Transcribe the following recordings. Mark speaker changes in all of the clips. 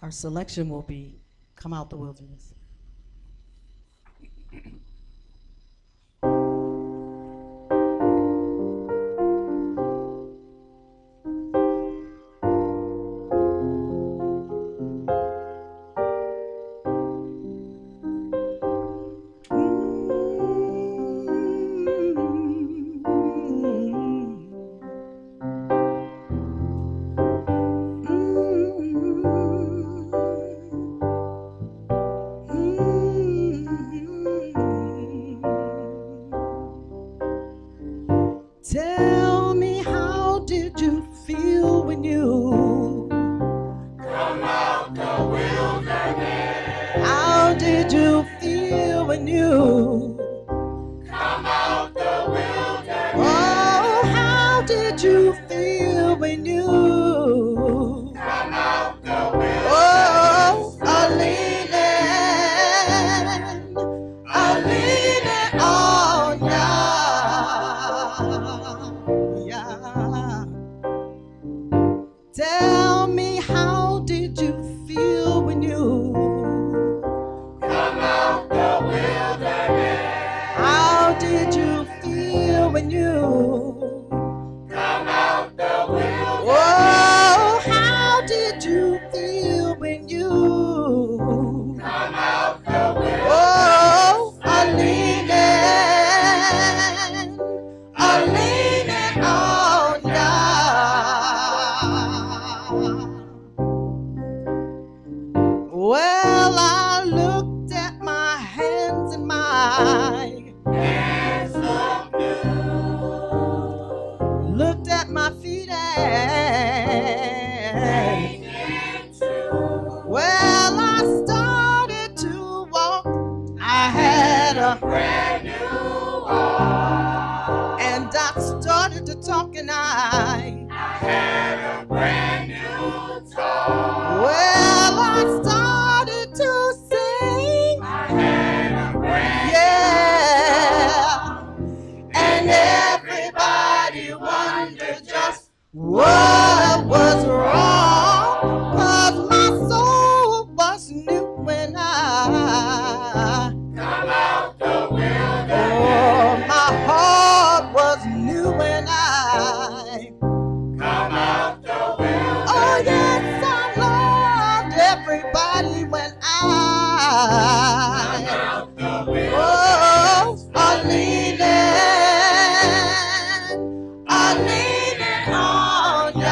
Speaker 1: Our selection will be Come Out the Wilderness. Tell me, how did you feel when you
Speaker 2: come out the wilderness?
Speaker 1: How did you feel when you
Speaker 2: come out the wilderness?
Speaker 1: Oh, how did you feel when you
Speaker 2: come out the wilderness?
Speaker 1: Oh, a leaning on Yah. Tell me, how did you feel when you
Speaker 2: come out the wilderness?
Speaker 1: How did you feel when you
Speaker 2: come out the wilderness?
Speaker 1: Oh, how did you feel when you
Speaker 2: come out the wilderness?
Speaker 1: Oh, a leaning on Yah. Well, I looked at my hands and my
Speaker 2: hands look new.
Speaker 1: Looked at my feet and well, I started to walk. I had a
Speaker 2: brand new walk.
Speaker 1: And I started to talk and I
Speaker 2: had a brand new talk.
Speaker 1: Well, I started to sing.
Speaker 2: I had a brand
Speaker 1: Yeah. And everybody wondered just what was wrong, 'cause my soul was new when I
Speaker 2: come out the wilderness.
Speaker 1: Oh, my heart was new when I
Speaker 2: come out the wilderness.
Speaker 1: Oh, yes, I loved everybody when
Speaker 2: come out the wilderness.
Speaker 1: Oh, a leaning on Yah.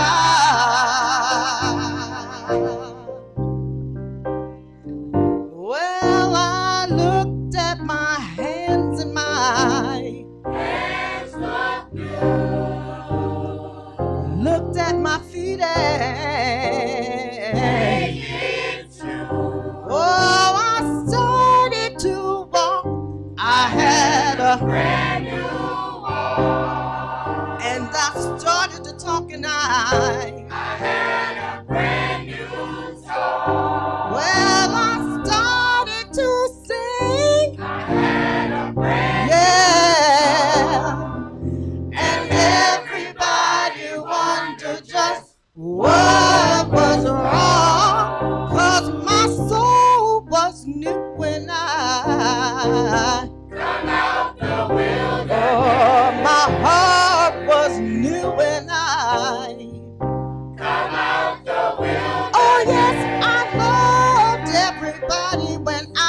Speaker 1: Well, I looked at my hands and my
Speaker 2: hands look new.
Speaker 1: Looked at my feet and oh, I started to walk. I had a
Speaker 2: brand new walk.
Speaker 1: And I started to talk and I
Speaker 2: had a brand new talk.
Speaker 1: Well, I started to sing.
Speaker 2: I had a brand
Speaker 1: Yeah. And everybody wondered just what was wrong, 'cause my soul was new when I
Speaker 2: come out the wilderness.
Speaker 1: Oh, my heart was new when I
Speaker 2: come out the wilderness.
Speaker 1: Oh, yes, I loved everybody when
Speaker 2: come
Speaker 1: I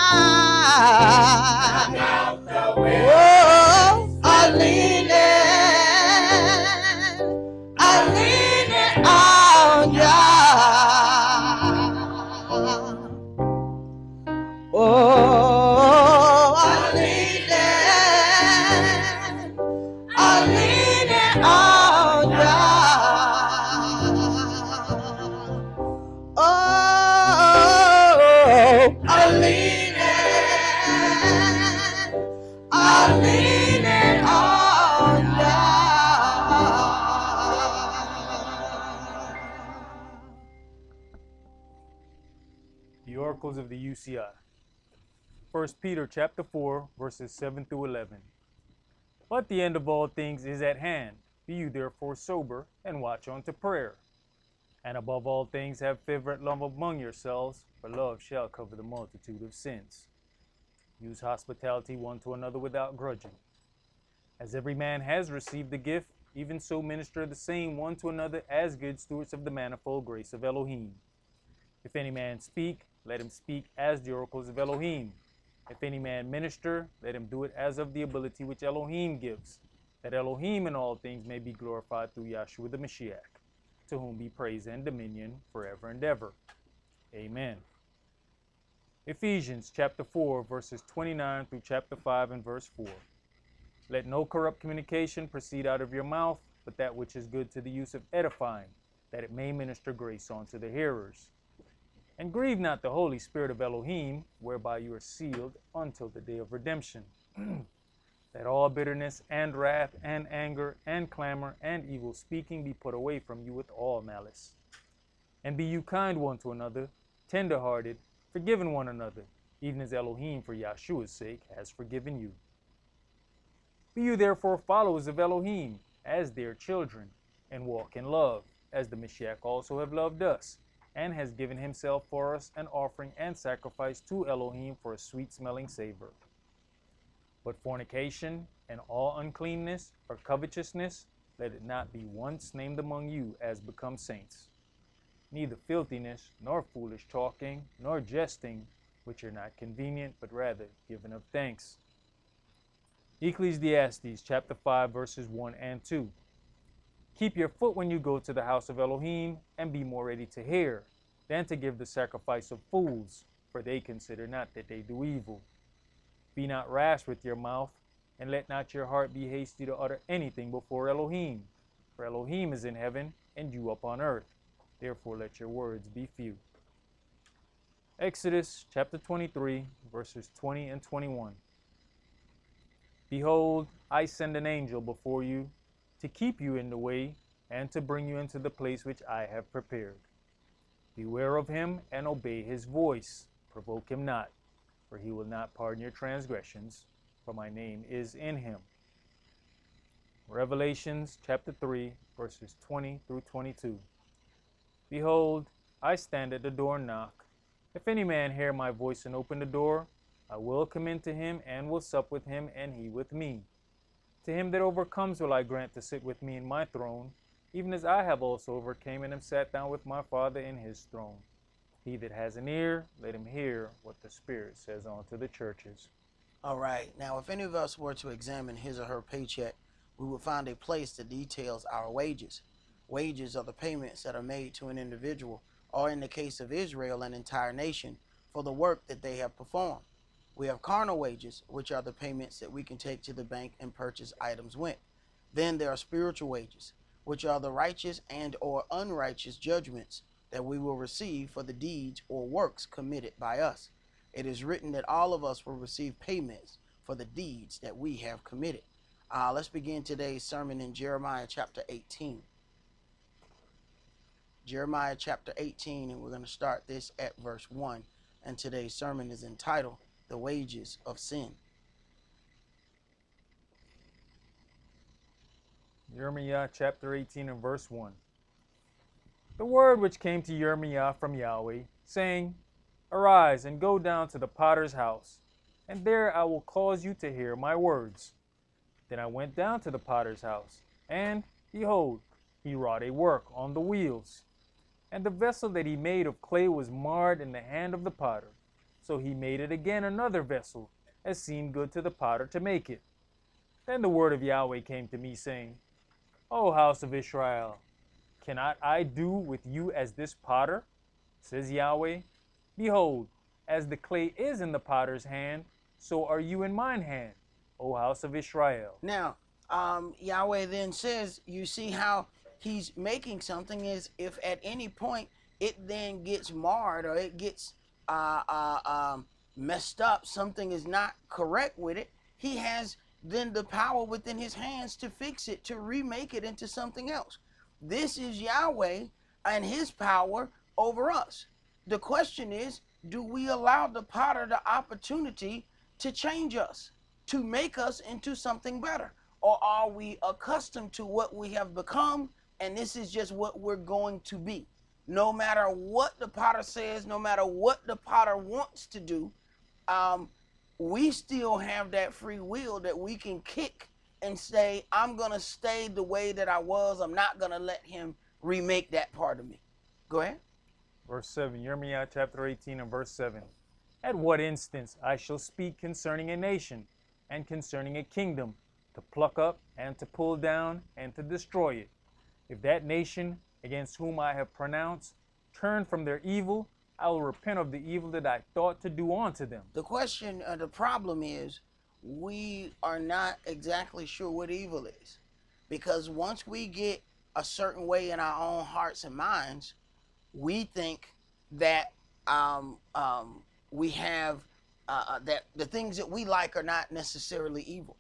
Speaker 2: out the wilderness.
Speaker 1: Oh, a leaning on Yah. Oh, a leaning on Yah. Oh, a leaning on Yah.
Speaker 3: The oracles of the UCI. 1 Peter chapter 4, verses 7 through 11. But the end of all things is at hand. Be you therefore sober, and watch unto prayer. And above all things, have fervent love among yourselves, for love shall cover the multitude of sins. Use hospitality one to another without grudging. As every man has received the gift, even so minister the same one to another as good stewards of the manifold grace of Elohim. If any man speak, let him speak as the oracles of Elohim. If any man minister, let him do it as of the ability which Elohim gives, that Elohim in all things may be glorified through Yahshua the Mashiach, to whom be praise and dominion forever and ever. Amen. Ephesians chapter 4, verses 29 through chapter 5 and verse 4. Let no corrupt communication proceed out of your mouth, but that which is good to the use of edifying, that it may minister grace unto the hearers. And grieve not the Holy Spirit of Elohim, whereby you are sealed until the day of redemption. That all bitterness and wrath and anger and clamor and evil speaking be put away from you with all malice. And be you kind one to another, tender-hearted, forgiving one another, even as Elohim for Yahshua's sake has forgiven you. Be you therefore followers of Elohim, as their children, and walk in love, as the Mashiach also have loved us, and has given himself for us an offering and sacrifice to Elohim for a sweet-smelling savor. But fornication and all uncleanness or covetousness, let it not be once named among you as becomes saints. Neither filthiness, nor foolish talking, nor jesting, which are not convenient, but rather giving of thanks. Ecclesiastes chapter 5, verses 1 and 2. Keep your foot when you go to the house of Elohim, and be more ready to hear, than to give the sacrifice of fools, for they consider not that they do evil. Be not rash with your mouth, and let not your heart be hasty to utter anything before Elohim. For Elohim is in heaven, and you upon earth. Therefore let your words be few. Exodus chapter 23, verses 20 and 21. Behold, I send an angel before you, to keep you in the way, and to bring you into the place which I have prepared. Beware of him, and obey his voice. Provoke him not, for he will not pardon your transgressions, for my name is in him. Revelations chapter 3, verses 20 through 22. Behold, I stand at the door and knock. If any man hear my voice and open the door, I will come into him, and will sup with him, and he with me. To him that overcomes will I grant to sit with me in my throne, even as I have also overcame and am sat down with my Father in his throne. He that has an ear, let him hear what the Spirit says unto the churches.
Speaker 1: All right. Now, if any of us were to examine his or her paycheck, we would find a place that details our wages. Wages are the payments that are made to an individual, or in the case of Israel, an entire nation, for the work that they have performed. We have carnal wages, which are the payments that we can take to the bank and purchase items with. Then there are spiritual wages, which are the righteous and or unrighteous judgments that we will receive for the deeds or works committed by us. It is written that all of us will receive payments for the deeds that we have committed. Let's begin today's sermon in Jeremiah chapter 18. Jeremiah chapter 18, and we're going to start this at verse 1. And today's sermon is entitled, The Wages of Sin.
Speaker 3: Jeremiah chapter 18 and verse 1. The word which came to Jeremiah from Yahweh, saying, Arise and go down to the potter's house, and there I will cause you to hear my words. Then I went down to the potter's house, and, behold, he wrought a work on the wheels. And the vessel that he made of clay was marred in the hand of the potter. So he made it again another vessel, as seemed good to the potter to make it. Then the word of Yahweh came to me, saying, O house of Israel, cannot I do with you as this potter? Says Yahweh, Behold, as the clay is in the potter's hand, so are you in mine hand, O house of Israel.
Speaker 1: Now, Yahweh then says, you see how he's making something is if at any point it then gets marred or it gets messed up, something is not correct with it, he has then the power within his hands to fix it, to remake it into something else. This is Yahweh and his power over us. The question is, do we allow the potter the opportunity to change us, to make us into something better? Or are we accustomed to what we have become, and this is just what we're going to be? no matter what the potter says, no matter what the potter wants to do, we still have that free will that we can kick and say, I'm going to stay the way that I was. I'm not going to let him remake that part of me. Go ahead.
Speaker 3: Verse 7, Jeremiah chapter 18 and verse 7. At what instance I shall speak concerning a nation and concerning a kingdom, to pluck up and to pull down and to destroy it. If that nation against whom I have pronounced turn from their evil, I will repent of the evil that I thought to do unto them.
Speaker 1: The question, the problem is, we are not exactly sure what evil is. Because once we get a certain way in our own hearts and minds, we think that we have, that the things that we like are not necessarily evil.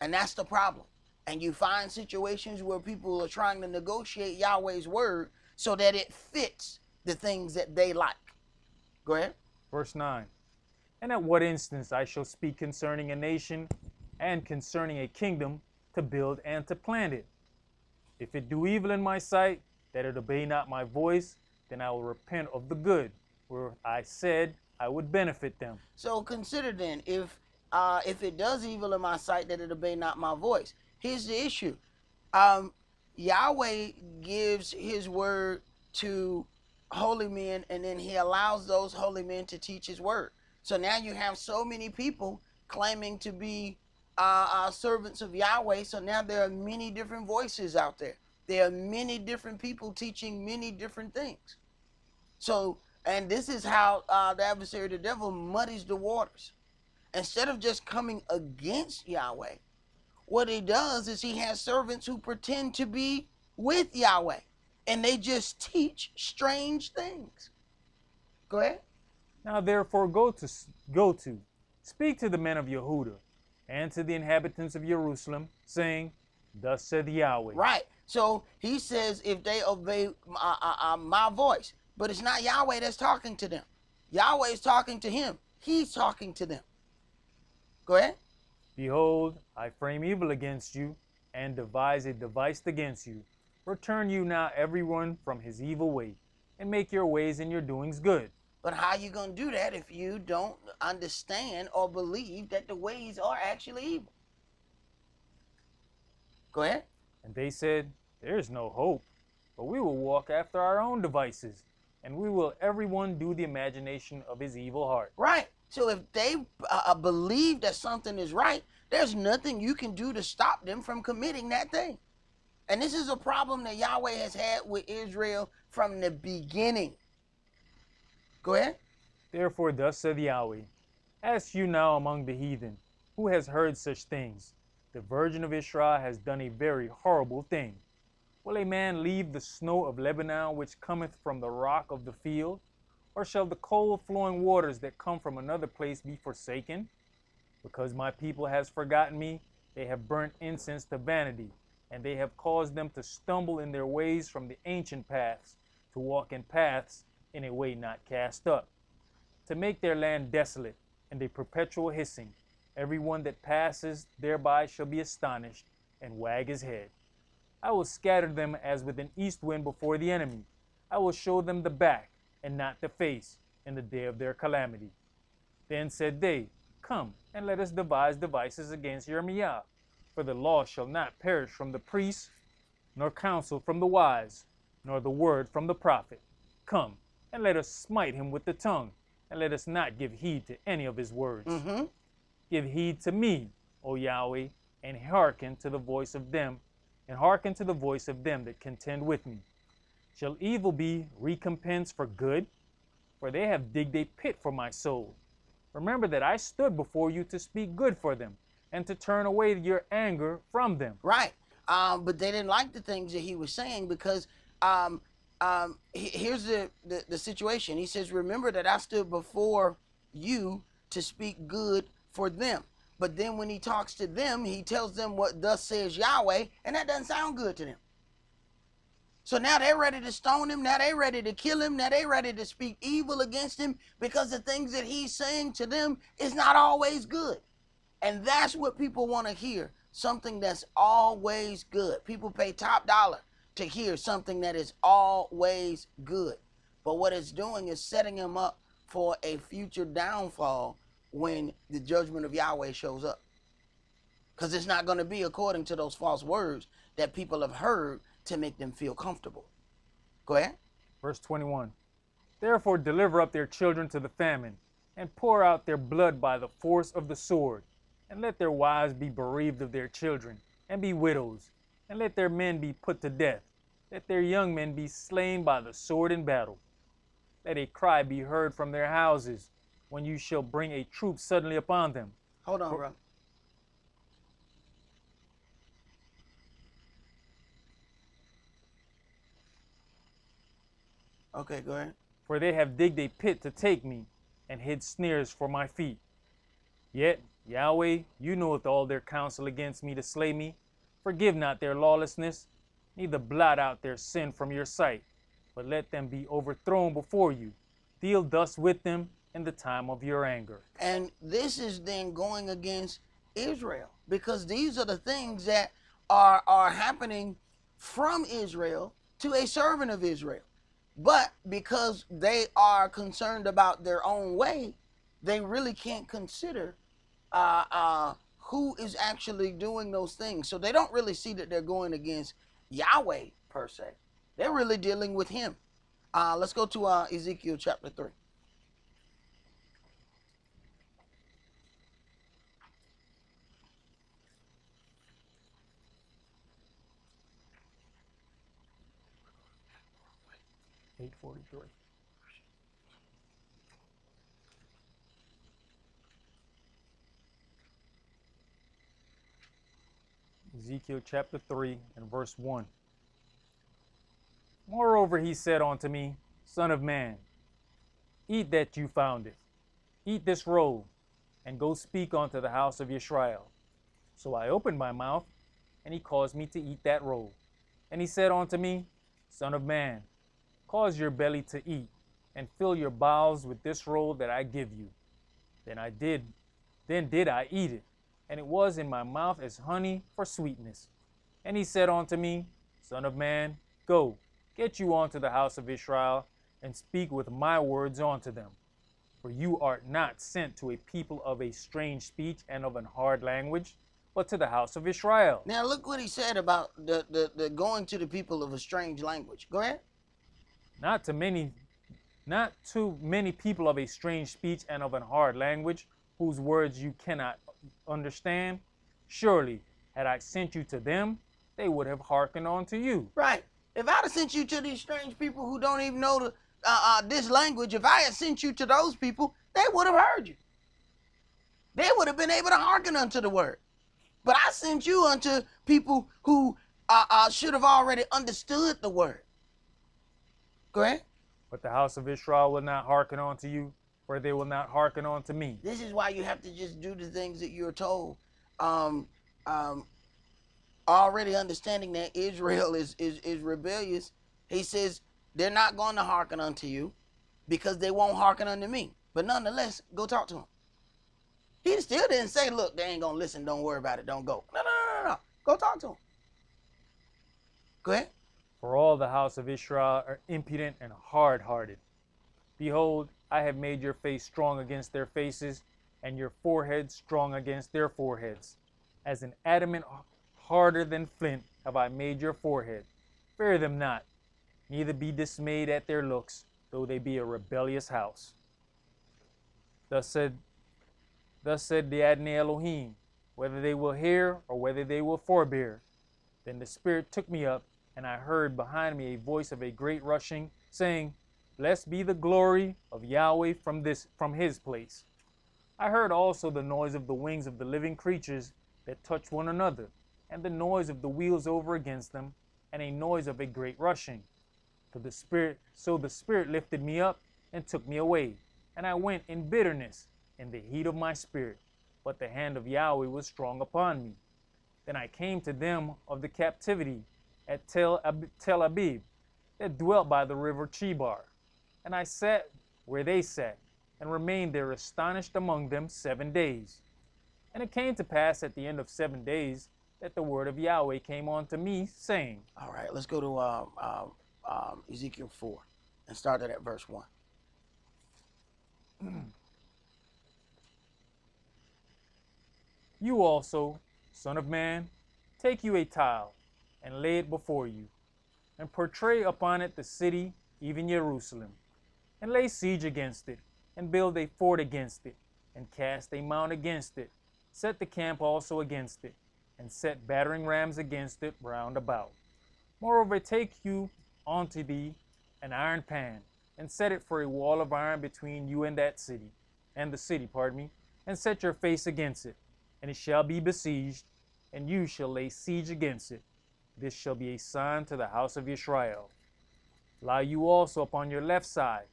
Speaker 1: And that's the problem. And you find situations where people are trying to negotiate Yahweh's word so that it fits the things that they like. Go ahead.
Speaker 3: Verse 9. And at what instance I shall speak concerning a nation and concerning a kingdom, to build and to plant it. If it do evil in my sight, that it obey not my voice, then I will repent of the good, where I said I would benefit them.
Speaker 1: So consider then, if it does evil in my sight, that it obey not my voice. Here's the issue. Yahweh gives his word to holy men, and then he allows those holy men to teach his word. So now you have so many people claiming to be servants of Yahweh. So now there are many different voices out there. There are many different people teaching many different things. So, and this is how the adversary, the devil, muddies the waters. Instead of just coming against Yahweh, what he does is he has servants who pretend to be with Yahweh, and they just teach strange things. Go ahead.
Speaker 3: Now therefore go to, speak to the men of Yehuda, and to the inhabitants of Jerusalem, saying, Thus saith Yahweh.
Speaker 1: Right. So he says, if they obey my voice, but it's not Yahweh that's talking to them. Yahweh is talking to him. He's talking to them. Go ahead.
Speaker 3: Behold, I frame evil against you, and devise a device against you. Return you now everyone from his evil way, and make your ways and your doings good.
Speaker 1: But how are you going to do that if you don't understand or believe that the ways are actually evil? Go ahead.
Speaker 3: And they said, There is no hope, but we will walk after our own devices, and we will everyone do the imagination of his evil heart.
Speaker 1: Right. So if they believe that something is right, there's nothing you can do to stop them from committing that thing. And this is a problem that Yahweh has had with Israel from the beginning. Go ahead.
Speaker 3: Therefore thus saith Yahweh, Ask you now among the heathen, who has heard such things? The virgin of Israel has done a very horrible thing. Will a man leave the snow of Lebanon which cometh from the rock of the field? Or shall the cold flowing waters that come from another place be forsaken? Because my people has forgotten me, they have burnt incense to vanity, and they have caused them to stumble in their ways from the ancient paths, to walk in paths in a way not cast up, to make their land desolate, and a perpetual hissing. Everyone that passes thereby shall be astonished, and wag his head. I will scatter them as with an east wind before the enemy. I will show them the back, and not the face, in the day of their calamity. Then said they, Come, and let us devise devices against Jeremiah, for the law shall not perish from the priests, nor counsel from the wise, nor the word from the prophet. Come, and let us smite him with the tongue, and let us not give heed to any of his words. Give heed to me, O Yahweh, and hearken to the voice of them, that contend with me. Shall evil be recompense for good? For they have digged a pit for my soul. Remember that I stood before you to speak good for them, and to turn away your anger from them.
Speaker 1: Right. But they didn't like the things that he was saying, because here's the situation. He says, remember that I stood before you to speak good for them. But then when he talks to them, he tells them what thus says Yahweh, and that doesn't sound good to them. So now they're ready to stone him. Now they're ready to kill him. Now they're ready to speak evil against him, because the things that he's saying to them is not always good. And that's what people want to hear. Something that's always good. People pay top dollar to hear something that is always good. But what it's doing is setting him up for a future downfall when the judgment of Yahweh shows up. Because it's not going to be according to those false words that people have heard to make them feel comfortable. Go ahead.
Speaker 3: Verse 21. Therefore deliver up their children to the famine, and pour out their blood by the force of the sword, and let their wives be bereaved of their children, and be widows, and let their men be put to death, let their young men be slain by the sword in battle. Let a cry be heard from their houses, when you shall bring a troop suddenly upon them.
Speaker 1: Hold on, bro. Okay, go ahead.
Speaker 3: For they have digged a pit to take me, and hid snares for my feet. Yet, Yahweh, you knoweth all their counsel against me to slay me. Forgive not their lawlessness, neither blot out their sin from your sight, but let them be overthrown before you. Deal thus with them in the time of your anger.
Speaker 1: And this is then going against Israel, because these are the things that are happening from Israel to a servant of Israel. But because they are concerned about their own way, they really can't consider who is actually doing those things. So they don't really see that they're going against Yahweh per se. They're really dealing with him. Let's go to Ezekiel chapter 3.
Speaker 3: (843). Ezekiel chapter 3 and verse 1. Moreover he said unto me, Son of man, eat that you foundest, eat this roll, and go speak unto the house of Israel. So I opened my mouth, and he caused me to eat that roll. And he said unto me, Son of man, cause your belly to eat, and fill your bowels with this roll that I give you. Then did I eat it, and it was in my mouth as honey for sweetness. And he said unto me, Son of man, go, get you unto the house of Israel, and speak with my words unto them. For you art not sent to a people of a strange speech and of an hard language, but to the house of Israel.
Speaker 1: Now look what he said about the going to the people of a strange language. Go ahead.
Speaker 3: Not too many people of a strange speech and of an hard language, whose words you cannot understand. Surely, had I sent you to them, they would have hearkened unto you.
Speaker 1: Right. If I'd have sent you to these strange people who don't even know this language, if I had sent you to those people, they would have heard you. They would have been able to hearken unto the word. But I sent you unto people who should have already understood the word. Go ahead.
Speaker 3: But the house of Israel will not hearken unto you, for they will not hearken unto me.
Speaker 1: This is why you have to just do the things that you're told. Already understanding that Israel is rebellious, he says they're not going to hearken unto you because they won't hearken unto me. But nonetheless, go talk to them. He still didn't say, look, they ain't going to listen. Don't worry about it. Don't go. No. Go talk to them. Go ahead.
Speaker 3: For all the house of Israel are impudent and hard-hearted. Behold, I have made your face strong against their faces, and your forehead strong against their foreheads. As an adamant harder than flint have I made your forehead. Fear them not, neither be dismayed at their looks, though they be a rebellious house. Thus said the Adonai Elohim, whether they will hear or whether they will forbear. Then the Spirit took me up, and I heard behind me a voice of a great rushing, saying, Blessed be the glory of Yahweh from his place. I heard also the noise of the wings of the living creatures that touch one another, and the noise of the wheels over against them, and a noise of a great rushing. So the Spirit lifted me up and took me away, and I went in bitterness in the heat of my spirit, but the hand of Yahweh was strong upon me. Then I came to them of the captivity at Tel Abib, that dwelt by the river Chebar, and I sat where they sat, and remained there astonished among them 7 days. And it came to pass at the end of 7 days that the word of Yahweh came unto me, saying.
Speaker 1: All right, let's go to Ezekiel 4 and start it at verse 1.
Speaker 3: You also, son of man, take you a tile, and lay it before you, and portray upon it the city, even Jerusalem, and lay siege against it, and build a fort against it, and cast a mount against it, set the camp also against it, and set battering rams against it round about. Moreover, take you unto thee an iron pan, and set it for a wall of iron between you and that city, and the city, and set your face against it, and it shall be besieged, and you shall lay siege against it. This shall be a sign to the house of Israel. Lie you also upon your left side,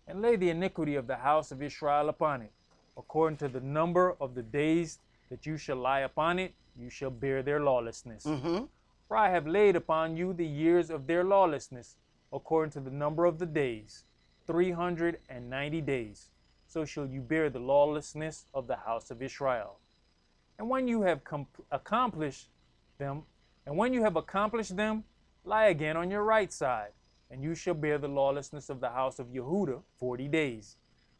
Speaker 3: and lay the iniquity of the house of Israel upon it. According to the number of the days that you shall lie upon it, you shall bear their lawlessness. For I have laid upon you the years of their lawlessness, according to the number of the days, 390 days. So shall you bear the lawlessness of the house of Israel. And when you have accomplished them, lie again on your right side, and you shall bear the lawlessness of the house of Yehuda 40 days.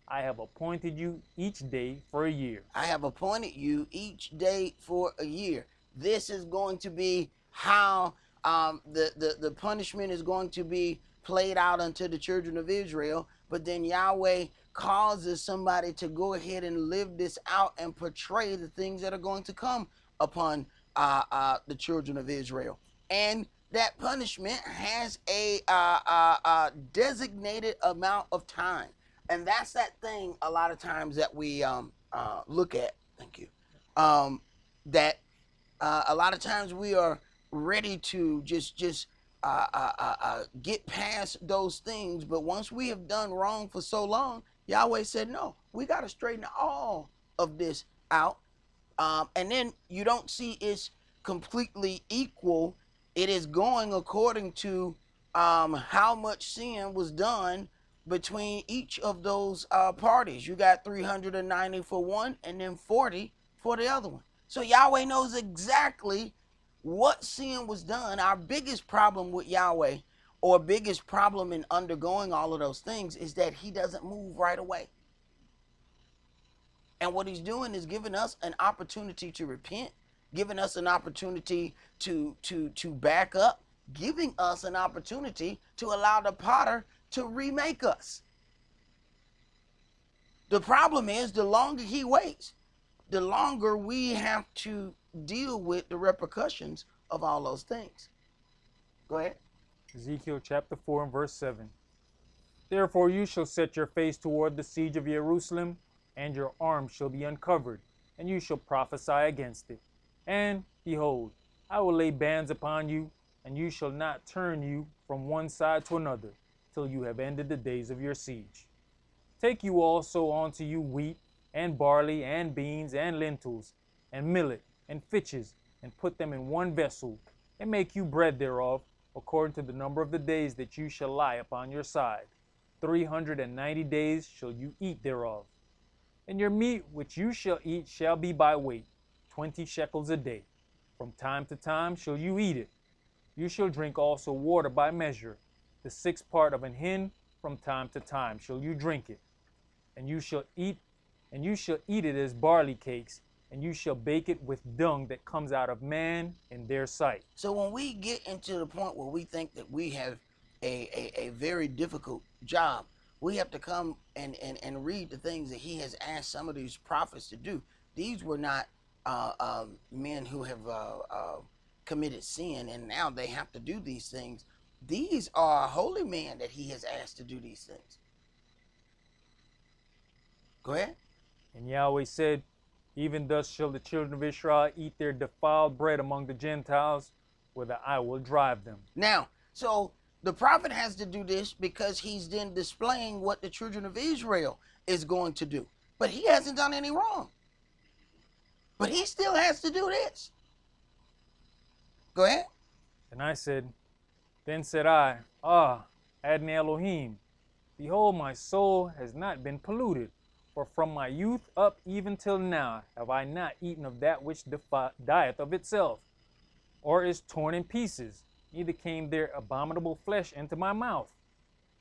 Speaker 3: I have appointed you each day for a year.
Speaker 1: I have appointed you each day for a year. This is going to be how the punishment is going to be played out unto the children of Israel. But then Yahweh causes somebody to go ahead and live this out and portray the things that are going to come upon the children of Israel. And that punishment has a designated amount of time. And that's that thing a lot of times that we look at. Thank you. That a lot of times we are ready to just get past those things. But once we have done wrong for so long, Yahweh said, no, we got to straighten all of this out. And then you don't see it's completely equal. It is going according to how much sin was done between each of those parties. You got 390 for one and then 40 for the other one. So Yahweh knows exactly what sin was done. Our biggest problem with Yahweh, or biggest problem in undergoing all of those things, is that he doesn't move right away. And what he's doing is giving us an opportunity to repent, giving us an opportunity to back up, giving us an opportunity to allow the potter to remake us. The problem is, the longer he waits, the longer we have to deal with the repercussions of all those things. Go ahead.
Speaker 3: Ezekiel chapter 4 and verse 7. Therefore you shall set your face toward the siege of Jerusalem, and your arms shall be uncovered, and you shall prophesy against it. And, behold, I will lay bands upon you, and you shall not turn you from one side to another, till you have ended the days of your siege. Take you also unto you wheat, and barley, and beans, and lentils, and millet, and fitches, and put them in one vessel, and make you bread thereof, according to the number of the days that you shall lie upon your side. 390 days shall you eat thereof. And your meat which you shall eat shall be by weight, 20 shekels a day. From time to time shall you eat it. You shall drink also water by measure. The sixth part of an hin from time to time shall you drink it. And you shall eat it as barley cakes, and you shall bake it with dung that comes out of man in their sight.
Speaker 1: So when we get into the point where we think that we have a very difficult job, we have to come and read the things that he has asked some of these prophets to do. These were not men who have committed sin, and now they have to do these things. These are holy men that he has asked to do these things. Go ahead.
Speaker 3: And Yahweh said, even thus shall the children of Israel eat their defiled bread among the Gentiles, whither I will drive them.
Speaker 1: Now, so the prophet has to do this because he's then displaying what the children of Israel is going to do. But he hasn't done any wrong. But he still has to do this. Go ahead.
Speaker 3: And I said, then said I, Adonai Elohim, behold, my soul has not been polluted, for from my youth up even till now have I not eaten of that which dieth of itself. or is torn in pieces, neither came there abominable flesh into my mouth.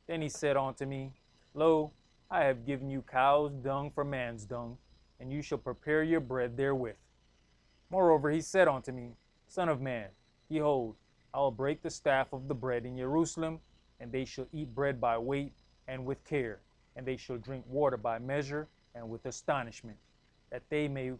Speaker 3: Then he said unto me, Lo, I have given you cow's dung for man's dung, and you shall prepare your bread therewith. Moreover, he said unto me, Son of man, behold, I will break the staff of the bread in Jerusalem, and they shall eat bread by weight and with care, and they shall drink water by measure and with astonishment, that they may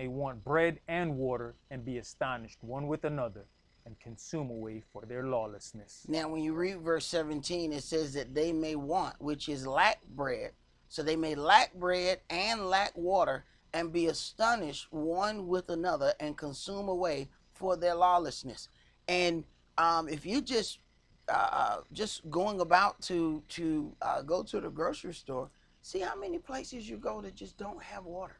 Speaker 3: want bread and water, and be astonished one with another, and consume away for their lawlessness.
Speaker 1: Now, when you read verse 17, it says that they may want, which is lack bread. So they may lack bread and lack water, and be astonished one with another, and consume away for their lawlessness. And if you just going about to go to the grocery store, see how many places you go that just don't have water.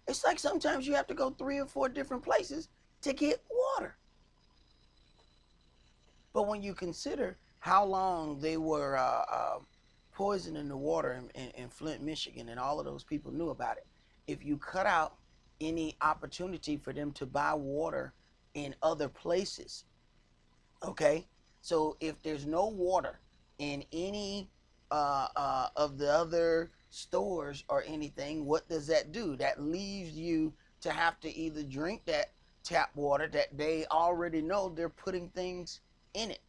Speaker 1: It's like sometimes you have to go 3 or 4 different places to get water. But when you consider how long they were poisoning the water in Flint, Michigan, and all of those people knew about it, if you cut out any opportunity for them to buy water in other places, okay? So if there's no water in any of the other stores or anything, what does that do? That leaves you to have to either drink that tap water that they already know they're putting things in it.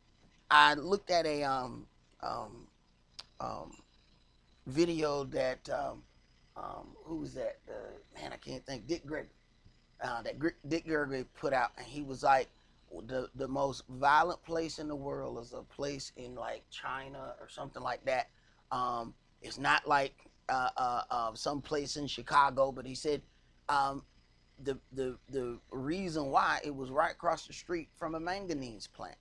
Speaker 1: I looked at a video that who was that? Man, I can't think. Dick Gregory. Dick Gregory put out, and he was like, the most violent place in the world is a place in like China or something like that. It's not like some place in Chicago, but he said the reason why, it was right across the street from a manganese plant.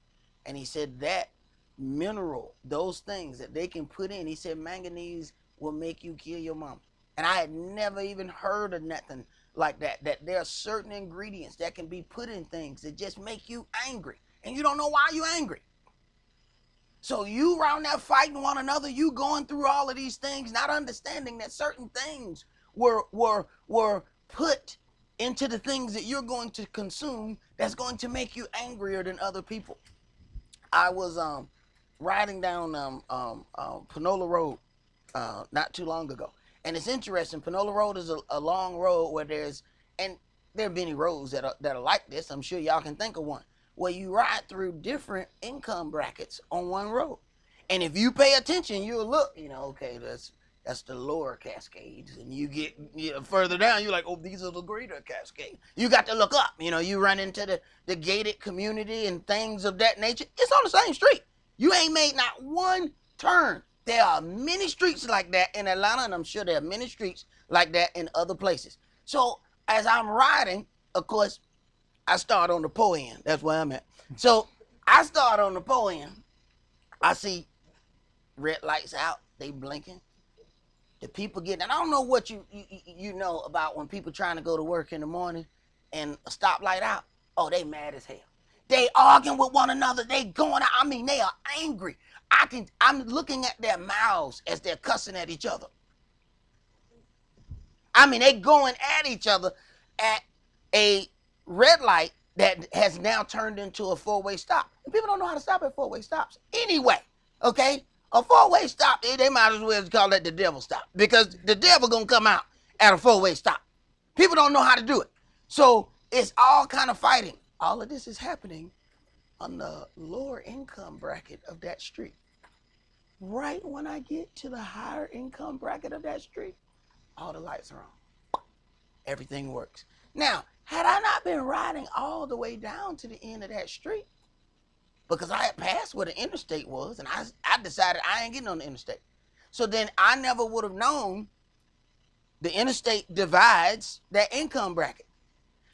Speaker 1: And he said that mineral, those things that they can put in, he said manganese will make you kill your mom. And I had never even heard of nothing like that, that there are certain ingredients that can be put in things that just make you angry, and you don't know why you're angry. So you around there fighting one another, you going through all of these things, not understanding that certain things were put into the things that you're going to consume that's going to make you angrier than other people. I was riding down Panola Road not too long ago. And it's interesting, Panola Road is a long road where there are many roads that are like this. I'm sure y'all can think of one, where you ride through different income brackets on one road. And if you pay attention, you'll look, okay, that's the lower Cascades. And you get further down, you're like, oh, these are the greater Cascades. You got to look up, you run into the gated community and things of that nature. It's on the same street. You ain't made not one turn. There are many streets like that in Atlanta, and I'm sure there are many streets like that in other places. So as I'm riding, of course, I start on the po end. That's where I'm at. So I start on the po end. I see red lights out. They blinking. The people getting, and I don't know what you know about when people trying to go to work in the morning and a stoplight out. Oh, they mad as hell. They arguing with one another. They going out. I mean, they are angry. I'm looking at their mouths as they're cussing at each other. I mean, they going at each other at a red light that has now turned into a 4-way stop. And people don't know how to stop at 4-way stops anyway, okay? A 4-way stop, they might as well call that the devil stop, because the devil gonna come out at a 4-way stop. People don't know how to do it. So it's all kind of fighting. All of this is happening on the lower income bracket of that street. Right when I get to the higher income bracket of that street, all the lights are on. Everything works. Now, had I not been riding all the way down to the end of that street, because I had passed where the interstate was, and I decided I ain't getting on the interstate. So then I never would have known the interstate divides that income bracket.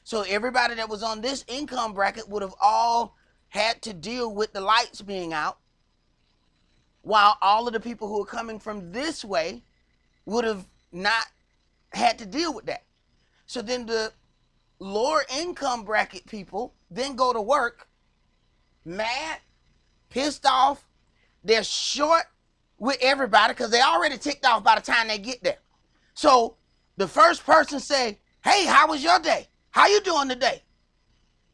Speaker 1: So everybody that was on this income bracket would have all had to deal with the lights being out, while all of the people who are coming from this way would have not had to deal with that. So then the lower income bracket people then go to work mad, pissed off. They're short with everybody because they already ticked off by the time they get there. So the first person say, Hey, how was your day? How you doing today?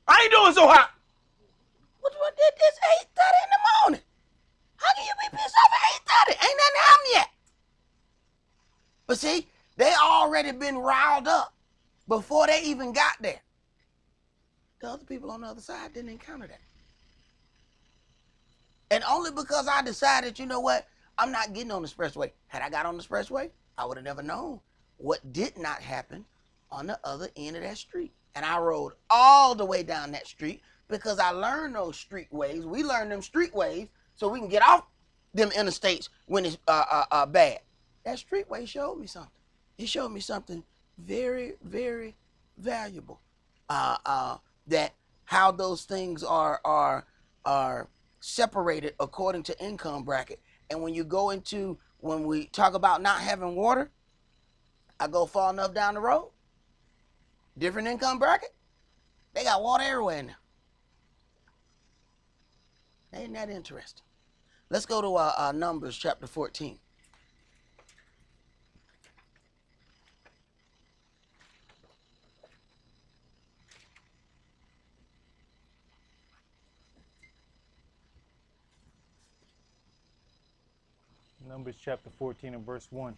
Speaker 3: I ain't doing so hot.
Speaker 1: What did this 8:30 in the morning? How can you be pissed off at 8:30? Ain't nothing happened yet. But see, they already been riled up before they even got there. The other people on the other side didn't encounter that. And only because I decided, you know what, I'm not getting on the expressway. Had I got on the expressway, I would have never known what did not happen on the other end of that street. And I rode all the way down that street because I learned those street ways. We learned them street ways so we can get off them interstates when it's bad. That streetway showed me something. It showed me something very, very valuable. That how those things are separated according to income bracket. And when you go into, when we talk about not having water, I go far enough down the road, different income bracket, they got water everywhere in there. Ain't that interesting? Let's go to Numbers chapter 14.
Speaker 3: Numbers chapter 14 and verse 1.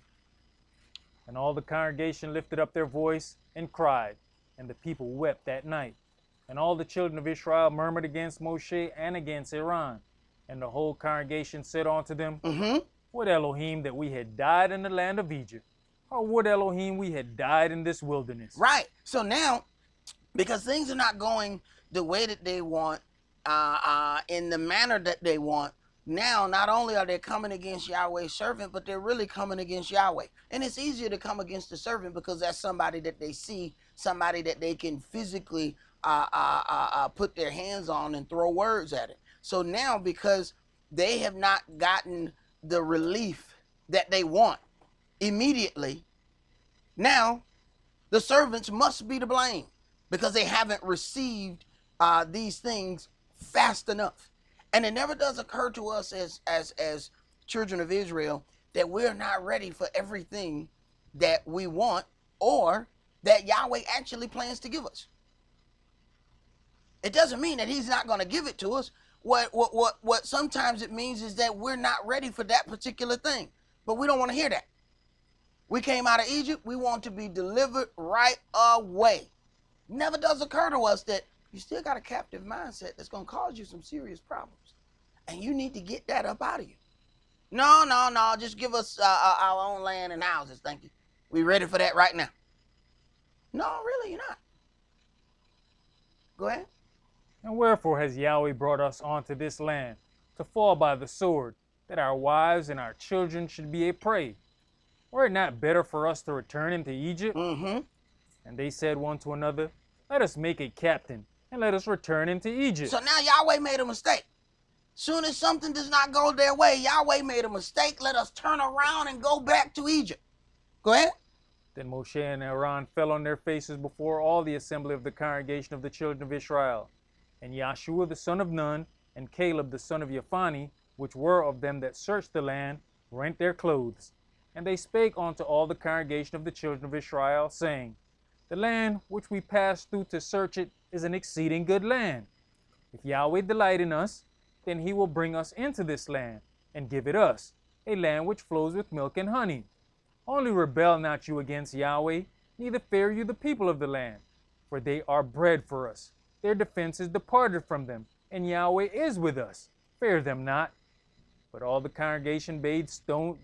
Speaker 3: And all the congregation lifted up their voice and cried, and the people wept that night. And all the children of Israel murmured against Moshe and against Aaron. And the whole congregation said unto them, Would Elohim that we had died in the land of Egypt, or would Elohim we had died in this wilderness?
Speaker 1: Right. So now, because things are not going the way that they want, in the manner that they want, now not only are they coming against Yahweh's servant, but they're really coming against Yahweh. And it's easier to come against the servant because that's somebody that they see, somebody that they can physically put their hands on and throw words at it. So now, because they have not gotten the relief that they want immediately, now the servants must be to blame because they haven't received these things fast enough. And it never does occur to us as children of Israel that we're not ready for everything that we want or that Yahweh actually plans to give us. It doesn't mean that he's not going to give it to us. What sometimes it means is that we're not ready for that particular thing. But we don't want to hear that. We came out of Egypt. We want to be delivered right away. Never does occur to us that you still got a captive mindset that's going to cause you some serious problems. And you need to get that up out of you. No, just give us our own land and houses, thank you. We ready for that right now. No, really, you're not. Go ahead.
Speaker 3: And wherefore has Yahweh brought us onto this land, to fall by the sword, that our wives and our children should be a prey? Were it not better for us to return into Egypt? And they said one to another, Let us make a captain, and let us return into Egypt.
Speaker 1: So now Yahweh made a mistake. Soon as something does not go their way, Yahweh made a mistake. Let us turn around and go back to Egypt. Go ahead.
Speaker 3: Then Moshe and Aaron fell on their faces before all the assembly of the congregation of the children of Israel. And Yahshua the son of Nun, and Caleb the son of Yephani, which were of them that searched the land, rent their clothes. And they spake unto all the congregation of the children of Israel, saying, The land which we passed through to search it is an exceeding good land. If Yahweh delight in us, then he will bring us into this land, and give it us, a land which flows with milk and honey. Only rebel not you against Yahweh, neither fear you the people of the land, for they are bread for us. Their defense is departed from them, and Yahweh is with us. Fear them not. But all the congregation bade stone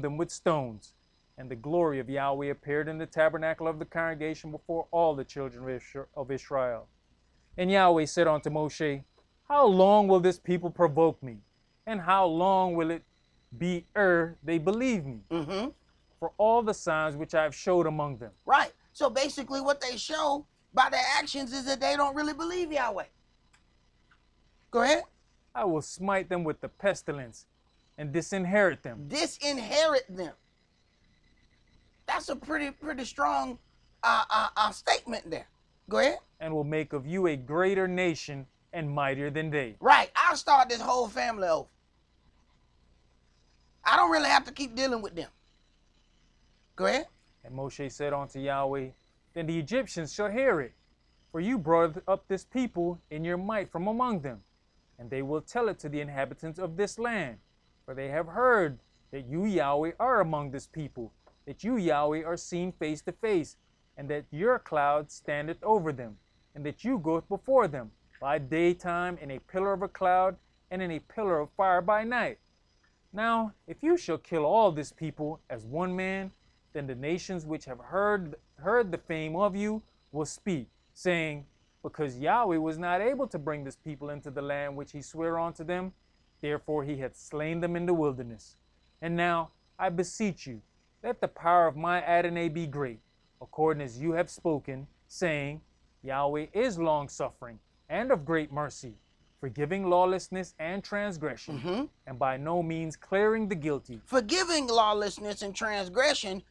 Speaker 3: them with stones. And the glory of Yahweh appeared in the tabernacle of the congregation before all the children of Israel. And Yahweh said unto Moshe, How long will this people provoke me? And how long will it be ere they believe me? For all the signs which I have showed among them.
Speaker 1: Right. So basically what they show by their actions is that they don't really believe Yahweh. Go ahead.
Speaker 3: I will smite them with the pestilence and disinherit them.
Speaker 1: Disinherit them. That's a pretty strong statement there. Go ahead.
Speaker 3: And will make of you a greater nation and mightier than they.
Speaker 1: Right. I'll start this whole family over. I don't really have to keep dealing with them. Go ahead.
Speaker 3: And Moshe said unto Yahweh, Then the Egyptians shall hear it, for you brought up this people in your might from among them, and they will tell it to the inhabitants of this land, for they have heard that you, Yahweh, are among this people, that you, Yahweh, are seen face to face, and that your cloud standeth over them, and that you goeth before them by daytime in a pillar of a cloud, and in a pillar of fire by night. Now, if you shall kill all this people as one man, then the nations which have heard the fame of you will speak, saying, Because Yahweh was not able to bring this people into the land which he sware unto them, therefore he hath slain them in the wilderness. And now, I beseech you, let the power of my Adonai be great, according as you have spoken, saying, Yahweh is long-suffering and of great mercy, forgiving lawlessness and transgression, and by no means clearing the guilty.
Speaker 1: Forgiving lawlessness and transgression,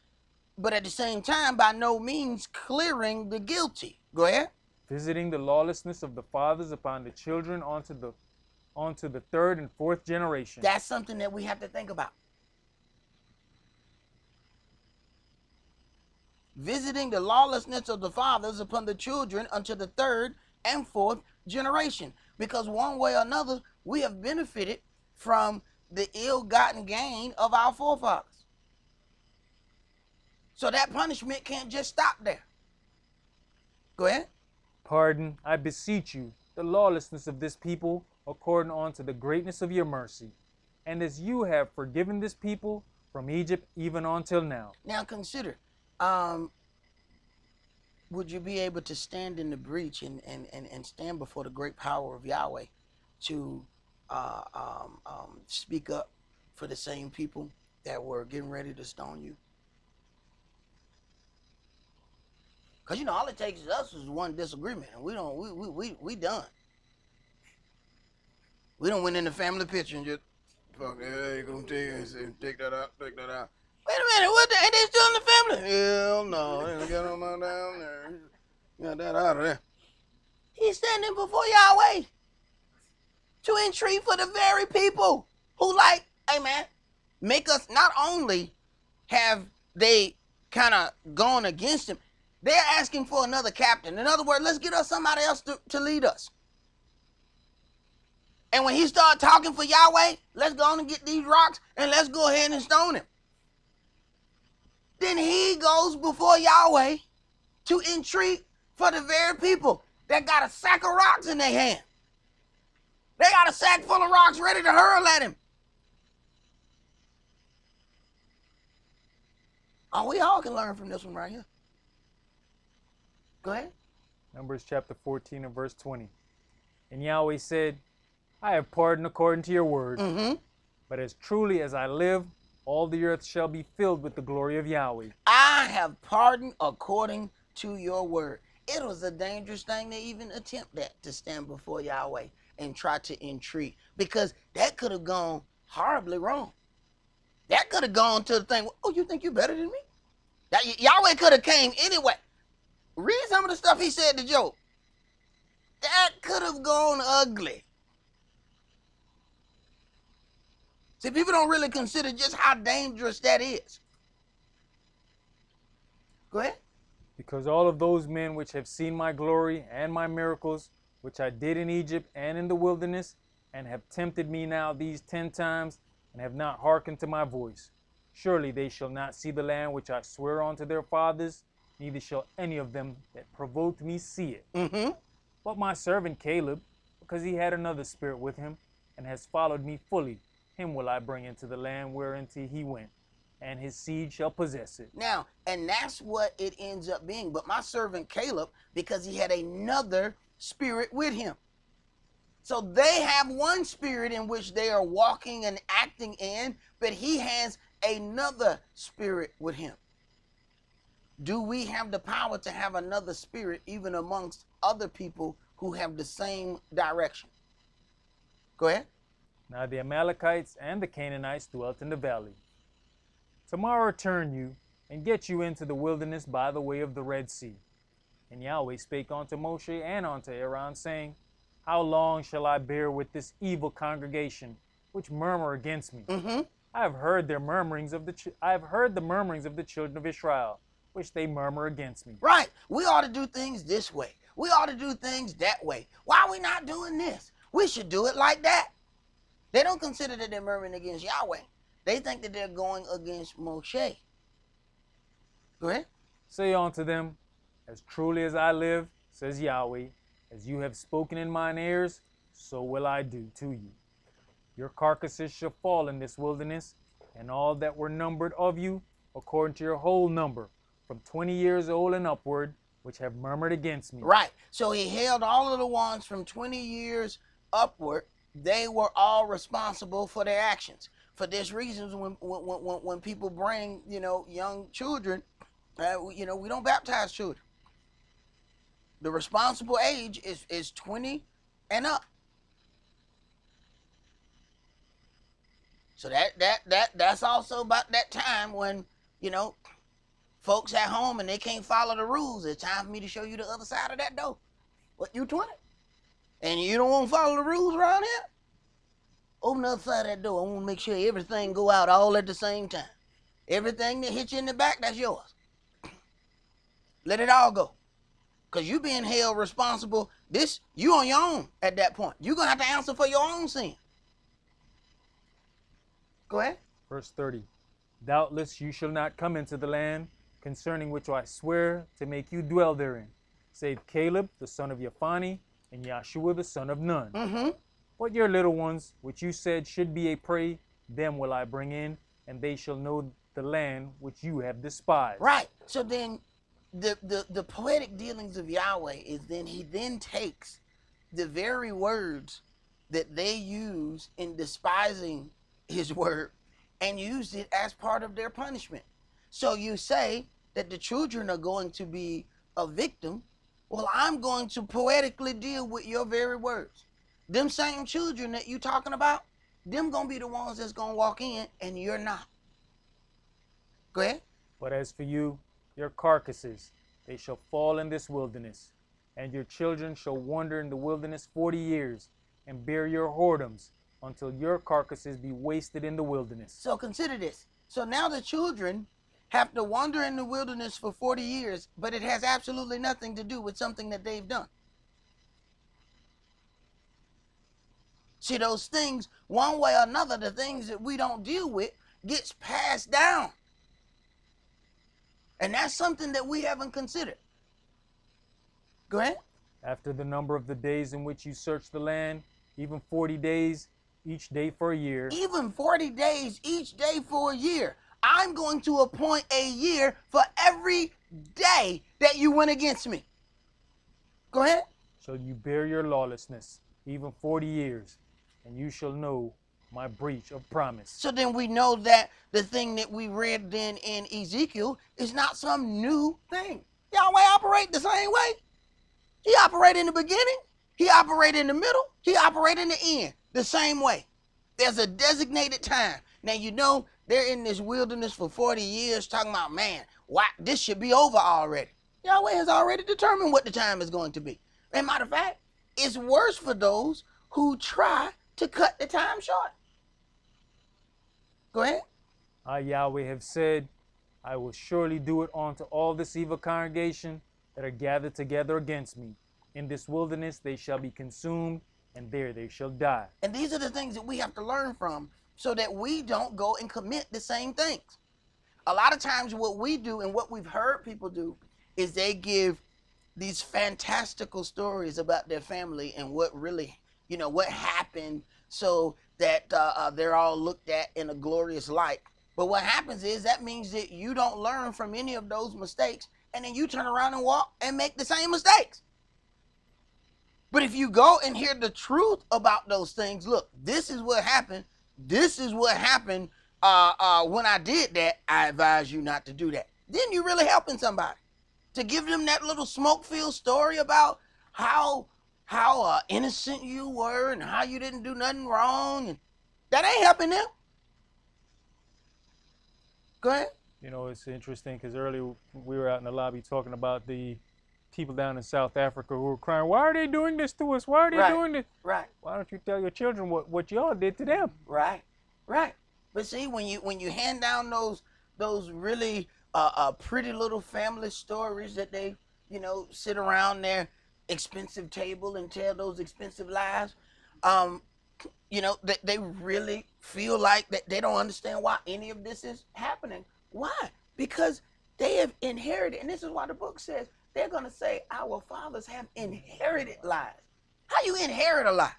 Speaker 1: but at the same time, by no means clearing the guilty. Go ahead.
Speaker 3: Visiting the lawlessness of the fathers upon the children onto the third and fourth generation.
Speaker 1: That's something that we have to think about. Visiting the lawlessness of the fathers upon the children unto the third and fourth generation. Because one way or another, we have benefited from the ill-gotten gain of our forefathers. So that punishment can't just stop there. Go ahead.
Speaker 3: Pardon, I beseech you, the lawlessness of this people, according unto the greatness of your mercy, and as you have forgiven this people from Egypt even until now.
Speaker 1: Now consider, would you be able to stand in the breach and stand before the great power of Yahweh to speak up for the same people that were getting ready to stone you? Because, you know, all it takes is us is one disagreement, and we done. We don't went in the family picture and just, fuck, yeah, you gonna take that out, take that out. Wait a minute, what? Ain't they still in the family? Hell no, they don't get them on down there. Got that out of there. He's standing before Yahweh to entreat for the very people who, like, hey man, make us, not only have they kind of gone against him, they're asking for another captain. In other words, let's get us somebody else to lead us. And when he started talking for Yahweh, let's go on and get these rocks and let's go ahead and stone him. Then he goes before Yahweh to entreat for the very people that got a sack of rocks in their hand. They got a sack full of rocks ready to hurl at him. Oh, we all can learn from this one right here. Go ahead.
Speaker 3: Numbers chapter 14 and verse 20. And Yahweh said, I have pardoned according to your word, but as truly as I live, all the earth shall be filled with the glory of Yahweh.
Speaker 1: I have pardoned according to your word. It was a dangerous thing to even attempt that, to stand before Yahweh and try to entreat, because that could have gone horribly wrong. That could have gone to the thing, oh, you think you're better than me? That Yahweh could have came anyway. Read some of the stuff he said to Job. That could have gone ugly. See, people don't really consider just how dangerous that is. Go ahead.
Speaker 3: Because all of those men which have seen my glory and my miracles, which I did in Egypt and in the wilderness, and have tempted me now these 10 times, and have not hearkened to my voice, surely they shall not see the land which I swear unto their fathers, neither shall any of them that provoked me see it. But my servant Caleb, because he had another spirit with him, and has followed me fully, him will I bring into the land whereinto he went, and his seed shall possess it.
Speaker 1: Now, and that's what it ends up being. But my servant Caleb, because he had another spirit with him. So they have one spirit in which they are walking and acting in, but he has another spirit with him. Do we have the power to have another spirit even amongst other people who have the same direction? Go ahead.
Speaker 3: Now the Amalekites and the Canaanites dwelt in the valley. Tomorrow turn you, and get you into the wilderness by the way of the Red Sea. And Yahweh spake unto Moshe and unto Aaron, saying, How long shall I bear with this evil congregation, which murmur against me? I have heard the murmurings of the children of Israel, which they murmur against me.
Speaker 1: Right. We ought to do things this way. We ought to do things that way. Why are we not doing this? We should do it like that. They don't consider that they're murmuring against Yahweh. They think that they're going against Moshe. Go ahead.
Speaker 3: Say unto them, as truly as I live, says Yahweh, as you have spoken in mine ears, so will I do to you. Your carcasses shall fall in this wilderness, and all that were numbered of you, according to your whole number, from 20 years old and upward, which have murmured against me.
Speaker 1: Right. So he held all of the ones from 20 years upward. They were all responsible for their actions. For this reason, when people bring, young children, we don't baptize children. The responsible age is 20 and up. So that's also about that time when, folks at home and they can't follow the rules. It's time for me to show you the other side of that door. What, you 20? And you don't want to follow the rules around here? Open the other side of that door. I want to make sure everything go out all at the same time. Everything that hits you in the back, that's yours. Let it all go. Because you being held responsible, you on your own at that point. You're going to have to answer for your own sin. Go ahead.
Speaker 3: Verse 30. Doubtless you shall not come into the land, concerning which I swear to make you dwell therein, save Caleb the son of Yephani, and Yahshua the son of Nun.
Speaker 1: Mm-hmm.
Speaker 3: But your little ones, which you said should be a prey, them will I bring in, and they shall know the land which you have despised.
Speaker 1: Right. So then the poetic dealings of Yahweh is then he then takes the very words that they use in despising his word and used it as part of their punishment. So you say that the children are going to be a victim. Well, I'm going to poetically deal with your very words. Them same children that you talking about, them going to be the ones that's going to walk in and you're not. Go ahead.
Speaker 3: But as for you, your carcasses, they shall fall in this wilderness, and your children shall wander in the wilderness 40 years, and bear your whoredoms, until your carcasses be wasted in the wilderness.
Speaker 1: So consider this. So now the children have to wander in the wilderness for 40 years, but it has absolutely nothing to do with something that they've done. See, those things, one way or another, the things that we don't deal with gets passed down. And that's something that we haven't considered. Go ahead.
Speaker 3: After the number of the days in which you search the land, even 40 days, each day for a year.
Speaker 1: Even 40 days, each day for a year. I'm going to appoint a year for every day that you went against me. Go ahead.
Speaker 3: Shall you bear your lawlessness, even 40 years, and you shall know my breach of promise.
Speaker 1: So then we know that the thing that we read then in Ezekiel is not some new thing. Yahweh operate the same way. He operate in the beginning. He operate in the middle. He operate in the end. The same way. There's a designated time. Now, they're in this wilderness for 40 years talking about, man, why this should be over already. Yahweh has already determined what the time is going to be. And matter of fact, it's worse for those who try to cut the time short. Go ahead.
Speaker 3: I, Yahweh, have said, I will surely do it unto all this evil congregation that are gathered together against me. In this wilderness they shall be consumed, and there they shall die.
Speaker 1: And these are the things that we have to learn from so that we don't go and commit the same things. A lot of times what we do and what we've heard people do is they give these fantastical stories about their family and what really, what happened so that they're all looked at in a glorious light. But what happens is that means that you don't learn from any of those mistakes, and then you turn around and walk and make the same mistakes. But if you go and hear the truth about those things, look, this is what happened. This is what happened when I did that. I advise you not to do that. Then you're really helping somebody. To give them that little smoke-filled story about how innocent you were and how you didn't do nothing wrong, and that ain't helping them. Go ahead.
Speaker 3: It's interesting because earlier we were out in the lobby talking about the people down in South Africa who were crying, why are they doing this to us? Why are they doing this?
Speaker 1: Right.
Speaker 3: Why don't you tell your children what y'all did to them?
Speaker 1: Right. But see, when you hand down those really pretty little family stories that they, you know, sit around their expensive table and tell those expensive lies. You know, they really feel like that they don't understand why any of this is happening. Why? Because they have inherited, and this is why the book says they're going to say our fathers have inherited lies. How you inherit a lie?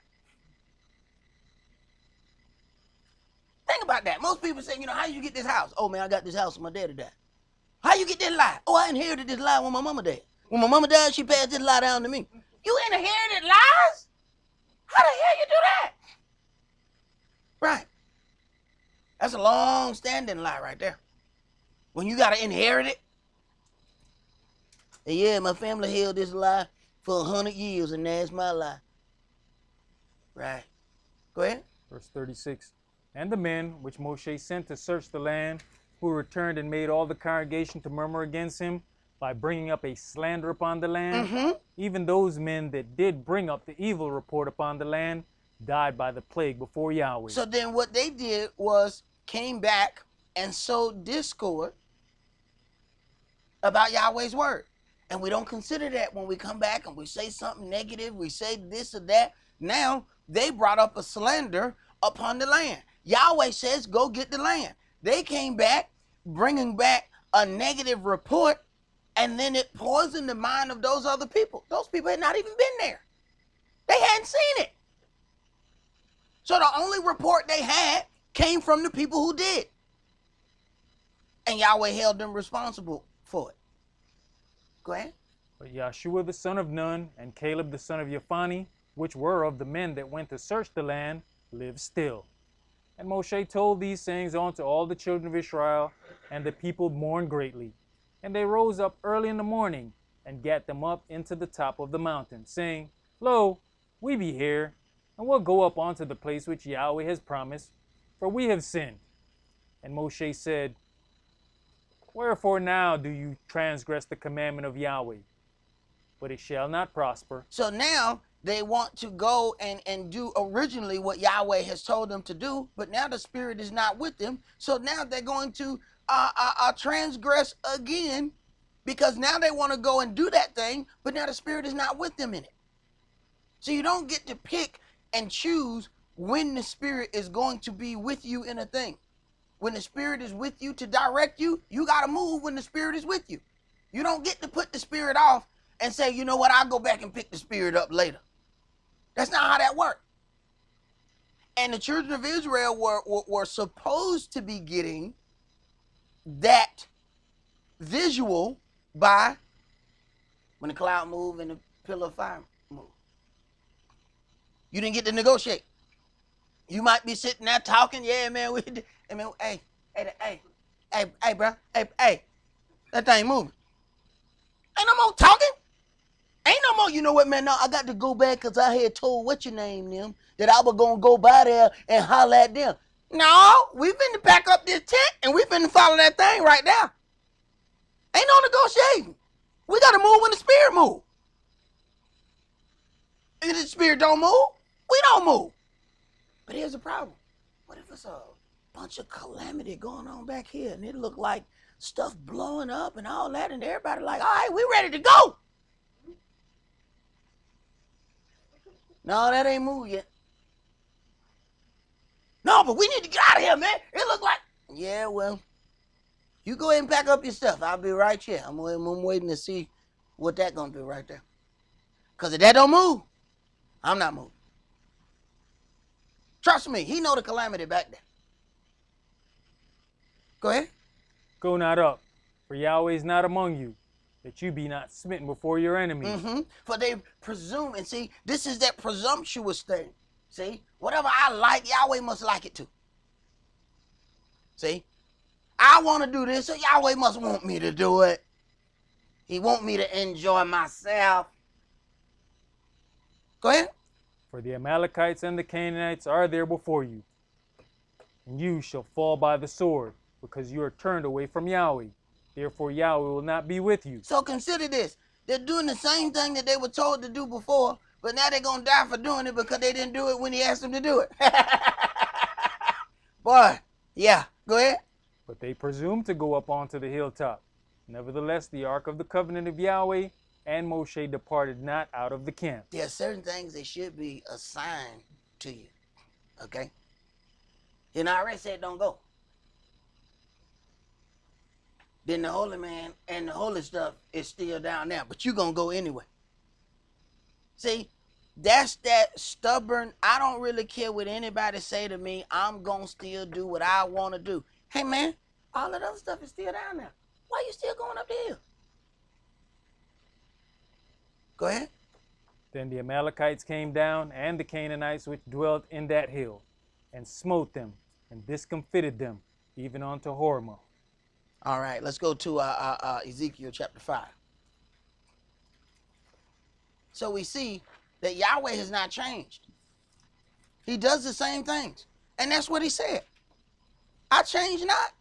Speaker 1: Think about that. Most people say, you know, how you get this house? Oh man, I got this house when my daddy died. How you get this lie? Oh, I inherited this lie when my mama died. When my mama died, she passed this lie down to me. You inherited lies? How the hell you do that? Right. That's a long-standing lie right there. When you got to inherit it. And yeah, my family held this lie for 100 years, and that's my lie. Right. Go ahead.
Speaker 3: Verse 36. And the men which Moshe sent to search the land, who returned and made all the congregation to murmur against him by bringing up a slander upon the land, even those men that did bring up the evil report upon the land, died by the plague before Yahweh.
Speaker 1: So then what they did was came back and sowed discord about Yahweh's word. And we don't consider that when we come back and we say something negative, we say this or that. Now they brought up a slander upon the land. Yahweh says, go get the land. They came back, bringing back a negative report, and then it poisoned the mind of those other people. Those people had not even been there. They hadn't seen it. So the only report they had came from the people who did. And Yahweh held them responsible for it. Go ahead.
Speaker 3: But Yahshua the son of Nun and Caleb the son of Yephani, which were of the men that went to search the land, lived still. And Moshe told these sayings unto all the children of Israel, and the people mourned greatly. And they rose up early in the morning, and gat them up into the top of the mountain, saying, Lo, we be here, and we'll go up unto the place which Yahweh has promised, for we have sinned. And Moshe said, Wherefore now do you transgress the commandment of Yahweh? But it shall not prosper.
Speaker 1: So now they want to go and do originally what Yahweh has told them to do, but now the Spirit is not with them. So now they're going to transgress again, because now they want to go and do that thing, but now the Spirit is not with them in it. So you don't get to pick and choose when the Spirit is going to be with you in a thing. When the Spirit is with you to direct you, you got to move when the Spirit is with you. You don't get to put the Spirit off and say, you know what, I'll go back and pick the Spirit up later. That's not how that worked. And the children of Israel were supposed to be getting that visual by when the cloud moved and the pillar of fire moved. You didn't get to negotiate. You might be sitting there talking, yeah, man, hey, bro, hey, that thing moving. Ain't no more talking. Ain't no more, you know what, man, no, I got to go back because I had told what's your name them that I was going to go by there and holler at them. No, we finna pack up this tent and we finna follow that thing right there. Ain't no negotiating. We got to move when the Spirit move. If the Spirit don't move, we don't move. But here's the problem. What if it's a bunch of calamity going on back here and it look like stuff blowing up and all that, and everybody like, all right, we ready to go. No, that ain't moved yet. No, but we need to get out of here, man. It look like, yeah, well, you go ahead and pack up your stuff. I'll be right here. I'm waiting to see what that gonna be right there. Because if that don't move, I'm not moving. Trust me, he know the calamity back there. Go ahead.
Speaker 3: Go not up, for Yahweh is not among you, that you be not smitten before your enemies.
Speaker 1: For they presume, and see, this is that presumptuous thing. See, whatever I like, Yahweh must like it too. See, I want to do this, so Yahweh must want me to do it. He want me to enjoy myself. Go ahead.
Speaker 3: For the Amalekites and the Canaanites are there before you, and you shall fall by the sword, because you are turned away from Yahweh. Therefore Yahweh will not be with you.
Speaker 1: So consider this. They're doing the same thing that they were told to do before, but now they're going to die for doing it because they didn't do it when he asked them to do it. Boy, yeah, go ahead.
Speaker 3: But they presumed to go up onto the hilltop. Nevertheless, the ark of the covenant of Yahweh and Moshe departed not out of the camp.
Speaker 1: There are certain things that should be assigned to you. Okay? And I already said don't go. Then the holy man and the holy stuff is still down there, but you're going to go anyway. See, that's that stubborn, I don't really care what anybody say to me, I'm going to still do what I want to do. Hey, man, all that other stuff is still down there. Why you still going up the hill? Go ahead.
Speaker 3: Then the Amalekites came down, and the Canaanites which dwelt in that hill, and smote them, and discomfited them, even unto Hormah.
Speaker 1: All right, let's go to Ezekiel chapter 5. So we see that Yahweh has not changed. He does the same things. And that's what he said. I change not.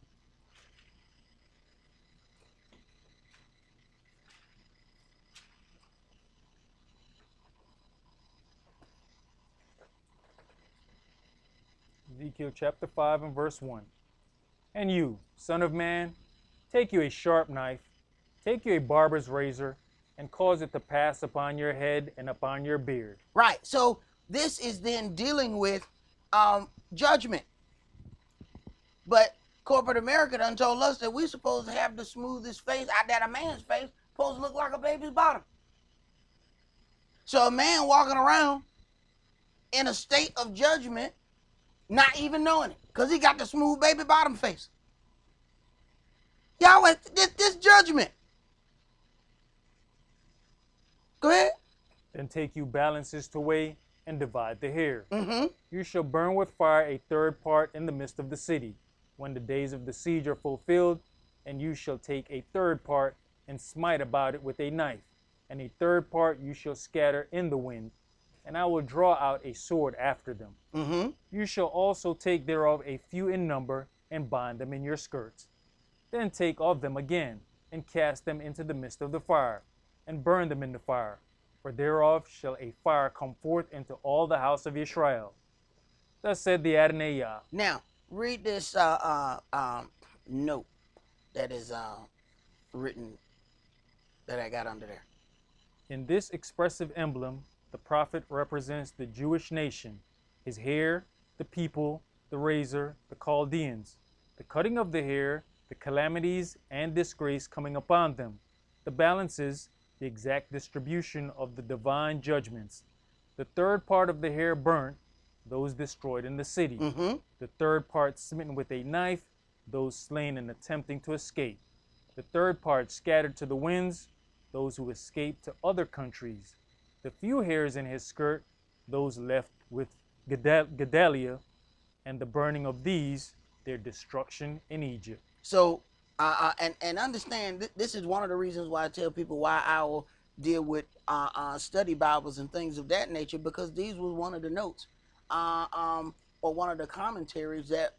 Speaker 3: Ezekiel chapter 5 and verse 1. And you, son of man, take you a sharp knife, take you a barber's razor, and cause it to pass upon your head and upon your beard.
Speaker 1: Right. So this is then dealing with judgment. But corporate America done told us that we're supposed to have the smoothest face, that a man's face supposed to look like a baby's bottom. So a man walking around in a state of judgment, not even knowing it, because he got the smooth baby bottom face. Yahweh, this judgment. Go ahead.
Speaker 3: Then take you balances to weigh and divide the hair.
Speaker 1: Mm-hmm.
Speaker 3: You shall burn with fire a third part in the midst of the city, when the days of the siege are fulfilled, and you shall take a third part and smite about it with a knife, and a third part you shall scatter in the wind, and I will draw out a sword after them.
Speaker 1: Mm-hmm.
Speaker 3: You shall also take thereof a few in number, and bind them in your skirts. Then take of them again, and cast them into the midst of the fire, and burn them in the fire. For thereof shall a fire come forth into all the house of Israel. Thus said the Adonai Yah.
Speaker 1: Now, read this note that is written, that I got under there.
Speaker 3: In this expressive emblem, the prophet represents the Jewish nation, his hair, the people, the razor, the Chaldeans, the cutting of the hair, the calamities and disgrace coming upon them, the balances, the exact distribution of the divine judgments, the third part of the hair burnt, those destroyed in the city,
Speaker 1: Mm-hmm.
Speaker 3: the third part smitten with a knife, those slain in attempting to escape, the third part scattered to the winds, those who escaped to other countries, the few hairs in his skirt, those left with Gedaliah, and the burning of these, their destruction in Egypt.
Speaker 1: So, and understand, this is one of the reasons why I tell people why I will deal with study Bibles and things of that nature, because these was one of the notes, or one of the commentaries that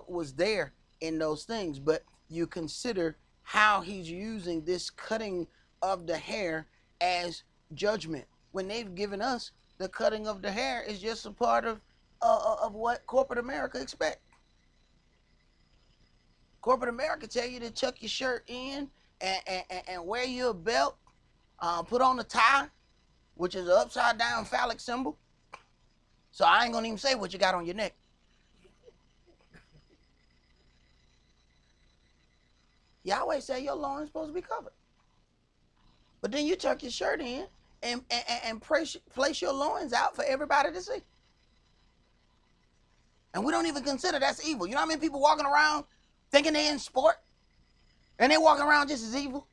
Speaker 1: was there in those things. But you consider how he's using this cutting of the hair as judgment, when they've given us the cutting of the hair is just a part of what corporate America expects. Corporate America tell you to tuck your shirt in and wear your belt, put on a tie, which is an upside down phallic symbol. So I ain't gonna even say what you got on your neck. Yahweh say your loin is supposed to be covered. But then you tuck your shirt in and place your loins out for everybody to see. And we don't even consider that's evil. You know how many people walking around thinking they're in sport? And they walking around just as evil?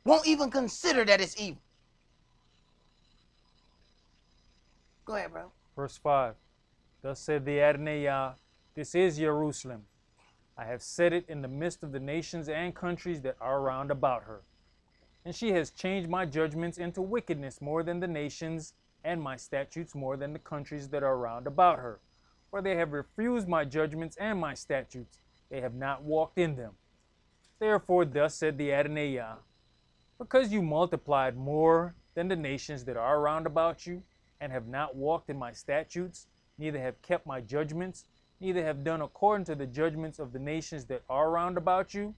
Speaker 1: Won't even consider that it's evil. Go ahead, bro.
Speaker 3: Verse 5. Thus said the Adonai Yah, this is Jerusalem. I have set it in the midst of the nations and countries that are round about her. And she has changed my judgments into wickedness more than the nations, and my statutes more than the countries that are round about her. For they have refused my judgments and my statutes. They have not walked in them. Therefore, thus said the Adonai Yah, because you multiplied more than the nations that are round about you, and have not walked in my statutes, neither have kept my judgments, neither have done according to the judgments of the nations that are round about you.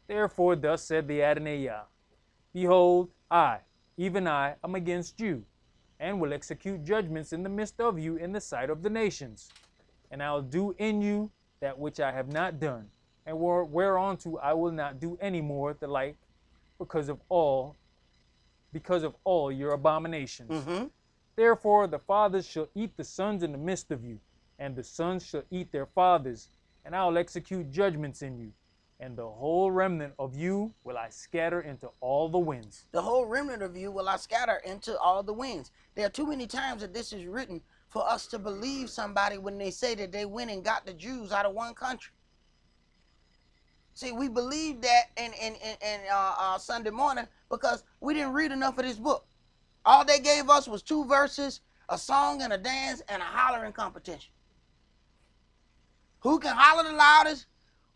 Speaker 3: Therefore thus said the Adonai, behold, I, even I, am against you, and will execute judgments in the midst of you in the sight of the nations. And I'll do in you that which I have not done, and whereunto I will not do any more the like, because of all your abominations.
Speaker 1: Mm-hmm.
Speaker 3: Therefore the fathers shall eat the sons in the midst of you, and the sons shall eat their fathers, and I will execute judgments in you. And the whole remnant of you will I scatter into all the winds.
Speaker 1: The whole remnant of you will I scatter into all the winds. There are too many times that this is written for us to believe somebody when they say that they went and got the Jews out of one country. See, we believe that in Sunday morning because we didn't read enough of this book. All they gave us was 2 verses, a song and a dance, and a hollering competition. Who can holler the loudest,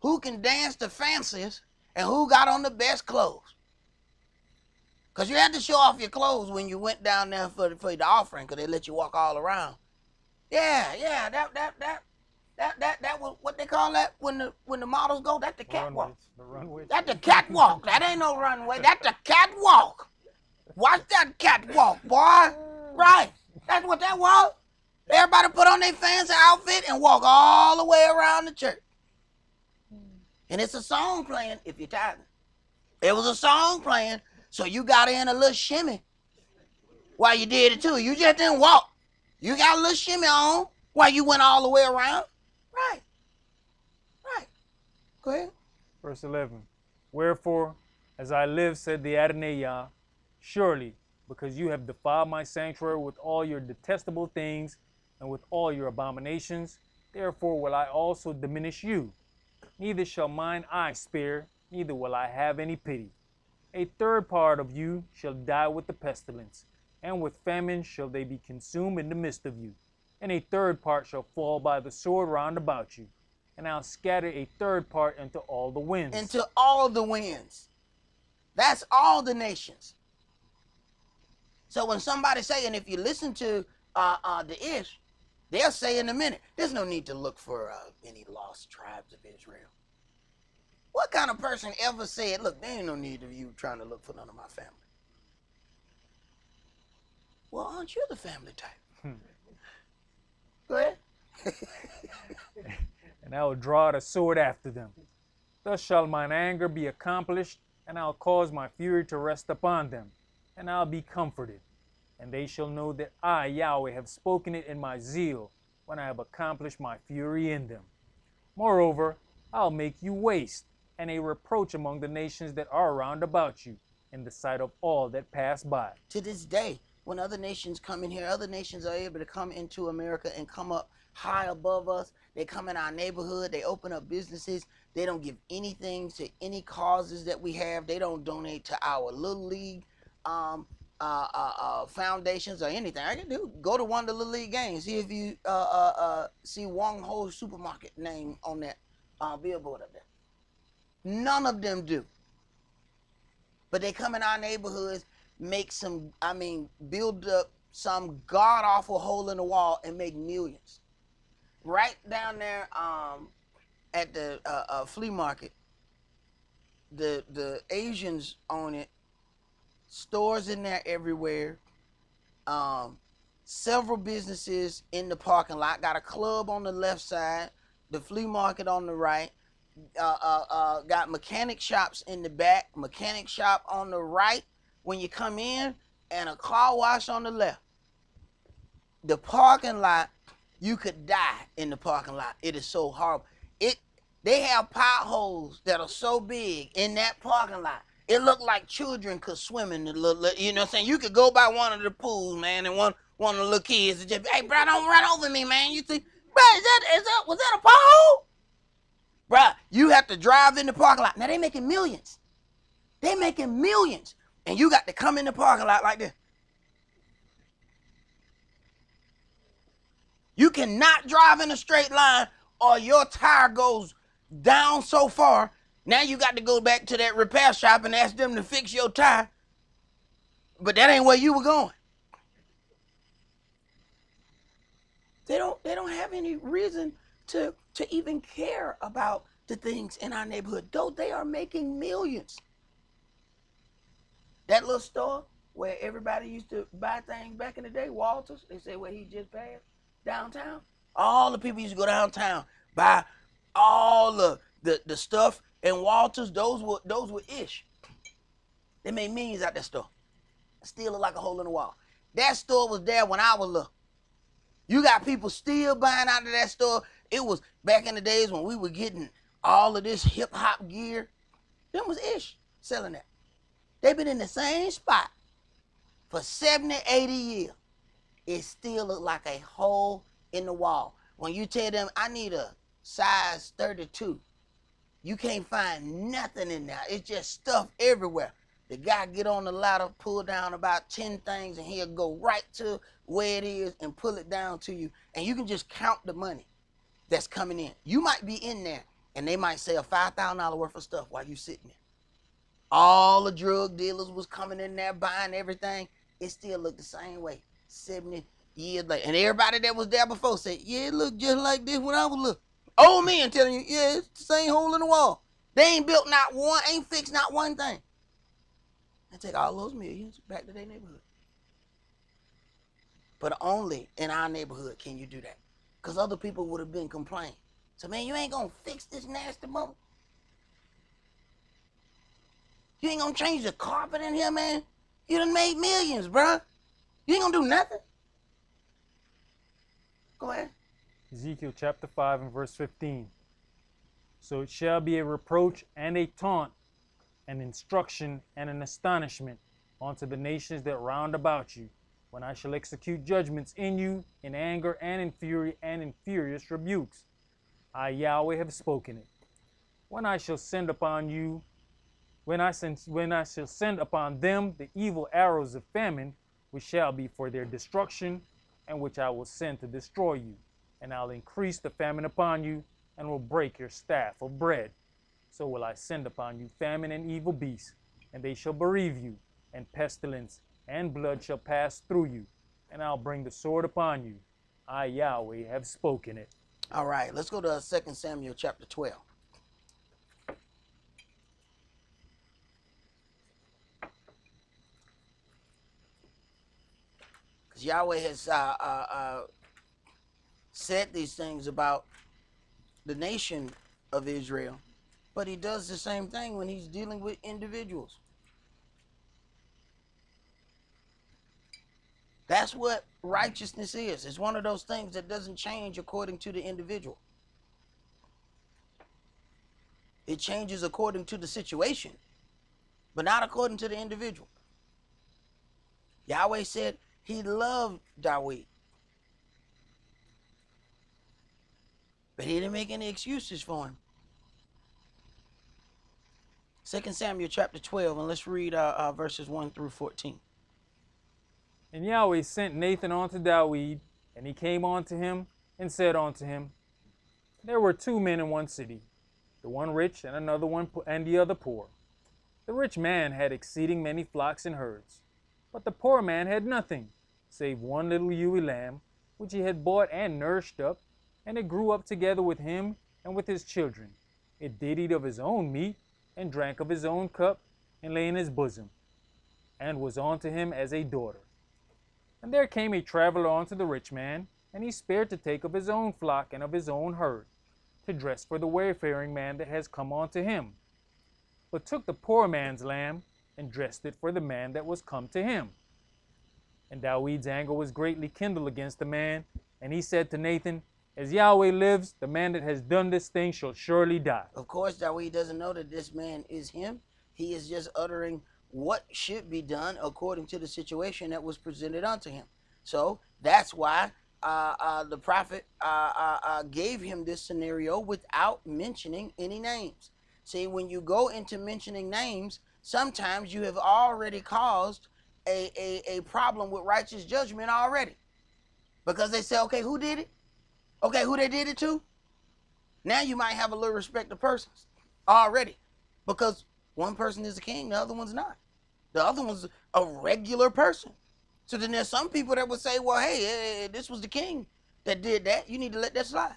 Speaker 1: who can dance the fanciest, and who got on the best clothes. Because you had to show off your clothes when you went down there for the offering, because they let you walk all around. Yeah, that was what they call that when the models go. That's the catwalk.
Speaker 3: The runways.
Speaker 1: That's the catwalk. That ain't no runway. That's the catwalk. Watch that catwalk, boy. Right. That's what that was. Everybody put on their fancy outfit and walk all the way around the church. And it's a song playing if you're tithing. It was a song playing, so you got in a little shimmy while you did it too. You just didn't walk. You got a little shimmy on while you went all the way around. Right. Go ahead.
Speaker 3: Verse 11. Wherefore, as I live, said the Adonai, surely, because you have defiled my sanctuary with all your detestable things and with all your abominations, therefore will I also diminish you. Neither shall mine eye spare, neither will I have any pity. A third part of you shall die with the pestilence, and with famine shall they be consumed in the midst of you. And a third part shall fall by the sword round about you. And I'll scatter a third part into all the winds.
Speaker 1: Into all the winds. That's all the nations. So when somebody say, and if you listen to the Ish, they'll say in a minute, there's no need to look for any lost tribes of Israel. What kind of person ever said, look, there ain't no need of you trying to look for none of my family? Well, aren't you the family type? Go ahead.
Speaker 3: And I will draw the sword after them. Thus shall mine anger be accomplished, and I'll cause my fury to rest upon them, and I'll be comforted. And they shall know that I, Yahweh, have spoken it in my zeal, when I have accomplished my fury in them. Moreover, I'll make you waste, and a reproach among the nations that are round about you, in the sight of all that pass by.
Speaker 1: To this day, when other nations come in here, other nations are able to come into America and come up high above us. They come in our neighborhood. They open up businesses. They don't give anything to any causes that we have. They don't donate to our Little League foundations or anything. I can do go to one of the Little League games. See if you see Wong Ho Supermarket name on that billboard up there. None of them do. But they come in our neighborhoods, make some, build up some god-awful hole in the wall and make millions. Right down there at the flea market, the Asians own it. Stores in there everywhere. Several businesses in the parking lot. Got a club on the left side, the flea market on the right. Got mechanic shops in the back, mechanic shop on the right when you come in, and a car wash on the left. The parking lot, you could die in the parking lot. It is so horrible. They have potholes that are so big in that parking lot. It looked like children could swim in the little, you know what I'm saying? You could go by one of the pools, man, and one of the little kids just, hey, bro, don't run over me, man. You see, bro, was that a pothole? Bro, you have to drive in the parking lot. Now, they making millions. They making millions. And you got to come in the parking lot like this. You cannot drive in a straight line or your tire goes down so far. Now you got to go back to that repair shop and ask them to fix your tire. But that ain't where you were going. They don't have any reason to even care about the things in our neighborhood, though they are making millions. That little store where everybody used to buy things back in the day, Walters, they say where he just passed, downtown. All the people used to go downtown, buy all the stuff in Walters. Those were ish. They made millions out that store. Still look like a hole in the wall. That store was there when I was little. You got people still buying out of that store. It was back in the days when we were getting all of this hip hop gear. Them was ish selling that. They've been in the same spot for 70, 80 years. It still look like a hole in the wall. When you tell them, I need a size 32, you can't find nothing in there. It's just stuff everywhere. The guy get on the ladder, pull down about 10 things, and he'll go right to where it is and pull it down to you. And you can just count the money that's coming in. You might be in there, and they might sell $5,000 worth of stuff while you sitting there. All the drug dealers was coming in there buying everything. It still looked the same way 70 years later. And everybody that was there before said, yeah, it looked just like this when I was little. Old men telling you, yeah, it's the same hole in the wall. They ain't built not one, ain't fixed not one thing. And take all those millions back to their neighborhood. But only in our neighborhood can you do that. Because other people would have been complaining. So, man, you ain't going to fix this nasty mother. You ain't going to change the carpet in here, man. You done made millions, bruh. You ain't going to do nothing. Go ahead.
Speaker 3: Ezekiel chapter 5 and verse 15. So it shall be a reproach and a taunt, an instruction and an astonishment unto the nations that round about you, when I shall execute judgments in you in anger and in fury and in furious rebukes. I, Yahweh, have spoken it. When I shall send upon you, when I shall send upon them the evil arrows of famine, which shall be for their destruction, and which I will send to destroy you. And I'll increase the famine upon you, and will break your staff of bread. So will I send upon you famine and evil beasts, and they shall bereave you, and pestilence and blood shall pass through you, and I'll bring the sword upon you. I, Yahweh, have spoken it.
Speaker 1: All right, let's go to 2 Samuel chapter 12. Because Yahweh has said these things about the nation of Israel, but he does the same thing when he's dealing with individuals. That's what righteousness is. It's one of those things that doesn't change according to the individual. It changes according to the situation, but not according to the individual. Yahweh said he loved David, but he didn't make any excuses for him. 2 Samuel chapter 12, and let's read verses 1 through 14.
Speaker 3: And Yahweh sent Nathan unto David, and he came unto him, and said unto him, There were 2 men in one city, the one rich, and another one, and the other poor. The rich man had exceeding many flocks and herds, but the poor man had nothing, save one little ewe lamb, which he had bought and nourished up, and it grew up together with him and with his children. It did eat of his own meat, and drank of his own cup, and lay in his bosom, and was unto him as a daughter. And there came a traveler unto the rich man, and he spared to take of his own flock and of his own herd, to dress for the wayfaring man that has come unto him, but took the poor man's lamb, and dressed it for the man that was come to him. And David's anger was greatly kindled against the man, and he said to Nathan, As Yahweh lives, the man that has done this thing shall surely die.
Speaker 1: Of course, David doesn't know that this man is him. He is just uttering what should be done according to the situation that was presented unto him. So that's why the prophet gave him this scenario without mentioning any names. See, when you go into mentioning names, sometimes you have already caused a problem with righteous judgment already. Because they say, okay, who did it? Okay, who they did it to? Now you might have a little respect of persons already. Because one person is a king, the other one's not. The other one's a regular person. So then there's some people that would say, well, hey, this was the king that did that. You need to let that slide.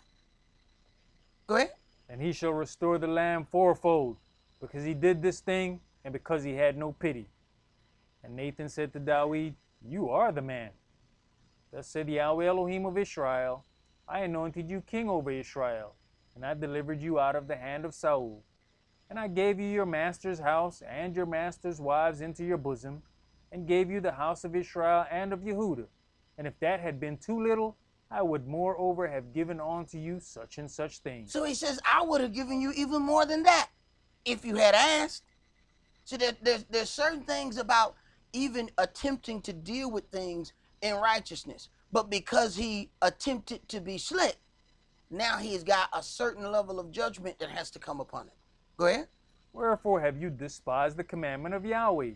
Speaker 1: Go ahead.
Speaker 3: And he shall restore the lamb fourfold, because he did this thing, and because he had no pity. And Nathan said to David, You are the man. Thus said Yahweh Elohim of Israel, I anointed you king over Israel, and I delivered you out of the hand of Saul. And I gave you your master's house and your master's wives into your bosom, and gave you the house of Israel and of Yehudah. And if that had been too little, I would moreover have given unto you such and such things.
Speaker 1: So he says, I would have given you even more than that if you had asked. So there's certain things about even attempting to deal with things in righteousness. But because he attempted to be slick, now he has got a certain level of judgment that has to come upon him. Go ahead.
Speaker 3: Wherefore have you despised the commandment of Yahweh,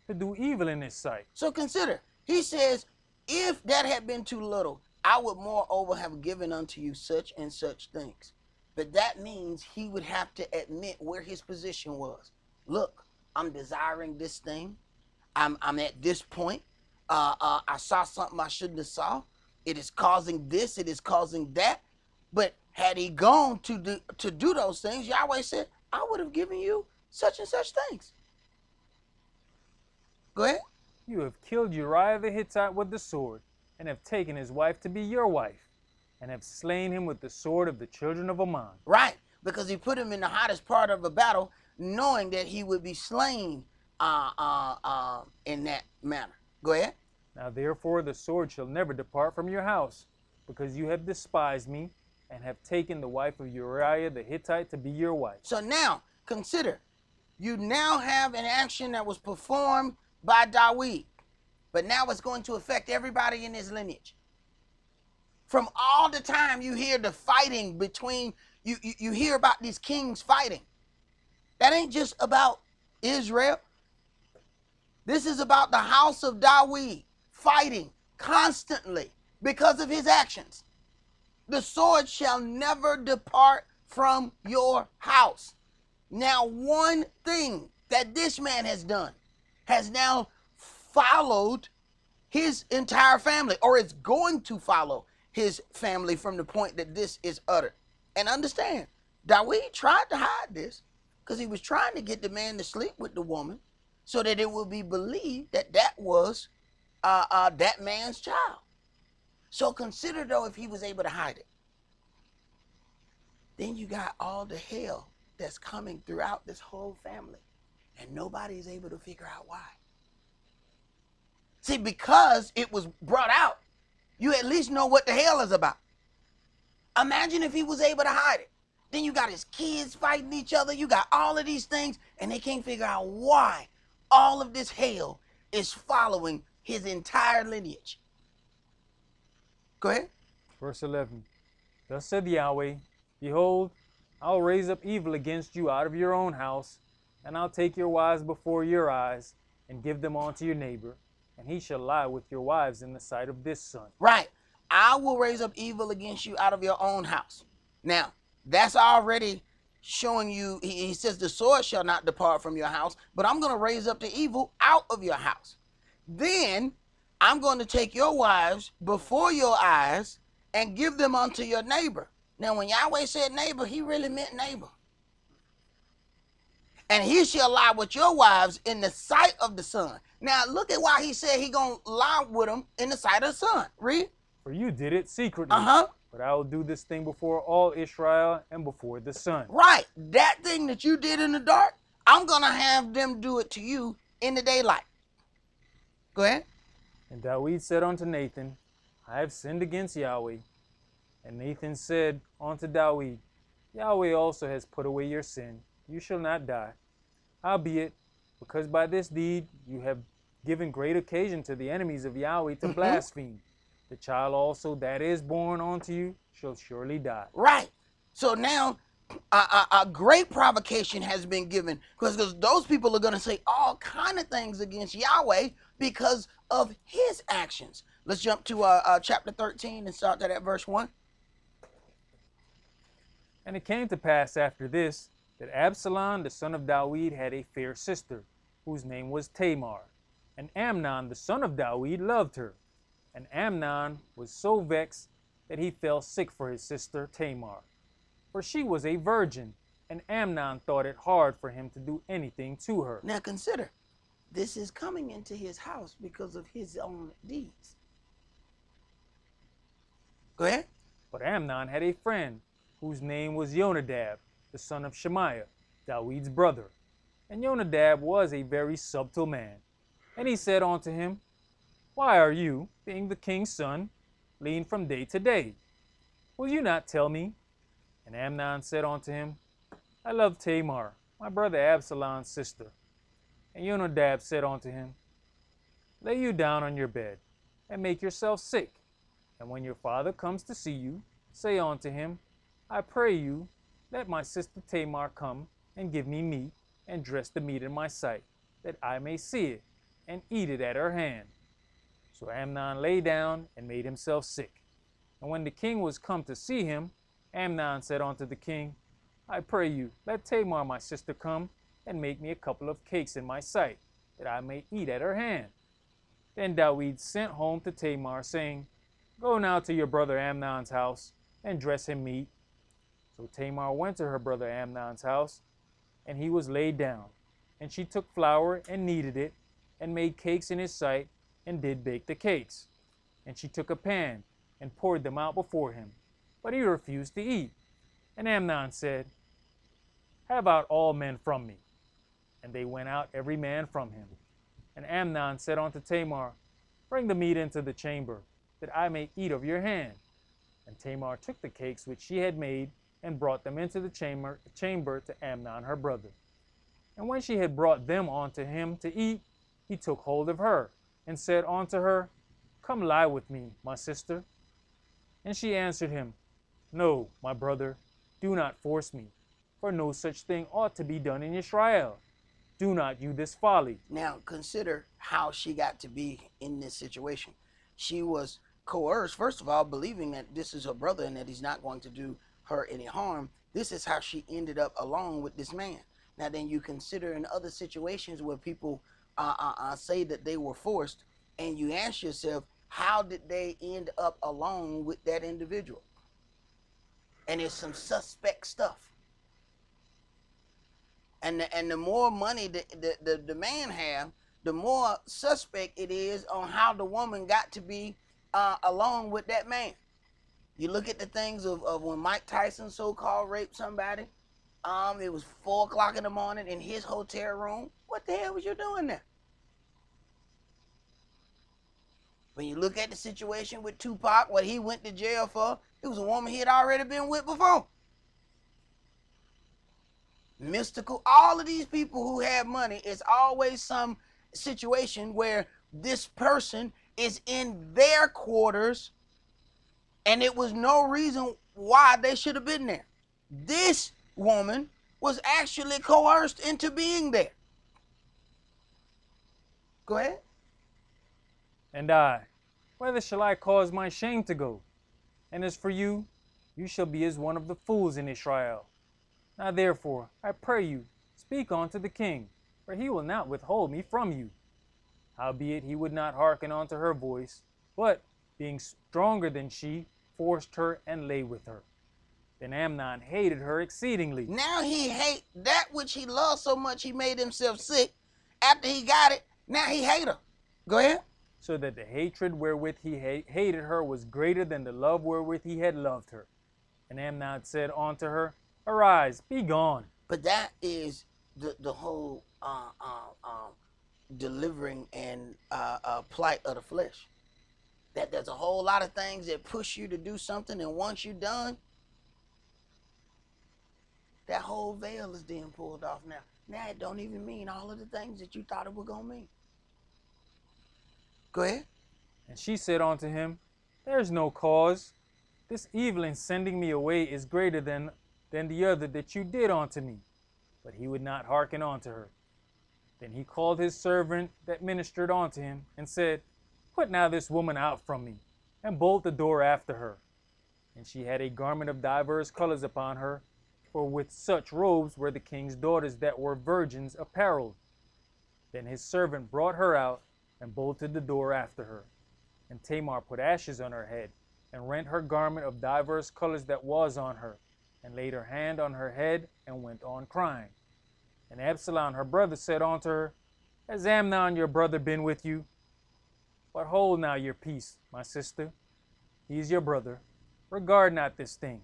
Speaker 3: to do evil in his sight?
Speaker 1: So consider, he says, if that had been too little, I would moreover have given unto you such and such things. But that means he would have to admit where his position was. Look, I'm desiring this thing. I'm at this point. I saw something I shouldn't have saw. It is causing this. It is causing that. But had he gone to do those things, Yahweh said, I would have given you such and such things. Go ahead.
Speaker 3: You have killed Uriah the Hittite with the sword, and have taken his wife to be your wife, and have slain him with the sword of the children of Ammon.
Speaker 1: Right, because he put him in the hottest part of a battle, knowing that he would be slain in that manner. Go ahead.
Speaker 3: Now therefore the sword shall never depart from your house, because you have despised me, and have taken the wife of Uriah the Hittite to be your wife.
Speaker 1: So now, consider, you now have an action that was performed by David, but now it's going to affect everybody in his lineage. From all the time you hear the fighting between, you hear about these kings fighting. That ain't just about Israel. This is about the house of David fighting constantly because of his actions. The sword shall never depart from your house. Now, one thing that this man has done has now followed his entire family, or it's going to follow his family from the point that this is uttered. And understand, David tried to hide this because he was trying to get the man to sleep with the woman so that it would be believed that that was that man's child. So consider, though, if he was able to hide it. Then you got all the hell that's coming throughout this whole family, and nobody's able to figure out why. See, because it was brought out, you at least know what the hell is about. Imagine if he was able to hide it. Then you got his kids fighting each other. You got all of these things, and they can't figure out why all of this hell is following his entire lineage. Go ahead.
Speaker 3: Verse 11. Thus said Yahweh, Behold, I'll raise up evil against you out of your own house, and I'll take your wives before your eyes, and give them unto your neighbor, and he shall lie with your wives in the sight of this son.
Speaker 1: Right. I will raise up evil against you out of your own house. Now, that's already showing you, he says the sword shall not depart from your house, but I'm going to raise up the evil out of your house. Then I'm going to take your wives before your eyes and give them unto your neighbor. Now, when Yahweh said neighbor, he really meant neighbor. And he shall lie with your wives in the sight of the sun. Now, look at why he said he going to lie with them in the sight of the sun. Read.
Speaker 3: For you did it secretly. But I will do this thing before all Israel and before the sun.
Speaker 1: Right. That thing that you did in the dark, I'm going to have them do it to you in the daylight. Go ahead.
Speaker 3: And David said unto Nathan, I have sinned against Yahweh. And Nathan said unto David, Yahweh also has put away your sin. You shall not die. Howbeit, because by this deed you have given great occasion to the enemies of Yahweh to blaspheme, the child also that is born unto you shall surely die.
Speaker 1: Right. So now a great provocation has been given, because those people are going to say all kind of things against Yahweh because of his actions. Let's jump to chapter 13 and start that at verse 1.
Speaker 3: And it came to pass after this, that Absalom the son of David had a fair sister, whose name was Tamar. And Amnon the son of David loved her. And Amnon was so vexed that he fell sick for his sister Tamar. for she was a virgin, and Amnon thought it hard for him to do anything to her.
Speaker 1: Now consider, this is coming into his house because of his own deeds. Go ahead.
Speaker 3: But Amnon had a friend whose name was Jonadab, the son of Shemaiah, David's brother. And Jonadab was a very subtle man. And he said unto him, Why are you, being the king's son, lean from day to day? Will you not tell me? And Amnon said unto him, I love Tamar, my brother Absalom's sister. And Jonadab said unto him, Lay you down on your bed, and make yourself sick. And when your father comes to see you, say unto him, I pray you, let my sister Tamar come and give me meat, and dress the meat in my sight, that I may see it, and eat it at her hand. So Amnon lay down and made himself sick. And when the king was come to see him, Amnon said unto the king, I pray you, let Tamar my sister come, and make me a couple of cakes in my sight, that I may eat at her hand. Then David sent home to Tamar, saying, Go now to your brother Amnon's house, and dress him meat. So Tamar went to her brother Amnon's house, and he was laid down. And she took flour, and kneaded it, and made cakes in his sight, and did bake the cakes. And she took a pan, and poured them out before him. But he refused to eat. And Amnon said, Have out all men from me. And they went out every man from him. And Amnon said unto Tamar, Bring the meat into the chamber, that I may eat of your hand. And Tamar took the cakes which she had made, and brought them into the chamber to Amnon her brother. And when she had brought them unto him to eat, he took hold of her, and said unto her, Come lie with me, my sister. And she answered him, No, my brother, do not force me, for no such thing ought to be done in Israel. Do not you this folly.
Speaker 1: Now consider how she got to be in this situation. She was coerced, first of all, believing that this is her brother and that he's not going to do her any harm. This is how she ended up alone with this man. Now then you consider in other situations where people say that they were forced, and you ask yourself, how did they end up alone with that individual? And it's some suspect stuff. And the more money the man have, the more suspect it is on how the woman got to be alone with that man. You look at the things of when Mike Tyson so-called raped somebody. It was 4 o'clock in the morning in his hotel room. What the hell was you doing there? When you look at the situation with Tupac, what he went to jail for, it was a woman he had already been with before. Mystical, all of these people who have money, it's always some situation where this person is in their quarters and it was no reason why they should have been there. This woman was actually coerced into being there. Go ahead.
Speaker 3: And I, whither shall I cause my shame to go? And as for you, you shall be as one of the fools in Israel. Now therefore, I pray you, speak unto the king, for he will not withhold me from you. Howbeit he would not hearken unto her voice, but, being stronger than she, forced her and lay with her. Then Amnon hated her exceedingly.
Speaker 1: Now he hate that which he loved so much he made himself sick. After he got it, now he hate her. Go ahead.
Speaker 3: So that the hatred wherewith he hated her was greater than the love wherewith he had loved her. And Amnon said unto her, Arise, be gone.
Speaker 1: But that is the whole delivering and plight of the flesh. That there's a whole lot of things that push you to do something, and once you're done, that whole veil is being pulled off now. Now it don't even mean all of the things that you thought it was going to mean. Go ahead.
Speaker 3: And she said unto him, There's no cause. This evil in sending me away is greater than the other that you did unto me. But he would not hearken unto her. Then he called his servant that ministered unto him, and said, Put now this woman out from me, and bolt the door after her. And she had a garment of divers colors upon her, for with such robes were the king's daughters that were virgins apparelled. Then his servant brought her out, and bolted the door after her. And Tamar put ashes on her head, and rent her garment of divers colors that was on her, and laid her hand on her head, and went on crying. And Absalom her brother said unto her, Has Amnon your brother been with you? But hold now your peace, my sister. He is your brother. Regard not this thing.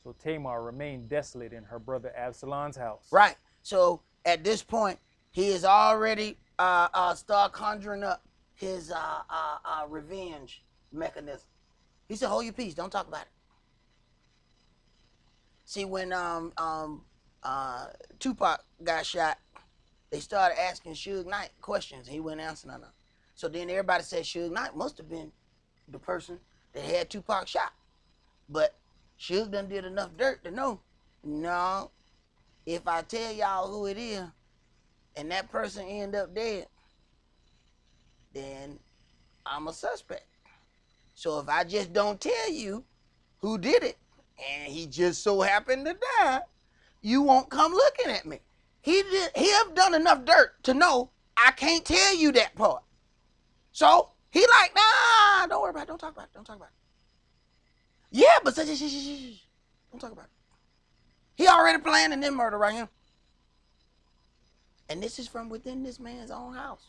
Speaker 3: So Tamar remained desolate in her brother Absalom's house.
Speaker 1: Right. So at this point, he is already start conjuring up his revenge mechanism. He said, hold your peace. Don't talk about it. See, when Tupac got shot, they started asking Suge Knight questions. He wouldn't answer none of them. So then everybody said Suge Knight must have been the person that had Tupac shot. But Suge done did enough dirt to know, no, if I tell y'all who it is and that person end up dead, then I'm a suspect. So if I just don't tell you who did it and he just so happened to die, you won't come looking at me. He have done enough dirt to know I can't tell you that part. So he like, nah, don't worry about it. Don't talk about it. Don't talk about it. Yeah, but don't talk about it. He already planning this murder right here. And this is from within this man's own house.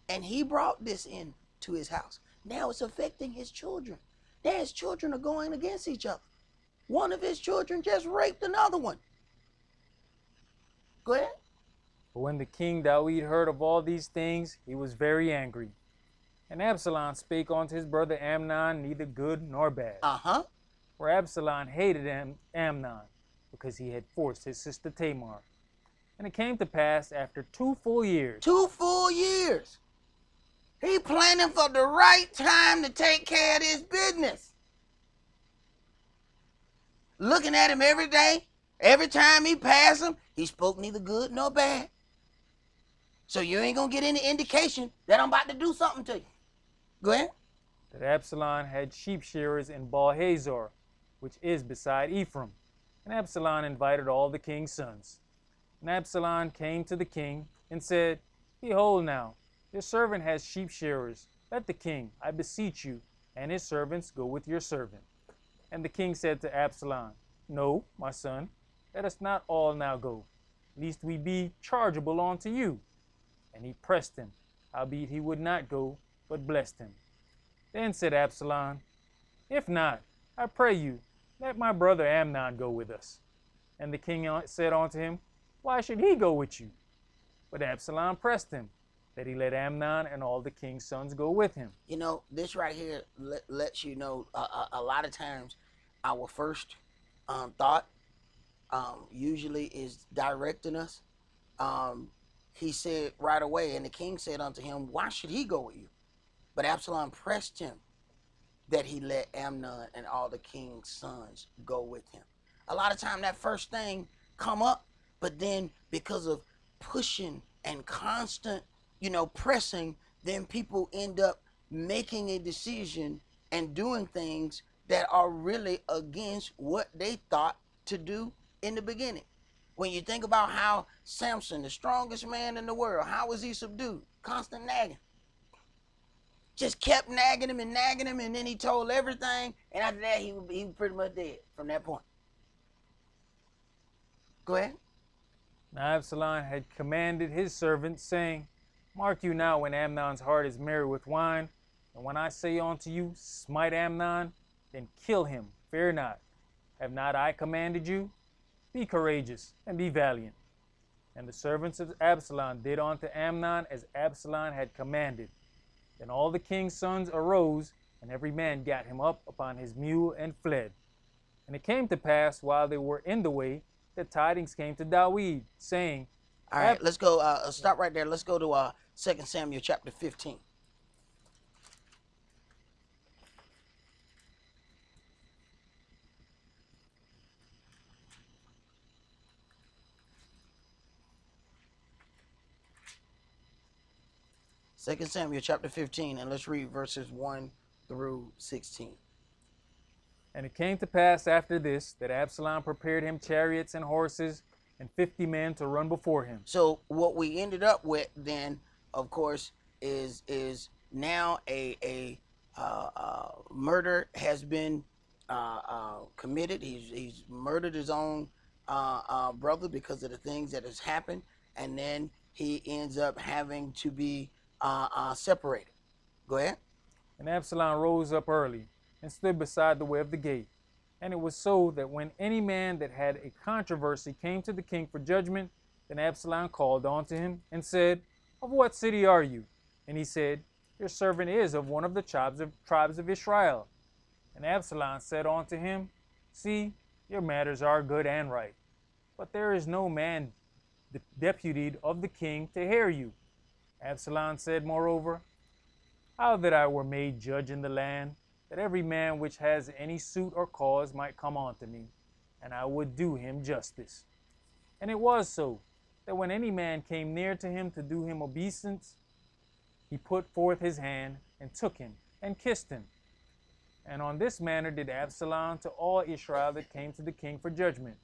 Speaker 1: And he brought this into his house. Now it's affecting his children. Now his children are going against each other. One of his children just raped another one. Go ahead.
Speaker 3: But when the king David heard of all these things, he was very angry. And Absalom spake unto his brother Amnon neither good nor bad. For Absalom hated Amnon, because he had forced his sister Tamar. And it came to pass after 2 full years.
Speaker 1: 2 full years. He planning for the right time to take care of this business. Looking at him every day, every time he passed him, he spoke neither good nor bad. So you ain't gonna get any indication that I'm about to do something to you. Go ahead.
Speaker 3: That Absalom had sheep shearers in Baal-Hazor, which is beside Ephraim. And Absalom invited all the king's sons. And Absalom came to the king and said, Behold now, your servant has sheep shearers. Let the king, I beseech you, and his servants go with your servant. And the king said to Absalom, No, my son, let us not all now go, lest we be chargeable unto you. And he pressed him, howbeit he would not go, but blessed him. Then said Absalom, If not, I pray you, let my brother Amnon go with us. And the king said unto him, Why should he go with you? But Absalom pressed him, that he let Amnon and all the king's sons go with him.
Speaker 1: You know, this right here lets you know a lot of times our first thought usually is directing us. He said right away, and the king said unto him, Why should he go with you? But Absalom pressed him that he let Amnon and all the king's sons go with him. A lot of time that first thing come up, but then because of pushing and constant, pressing, then people end up making a decision and doing things that are really against what they thought to do in the beginning. When you think about how Samson, the strongest man in the world, how was he subdued? Constant nagging. Just kept nagging him, and then he told everything, and after that, he was pretty much dead from that point. Go ahead.
Speaker 3: Now Absalom had commanded his servants, saying, Mark you now when Amnon's heart is merry with wine, and when I say unto you, Smite Amnon, then kill him, fear not. Have not I commanded you? Be courageous, and be valiant. And the servants of Absalom did unto Amnon as Absalom had commanded. Then all the king's sons arose, and every man gat him up upon his mule and fled. And it came to pass, while they were in the way, that tidings came to David, saying,
Speaker 1: All right, let's go, stop right there. Let's go to 2 Samuel chapter 15. Second Samuel chapter 15, and let's read verses 1 through 16.
Speaker 3: And it came to pass after this, that Absalom prepared him chariots and horses, and 50 men to run before him.
Speaker 1: So what we ended up with then, of course, is now a murder has been committed. He's murdered his own brother because of the things that has happened, and then he ends up having to be separated. Go ahead.
Speaker 3: And Absalom rose up early and stood beside the way of the gate. And it was so that when any man that had a controversy came to the king for judgment, then Absalom called unto him and said, Of what city are you? And he said, Your servant is of one of the tribes of Israel. And Absalom said unto him, See, your matters are good and right, but there is no man deputied of the king to hear you. Absalom said moreover, How that I were made judge in the land, that every man which has any suit or cause might come unto me, and I would do him justice. And it was so, that when any man came near to him to do him obeisance, he put forth his hand, and took him, and kissed him. And on this manner did Absalom to all Israel that came to the king for judgment.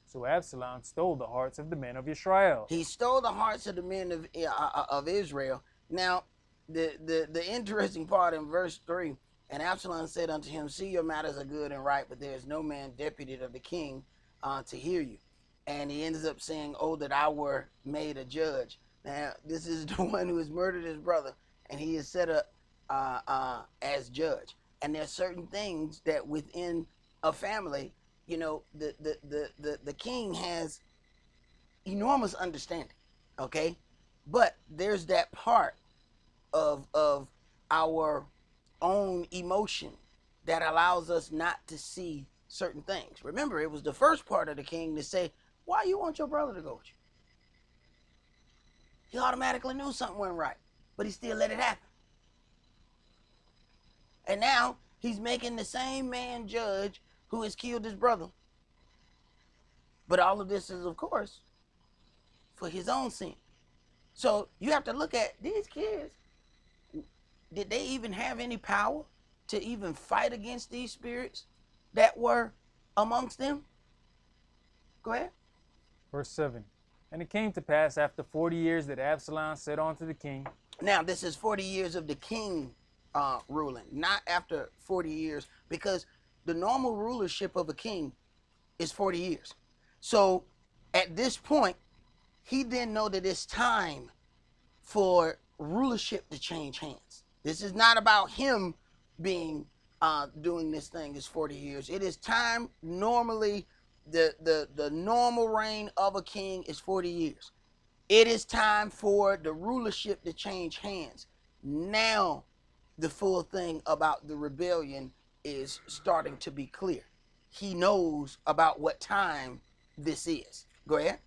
Speaker 3: So Absalom stole the hearts of the men of Israel.
Speaker 1: He stole the hearts of the men of Israel. Now, the interesting part in verse 3, and Absalom said unto him, See, your matters are good and right, but there is no man deputed of the king to hear you. And he ends up saying, Oh, that I were made a judge. Now, this is the one who has murdered his brother, and he is set up as judge. And there's certain things that within a family, you know, the king has enormous understanding, okay? But there's that part of our own emotion that allows us not to see certain things. Remember, it was the first part of the king to say, Why you want your brother to go with you? He automatically knew something wasn't right, but he still let it happen. And now he's making the same man judge who has killed his brother. But all of this is, of course, for his own sin. So you have to look at these kids. Did they even have any power to even fight against these spirits that were amongst them? Go ahead.
Speaker 3: Verse 7. And it came to pass after 40 years that Absalom said unto the king.
Speaker 1: Now, this is 40 years of the king ruling, not after 40 years, because the normal rulership of a king is 40 years. So at this point, he didn't know that it's time for rulership to change hands. This is not about him being doing this thing is 40 years. It is time. Normally, the normal reign of a king is 40 years. It is time for the rulership to change hands. Now, the full thing about the rebellion is starting to be clear. He knows about what time this is. Go ahead.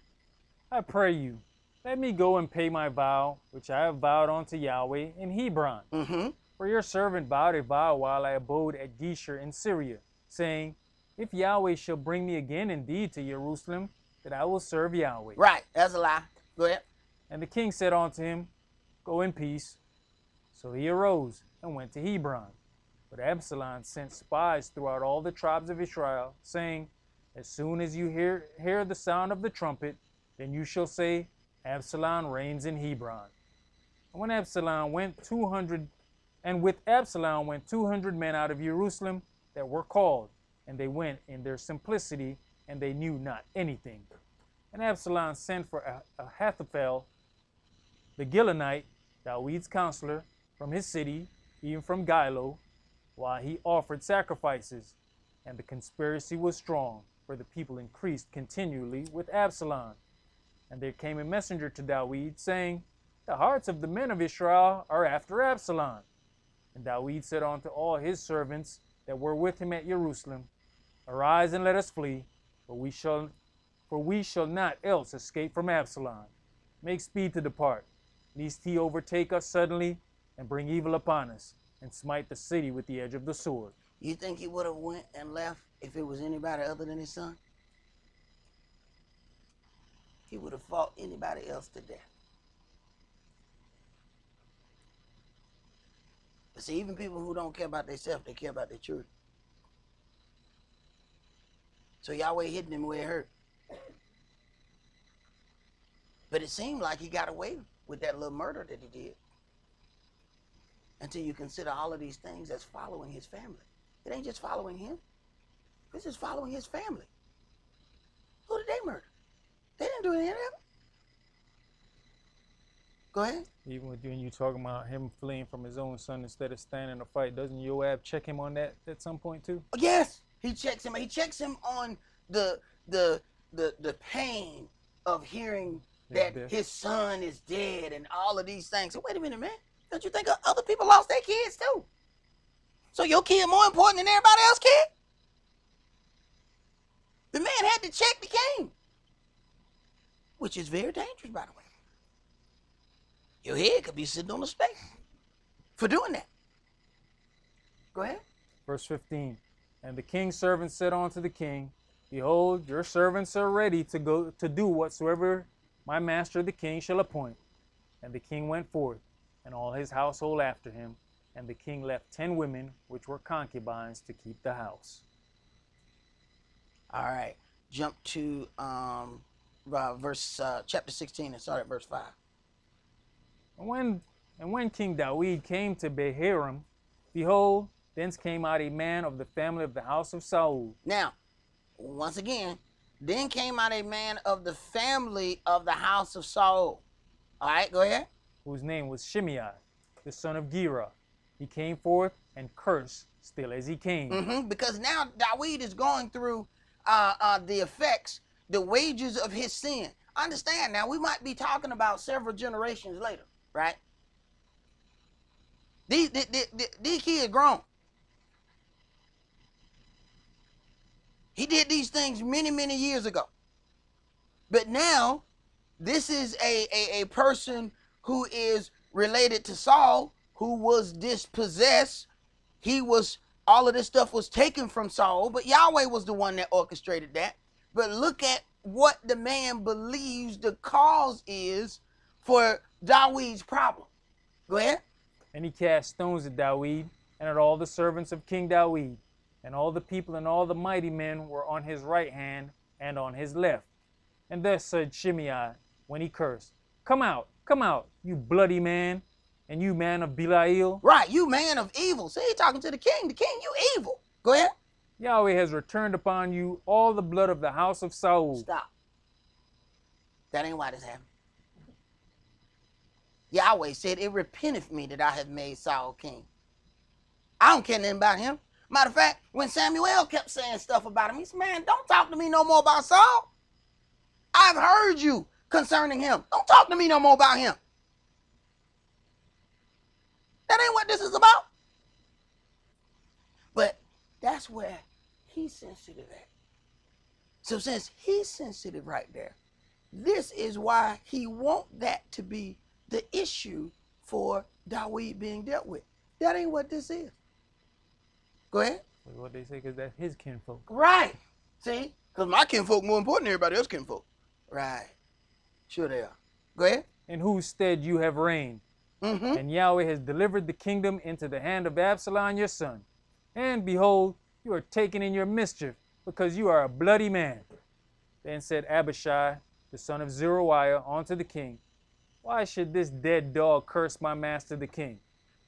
Speaker 3: I pray you, let me go and pay my vow, which I have vowed unto Yahweh in Hebron. For your servant vowed a vow while I abode at Geshur in Syria, saying, If Yahweh shall bring me again indeed to Jerusalem, that I will serve Yahweh.
Speaker 1: Right, that's a lie. Go ahead.
Speaker 3: And the king said unto him, Go in peace. So he arose and went to Hebron. But Absalom sent spies throughout all the tribes of Israel, saying, As soon as you hear the sound of the trumpet, then you shall say, Absalom reigns in Hebron. And when Absalom went with Absalom went 200 men out of Jerusalem that were called, and they went in their simplicity, and they knew not anything. And Absalom sent for Ahithophel, the Gilonite, David's counselor, from his city, even from Gilo, while he offered sacrifices. And the conspiracy was strong, for the people increased continually with Absalom. And there came a messenger to David, saying, The hearts of the men of Israel are after Absalom. And David said unto all his servants that were with him at Jerusalem, Arise and let us flee, for we shall not else escape from Absalom. Make speed to depart, lest he overtake us suddenly, and bring evil upon us, and smite the city with the edge of the sword.
Speaker 1: You think he would have went and left if it was anybody other than his son? He would have fought anybody else to death. But see, even people who don't care about themselves, they care about their children. So Yahweh hidden him where it hurt. But it seemed like he got away with that little murder that he did. Until you consider all of these things that's following his family. It ain't just following him. This is following his family. Who did they murder? They didn't do any of that. Go ahead.
Speaker 3: Even when you talking about him fleeing from his own son instead of standing a fight, doesn't Joab check him on that at some point too?
Speaker 1: Yes, he checks him. He checks him on the pain of hearing that his son is dead and all of these things. So wait a minute, man. Don't you think other people lost their kids too? So your kid more important than everybody else's kid? The man had to check the king, which is very dangerous, by the way. Your head could be sitting on a stake for doing that. Go ahead.
Speaker 3: Verse 15. And the king's servants said unto the king, Behold, your servants are ready to go to do whatsoever my master the king shall appoint. And the king went forth, and all his household after him. And the king left 10 women, which were concubines, to keep the house.
Speaker 1: All right. Jump to chapter 16 and start at verse 5.
Speaker 3: And when King David came to Beharim, behold, thence came out a man of the family of the house of Saul.
Speaker 1: Now, once again, then came out a man of the family of the house of Saul. All right, go ahead.
Speaker 3: Whose name was Shimei, the son of Gera. He came forth and cursed still as he came.
Speaker 1: Because now David is going through the effects, the wages of his sin. Understand now, we might be talking about several generations later, right? These kids grown. He did these things many, many years ago. But now, this is a person who is related to Saul, who was dispossessed. All of this stuff was taken from Saul, but Yahweh was the one that orchestrated that. But look at what the man believes the cause is for David's problem. Go ahead.
Speaker 3: And he cast stones at David and at all the servants of King David. And all the people and all the mighty men were on his right hand and on his left. And thus said Shimei when he cursed, come out, you bloody man, and you man of Belial.
Speaker 1: Right, you man of evil. See, he's talking to the king. The king, you evil. Go ahead.
Speaker 3: Yahweh has returned upon you all the blood of the house of Saul.
Speaker 1: Stop. That ain't why this happened. Yahweh said, it repenteth me that I have made Saul king. I don't care nothing about him. Matter of fact, when Samuel kept saying stuff about him, he said, man, don't talk to me no more about Saul. I've heard you concerning him. Don't talk to me no more about him. That ain't what this is about. But that's where he's sensitive at. So since he's sensitive right there, this is why he wants that to be the issue for David being dealt with. That ain't what this is. Go ahead.
Speaker 3: What they say, because that's his kinfolk.
Speaker 1: Right. See? Because my kinfolk more important than everybody else's kinfolk. Right. Sure they are. Go ahead.
Speaker 3: In whose stead you have reigned. And Yahweh has delivered the kingdom into the hand of Absalom your son. And behold, you are taken in your mischief, because you are a bloody man. Then said Abishai, the son of Zeruiah, unto the king, why should this dead dog curse my master the king?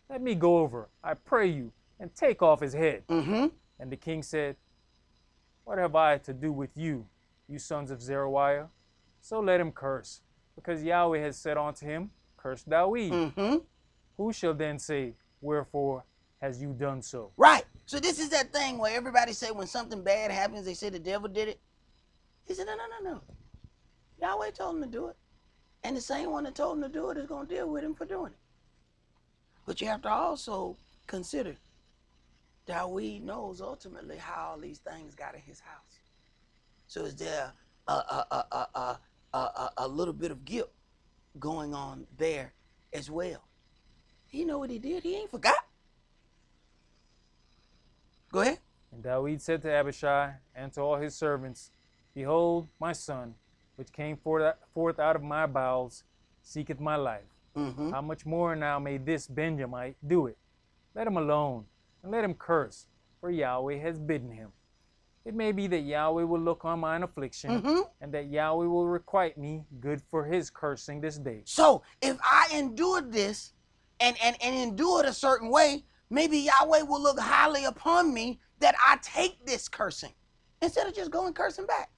Speaker 3: Let me go over, I pray you, and take off his head. And the king said, what have I to do with you, you sons of Zeruiah? So let him curse, because Yahweh has said unto him, curse David. Who shall then say, wherefore has you done so?
Speaker 1: Right. So this is that thing where everybody say when something bad happens, they say the devil did it. He said, no. Yahweh told him to do it. And the same one that told him to do it is going to deal with him for doing it. But you have to also consider David knows ultimately how all these things got in his house. So is there a little bit of guilt going on there as well? He know what he did. He ain't forgot. Go ahead.
Speaker 3: And David said to Abishai and to all his servants, behold, my son, which came forth out of my bowels, seeketh my life. How much more now may this Benjamite do it? Let him alone, and let him curse, for Yahweh has bidden him. It may be that Yahweh will look on mine affliction, and that Yahweh will requite me good for his cursing this day.
Speaker 1: So, if I endured this, and endure it a certain way, maybe Yahweh will look highly upon me that I take this cursing. instead of just going cursing back.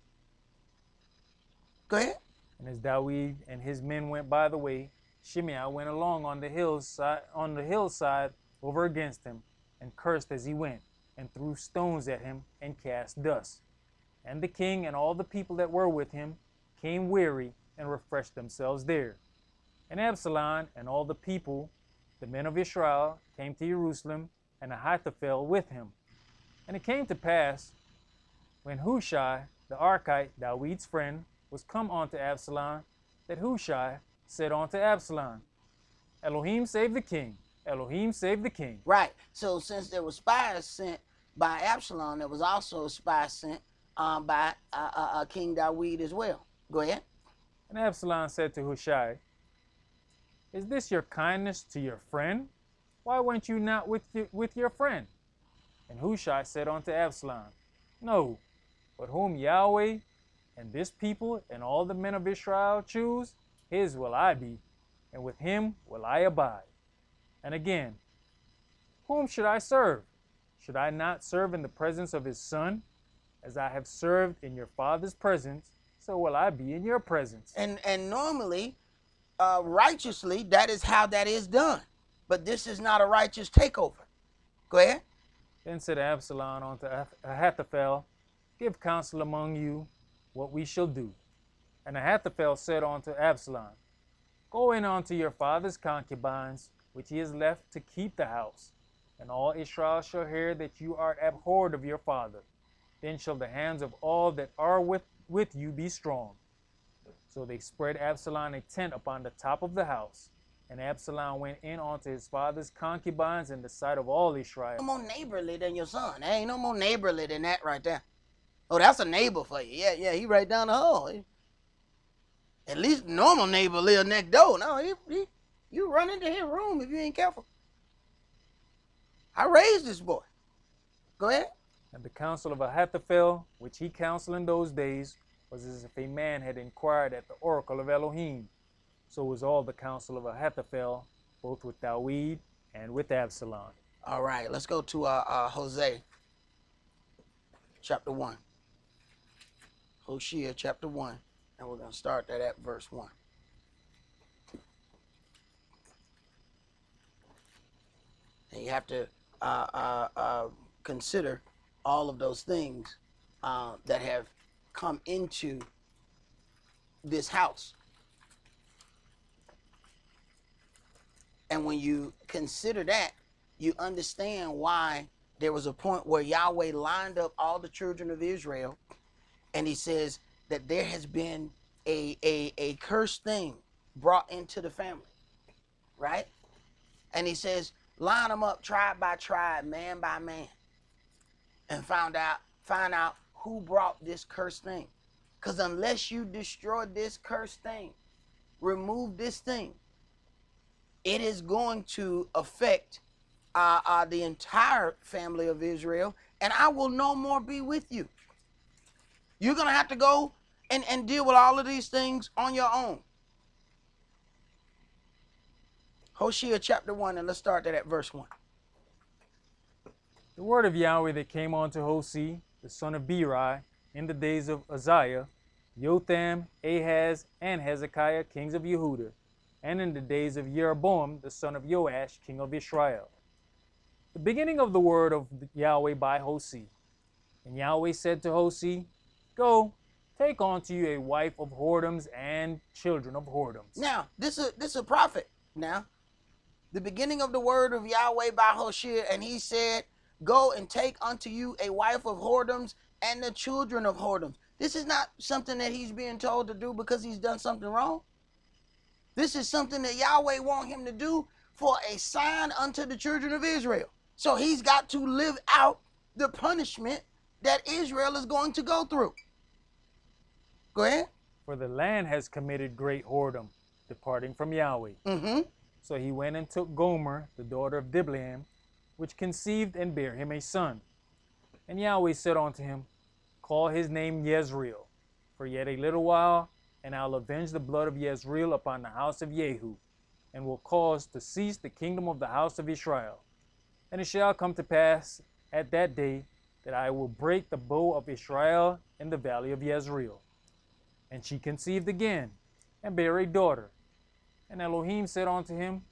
Speaker 1: Go ahead.
Speaker 3: And as Dawid and his men went by the way, Shimei went along on the hillside over against him, and cursed as he went, and threw stones at him, and cast dust. And the king and all the people that were with him came weary, and refreshed themselves there. And Absalom and all the people, the men of Israel, came to Jerusalem, and Ahithophel with him. And it came to pass, when Hushai the Archite, Dawid's friend, was come unto Absalom, that Hushai said unto Absalom, Elohim save the king, Elohim save the king.
Speaker 1: Right. So since there were spies sent by Absalom, there was also a spy sent by King Dawid as well. Go ahead.
Speaker 3: And Absalom said to Hushai, Is this your kindness to your friend? Why went you not with your friend? And Hushai said unto Absalom, No, but whom Yahweh and this people and all the men of Israel choose, his will I be, and with him will I abide. And again, whom should I serve? Should I not serve in the presence of his son? As I have served in your father's presence, so will I be in your presence.
Speaker 1: And normally, righteously, that is how that is done. But this is not a righteous takeover. Go ahead.
Speaker 3: Then said Absalom unto Ahithophel, Give counsel among you what we shall do. And Ahithophel said unto Absalom, Go in unto your father's concubines, which he has left to keep the house, and all Israel shall hear that you are abhorred of your father. Then shall the hands of all that are with you be strong. So they spread Absalom a tent upon the top of the house, and Absalom went in unto his father's concubines in the sight of all Israel.
Speaker 1: No more neighborly than your son. There ain't no more neighborly than that right there. Oh, that's a neighbor for you. Yeah, he right down the hall. At least normal neighbor live next door. No, you run into his room if you ain't careful. I raised this boy. Go ahead.
Speaker 3: And the counsel of Ahithophel, which he counseled in those days, was as if a man had inquired at the oracle of Elohim. So was all the counsel of Ahithophel, both with Dawid and with Absalom.
Speaker 1: All right, let's go to Hosea, chapter 1. Hosea, chapter 1, and we're going to start that at verse 1. And you have to consider all of those things that have come into this house. And when you consider that, you understand why there was a point where Yahweh lined up all the children of Israel, and he says that there has been a cursed thing brought into the family, right? And he says, line them up tribe by tribe, man by man, and find out who brought this cursed thing. Because unless you destroy this cursed thing, remove this thing, it is going to affect the entire family of Israel, and I will no more be with you. You're going to have to go and deal with all of these things on your own. Hosea chapter 1, and let's start that at verse 1.
Speaker 3: The word of Yahweh that came unto Hosea, the son of Beri, in the days of Uzziah, Jotham, Ahaz, and Hezekiah, kings of Yehudah, and in the days of Jeroboam, the son of Joash, king of Israel. The beginning of the word of Yahweh by Hosea. And Yahweh said to Hosea, Go, take unto you a wife of whoredoms and children of whoredoms.
Speaker 1: Now, this is a prophet. Now, the beginning of the word of Yahweh by Hosea, and he said, Go and take unto you a wife of whoredoms and the children of whoredoms. This is not something that he's being told to do because he's done something wrong. This is something that Yahweh wants him to do for a sign unto the children of Israel. So he's got to live out the punishment that Israel is going to go through. Go ahead.
Speaker 3: For the land has committed great whoredom, departing from Yahweh. So he went and took Gomer, the daughter of Diblaim, which conceived and bare him a son. And Yahweh said unto him, Call his name Yezreel, for yet a little while, and I'll avenge the blood of Yezreel upon the house of Jehu, and will cause to cease the kingdom of the house of Israel. And it shall come to pass at that day that I will break the bow of Israel in the valley of Jezreel. And she conceived again, and bare a daughter. And Elohim said unto him,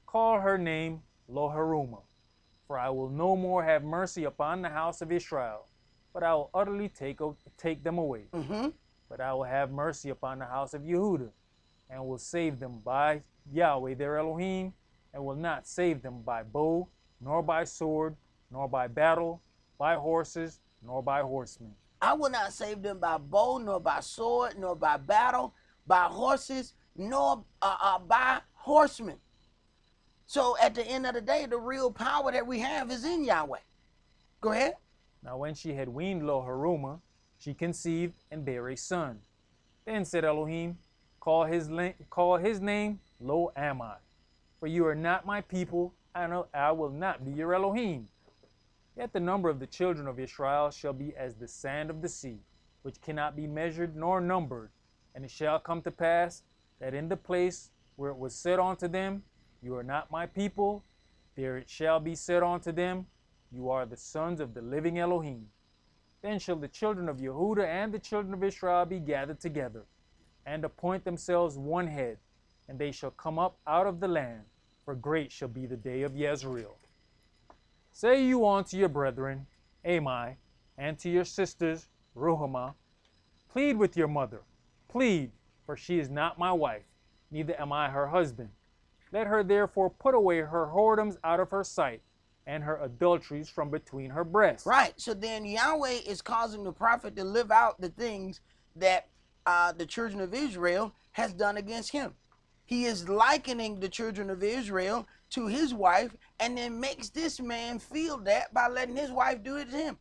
Speaker 3: Call her name Lo-Harumah, for I will no more have mercy upon the house of Israel, but I will utterly take them away. But I will have mercy upon the house of Yehudah, and will save them by Yahweh their Elohim, and will not save them by bow, nor by sword, nor by battle, by horses, nor by horsemen.
Speaker 1: I will not save them by bow, nor by sword, nor by battle, by horses, nor by horsemen. So at the end of the day, the real power that we have is in Yahweh. Go ahead.
Speaker 3: Now when she had weaned Lo-Harumah, she conceived and bare a son. Then said Elohim, Call his name Lo-Ammi, for you are not my people, and I will not be your Elohim. Yet the number of the children of Israel shall be as the sand of the sea, which cannot be measured nor numbered. And it shall come to pass that in the place where it was said unto them, You are not my people, there it shall be said unto them, You are the sons of the living Elohim. Then shall the children of Yehudah and the children of Israel be gathered together, and appoint themselves one head, and they shall come up out of the land, for great shall be the day of Jezreel. Say you unto your brethren, Ammi, and to your sisters, Ruhamah, Plead with your mother, plead, for she is not my wife, neither am I her husband. Let her therefore put away her whoredoms out of her sight, and her adulteries from between her breasts.
Speaker 1: Right. So then Yahweh is causing the prophet to live out the things that the children of Israel has done against him. He is likening the children of Israel to his wife, and then makes this man feel that by letting his wife do it to him.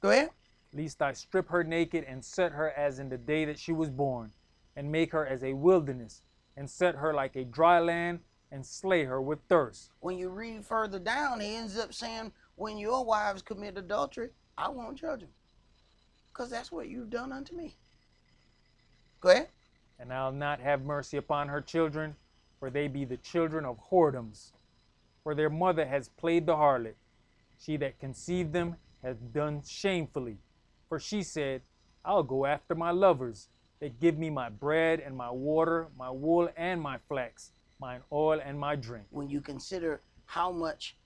Speaker 1: Go ahead.
Speaker 3: Lest I strip her naked and set her as in the day that she was born, and make her as a wilderness, and set her like a dry land, and slay her with thirst.
Speaker 1: When you read further down, he ends up saying, when your wives commit adultery, I won't judge them, because that's what you've done unto me. Go ahead.
Speaker 3: And I'll not have mercy upon her children, for they be the children of whoredoms. For their mother has played the harlot. She that conceived them hath done shamefully. For she said, I'll go after my lovers, that give me my bread and my water, my wool and my flax, mine oil and my drink.
Speaker 1: When you consider how much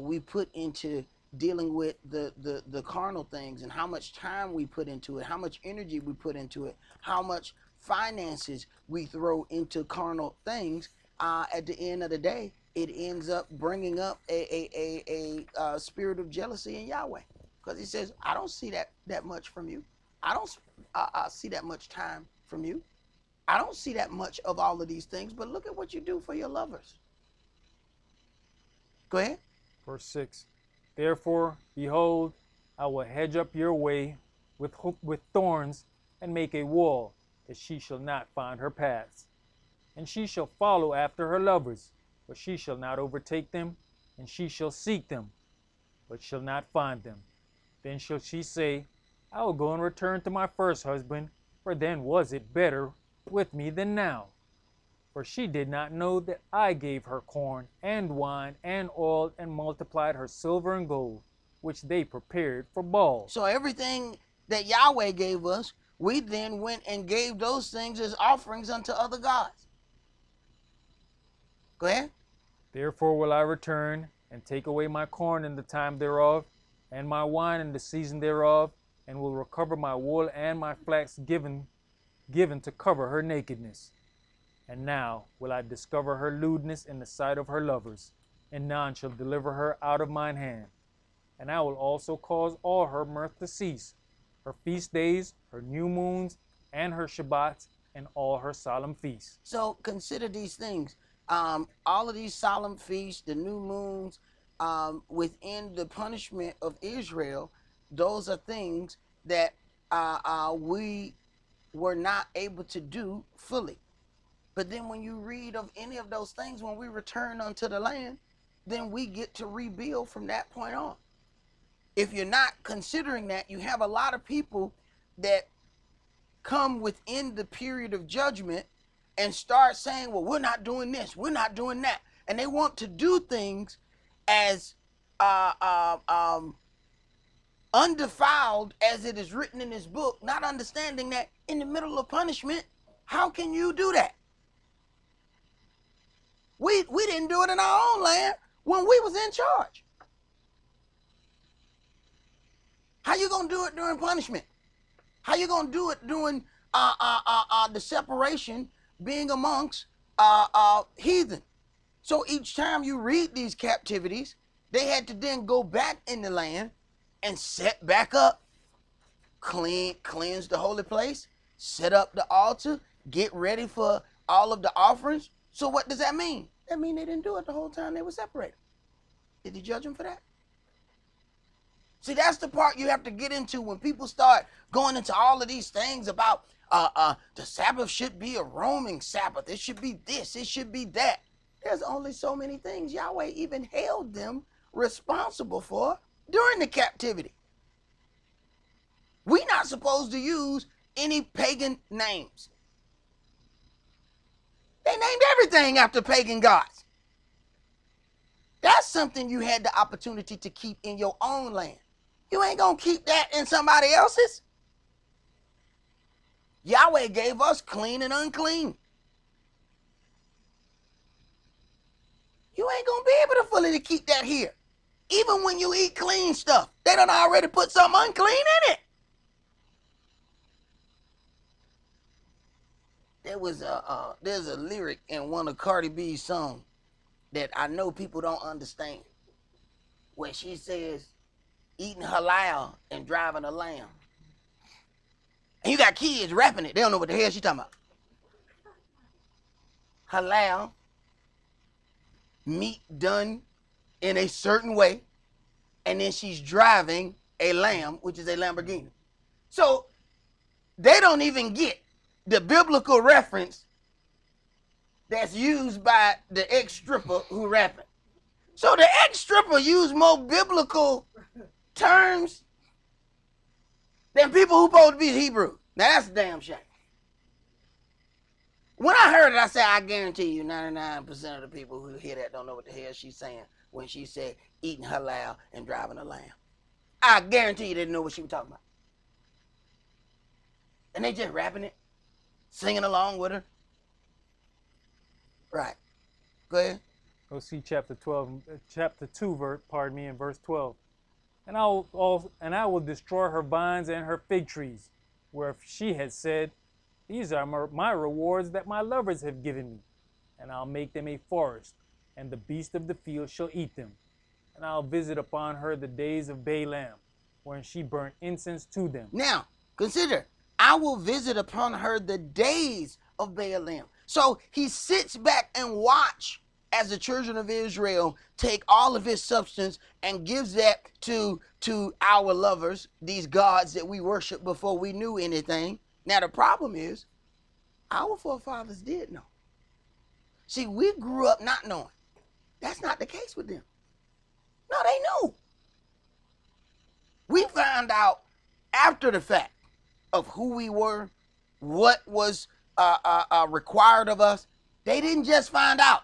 Speaker 1: we put into dealing with the carnal things, and how much time we put into it, how much energy we put into it, how much finances we throw into carnal things, at the end of the day, it ends up bringing up a spirit of jealousy in Yahweh, because he says, I don't see that much from you. I don't see that much time from you. I don't see that much of all of these things, but look at what you do for your lovers. Go ahead.
Speaker 3: Verse 6. Therefore, behold, I will hedge up your way with thorns, and make a wall, that she shall not find her paths. And she shall follow after her lovers, but she shall not overtake them, and she shall seek them, but shall not find them. Then shall she say, I will go and return to my first husband, for then was it better with me than now. For she did not know that I gave her corn and wine and oil, and multiplied her silver and gold, which they prepared for Baal.
Speaker 1: So everything that Yahweh gave us, we then went and gave those things as offerings unto other gods. Go ahead.
Speaker 3: Therefore will I return, and take away my corn in the time thereof, and my wine in the season thereof, and will recover my wool and my flax given to cover her nakedness. And now will I discover her lewdness in the sight of her lovers, and none shall deliver her out of mine hand. And I will also cause all her mirth to cease, her feast days, her new moons, and her Shabbats, and all her solemn feasts.
Speaker 1: So consider these things. All of these solemn feasts, the new moons, within the punishment of Israel, those are things that we were not able to do fully. But then when you read of any of those things, when we return unto the land, then we get to rebuild from that point on. If you're not considering that, you have a lot of people that come within the period of judgment and start saying, well, we're not doing this, we're not doing that. And they want to do things as undefiled as it is written in this book, not understanding that in the middle of punishment, how can you do that? We didn't do it in our own land when we was in charge. How you gonna do it during punishment? How you gonna do it during the separation being amongst heathen? So each time you read these captivities, they had to then go back in the land and set back up, cleanse the holy place, set up the altar, get ready for all of the offerings. So what does that mean? That means they didn't do it the whole time they were separated. Did he judge them for that? See, that's the part you have to get into when people start going into all of these things about the Sabbath should be a roaming Sabbath. It should be this. It should be that. There's only so many things Yahweh even held them responsible for during the captivity. We're not supposed to use any pagan names. They named everything after pagan gods. That's something you had the opportunity to keep in your own land. You ain't gonna keep that in somebody else's. Yahweh gave us clean and unclean. You ain't gonna be able to fully keep that here. Even when you eat clean stuff, they done already put something unclean in it. There's a lyric in one of Cardi B's songs that I know people don't understand, where she says, eating halal and driving a lamb. And you got kids rapping it. They don't know what the hell she talking about. Halal, meat done in a certain way, and then she's driving a lamb, which is a Lamborghini. So they don't even get the biblical reference that's used by the ex-stripper who rapping. So the ex-stripper used more biblical terms than people who supposed to be Hebrew. Now that's a damn shame. When I heard it, I said, I guarantee you 99% of the people who hear that don't know what the hell she's saying when she said eating halal and driving a lamb. I guarantee you they didn't know what she was talking about. And they just rapping it, singing along with her. Right. Go ahead.
Speaker 3: Go see chapter 2, in verse 12. And I will destroy her vines and her fig trees, where she had said, these are my rewards that my lovers have given me. And I'll make them a forest, and the beast of the field shall eat them. And I'll visit upon her the days of Balaam, when she burnt incense to them.
Speaker 1: Now, consider, I will visit upon her the days of Balaam. So he sits back and watch as the children of Israel take all of his substance and gives that to our lovers, these gods that we worship before we knew anything. Now the problem is, our forefathers did know. See, we grew up not knowing. That's not the case with them. No, they knew. We found out after the fact of who we were, what was required of us. They didn't just find out.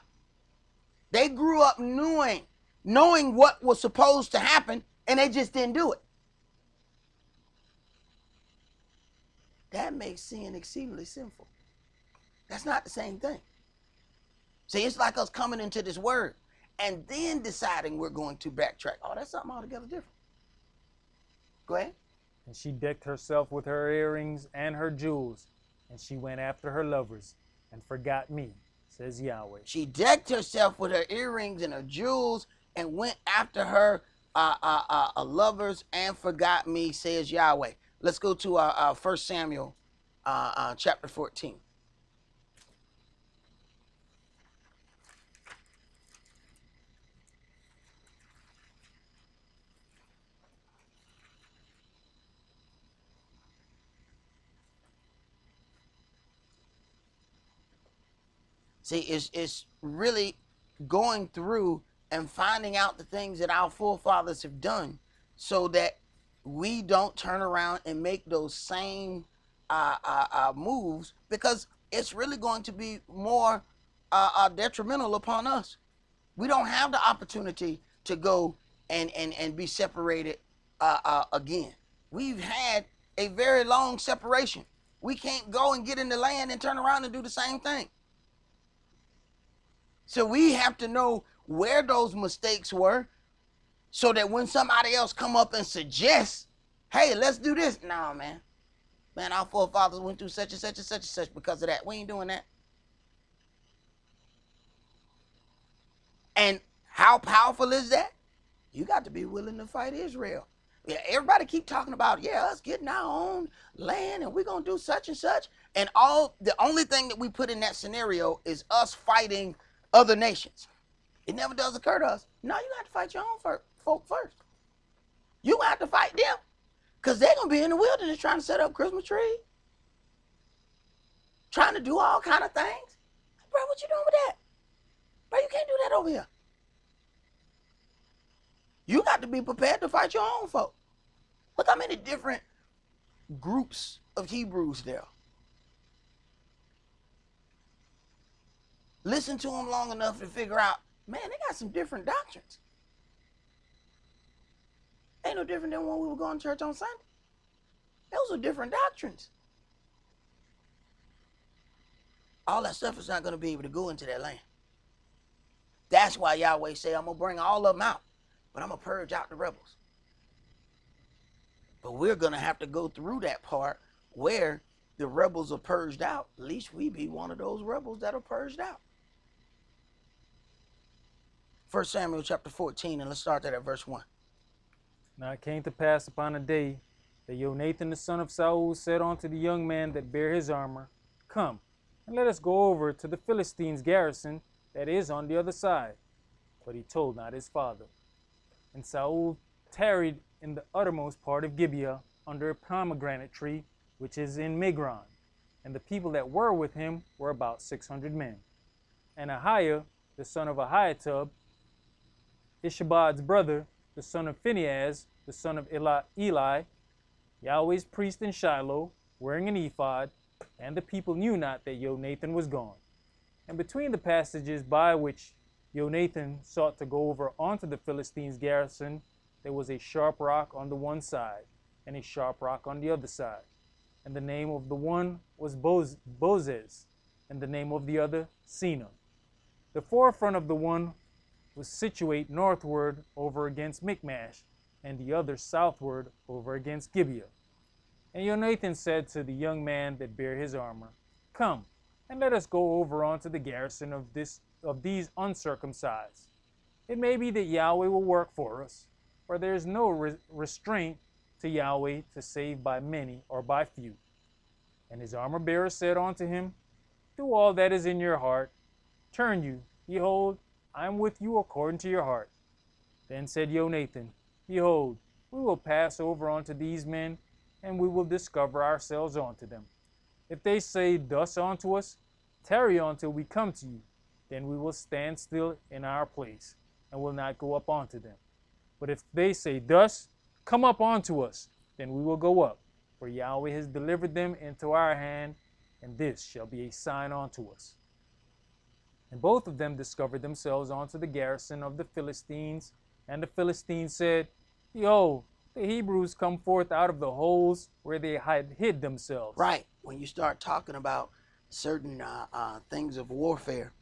Speaker 1: They grew up knowing what was supposed to happen, and they just didn't do it. That makes sin exceedingly sinful. That's not the same thing. See, it's like us coming into this word and then deciding we're going to backtrack. Oh, that's something altogether different. Go ahead.
Speaker 3: And she decked herself with her earrings and her jewels, and she went after her lovers and forgot me, says Yahweh.
Speaker 1: She decked herself with her earrings and her jewels and went after her lovers and forgot me, says Yahweh. Let's go to 1 Samuel chapter 14. See, it's really going through and finding out the things that our forefathers have done so that we don't turn around and make those same moves, because it's really going to be more detrimental upon us. We don't have the opportunity to go and be separated again. We've had a very long separation. We can't go and get in the land and turn around and do the same thing. So we have to know where those mistakes were, so that when somebody else come up and suggests, hey, let's do this. No, man. Man, our forefathers went through such and such and such and such because of that. We ain't doing that. And how powerful is that? You got to be willing to fight Israel. Yeah, everybody keep talking about, yeah, us getting our own land and we're going to do such and such. And the only thing that we put in that scenario is us fighting other nations. It never does occur to us. No, you got to fight your own folk first. You have to fight them, because they're going to be in the wilderness trying to set up Christmas trees, trying to do all kind of things. Bro, what you doing with that? Bro, you can't do that over here. You got to be prepared to fight your own folk. Look how many different groups of Hebrews there. Listen to them long enough to figure out, man, they got some different doctrines. Ain't no different than when we were going to church on Sunday. Those are different doctrines. All that stuff is not going to be able to go into that land. That's why Yahweh say, I'm going to bring all of them out, but I'm going to purge out the rebels. But we're going to have to go through that part where the rebels are purged out. At least we be one of those rebels that are purged out. 1 Samuel chapter 14, and let's start that at verse 1.
Speaker 3: Now it came to pass upon a day that Jonathan the son of Saul said unto the young man that bare his armor, Come, and let us go over to the Philistines' garrison that is on the other side. But he told not his father. And Saul tarried in the uttermost part of Gibeah under a pomegranate tree, which is in Migron. And the people that were with him were about 600 men. And Ahiah, the son of Ahiatub, Ishabad's brother, the son of Phinehas, the son of Eli, Yahweh's priest in Shiloh, wearing an ephod, and the people knew not that Jonathan was gone. And between the passages by which Jonathan sought to go over onto the Philistines' garrison, there was a sharp rock on the one side, and a sharp rock on the other side. And the name of the one was Bozez, and the name of the other Sina. The forefront of the one was situate northward over against Michmash, and the other southward over against Gibeah. And Jonathan said to the young man that bare his armor, Come, and let us go over unto the garrison of these uncircumcised. It may be that Yahweh will work for us, for there is no restraint to Yahweh to save by many or by few. And his armor bearer said unto him, Do all that is in your heart. Turn you, behold, I am with you according to your heart. Then said Jonathan, Behold, we will pass over unto these men, and we will discover ourselves unto them. If they say thus unto us, Tarry until we come to you, then we will stand still in our place, and will not go up unto them. But if they say thus, Come up unto us, then we will go up, for Yahweh has delivered them into our hand, and this shall be a sign unto us. And both of them discovered themselves unto the garrison of the Philistines, and the Philistines said, Behold, the Hebrews come forth out of the holes where they had hid themselves.
Speaker 1: Right. When you start talking about certain things of warfare,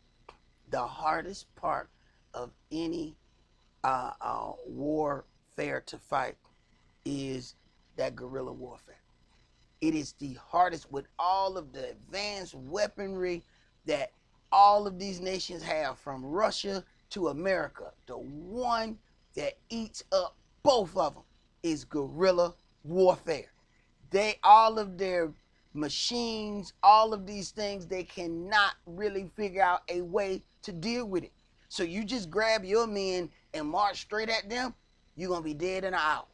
Speaker 1: the hardest part of any warfare to fight is that guerrilla warfare. It is the hardest with all of the advanced weaponry that all of these nations have, from Russia to America. The one that eats up both of them is guerrilla warfare. All of their machines, all of these things, they cannot really figure out a way to deal with it. So you just grab your men and march straight at them, you're going to be dead in an hour.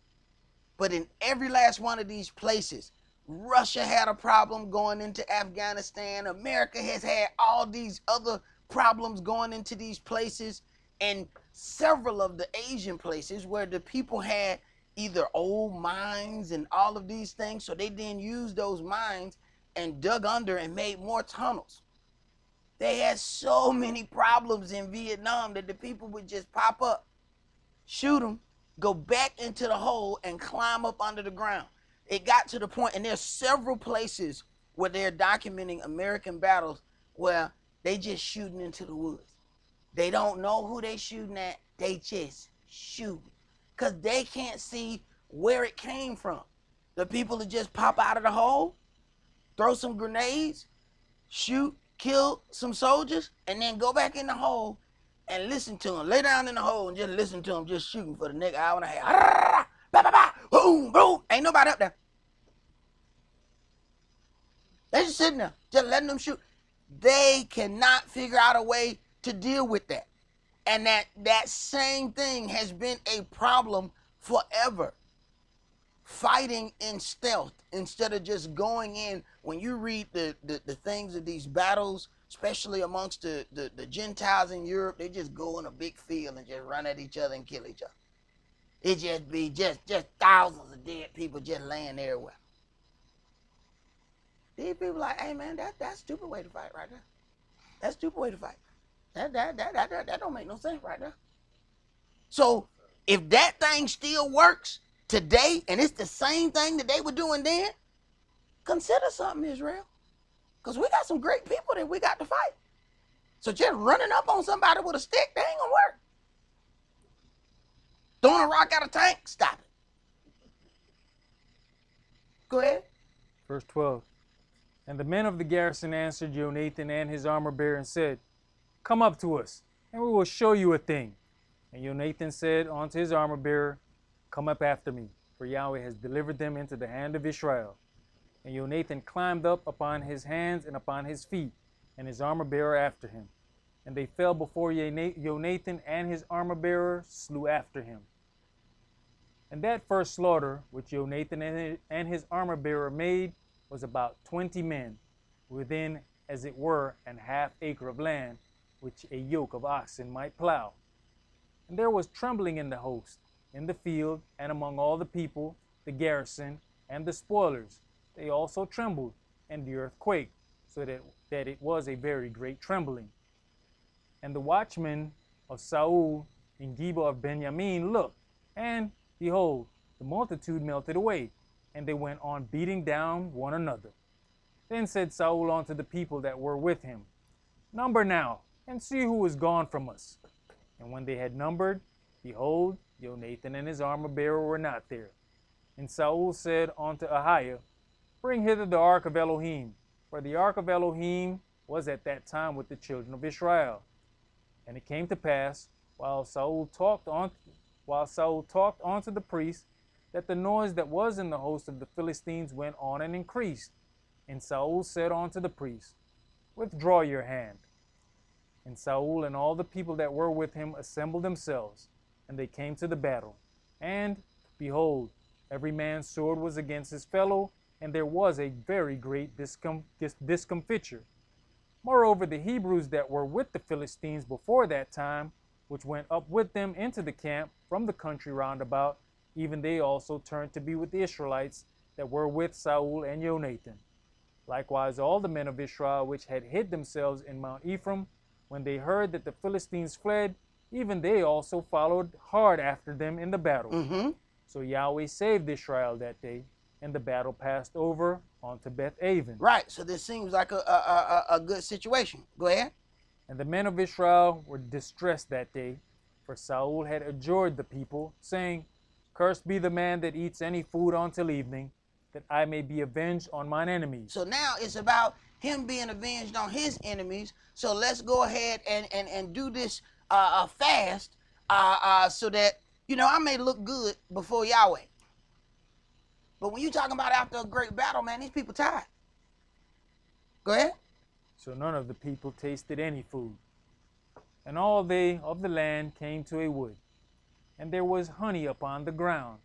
Speaker 1: But in every last one of these places, Russia had a problem going into Afghanistan. America has had all these other problems going into these places, and several of the Asian places where the people had either old mines and all of these things, so they then used those mines and dug under and made more tunnels. They had so many problems in Vietnam that the people would just pop up, shoot them, go back into the hole and climb up under the ground. It got to the point, and there's several places where they're documenting American battles where they just shooting into the woods. They don't know who they shooting at. They just shoot because they can't see where it came from. The people that just pop out of the hole, throw some grenades, shoot, kill some soldiers, and then go back in the hole and listen to them. Lay down in the hole and just listen to them just shooting for the next hour and a half. Boom, boom. Ain't nobody up there. They just sitting there, just letting them shoot. They cannot figure out a way to deal with that. And that same thing has been a problem forever. Fighting in stealth instead of just going in. When you read the things of these battles, especially amongst the Gentiles in Europe, they just go in a big field and just run at each other and kill each other. It just be just thousands of dead people just laying everywhere. These people like, hey man, that's a stupid way to fight right there. That's a stupid way to fight. That don't make no sense right there. So if that thing still works today, and it's the same thing that they were doing then, consider something, Israel. Because we got some great people that we got to fight. So just running up on somebody with a stick, that ain't gonna work. Throwing a rock out of tank, stop it. Go ahead.
Speaker 3: Verse 12. And the men of the garrison answered Jonathan and his armor bearer and said, come up to us, and we will show you a thing. And Jonathan said unto his armor bearer, come up after me, for Yahweh has delivered them into the hand of Israel. And Jonathan climbed up upon his hands and upon his feet, and his armor bearer after him. And they fell before Jonathan, and his armor bearer slew after him. And that first slaughter which Jonathan and his armor bearer made was about 20 men, within, as it were, an half acre of land, which a yoke of oxen might plow. And there was trembling in the host, in the field, and among all the people, the garrison, and the spoilers. They also trembled, and the earth quaked, so that it was a very great trembling. And the watchmen of Saul in Geba of Benjamin looked, and behold, the multitude melted away, and they went on beating down one another. Then said Saul unto the people that were with him, number now, and see who is gone from us. And when they had numbered, behold, Jonathan and his armor bearer were not there. And Saul said unto Ahiah, bring hither the ark of Elohim, for the ark of Elohim was at that time with the children of Israel. And it came to pass, while Saul talked unto the priest, that the noise that was in the host of the Philistines went on and increased. And Saul said unto the priest, withdraw your hand. And Saul and all the people that were with him assembled themselves, and they came to the battle. And, behold, every man's sword was against his fellow, and there was a very great discomfiture. Moreover, the Hebrews that were with the Philistines before that time, which went up with them into the camp from the country round about, even they also turned to be with the Israelites that were with Saul and Jonathan. Likewise all the men of Israel which had hid themselves in Mount Ephraim, when they heard that the Philistines fled, even they also followed hard after them in the battle. So Yahweh saved Israel that day, and the battle passed over onto Beth-aven.
Speaker 1: Right, so this seems like a good situation. Go ahead.
Speaker 3: And the men of Israel were distressed that day, for Saul had adjured the people, saying, cursed be the man that eats any food until evening, that I may be avenged on mine enemies.
Speaker 1: So now it's about him being avenged on his enemies. So let's go ahead and do this fast so that, I may look good before Yahweh. But when you're talking about after a great battle, man, these people tired. Go ahead.
Speaker 3: So none of the people tasted any food. And all they of the land came to a wood, and there was honey upon the ground.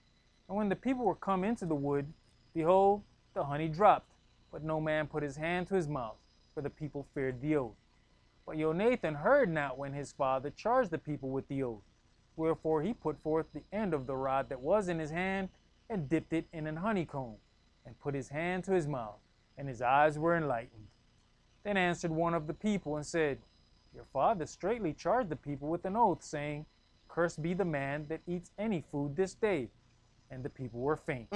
Speaker 3: And when the people were come into the wood, behold, the honey dropped, but no man put his hand to his mouth, for the people feared the oath. But Jonathan heard not when his father charged the people with the oath. Wherefore he put forth the end of the rod that was in his hand, and dipped it in an honeycomb, and put his hand to his mouth, and his eyes were enlightened. Then answered one of the people and said, your father straitly charged the people with an oath, saying, Cursed be the man that eats any food this day. And the people were faint.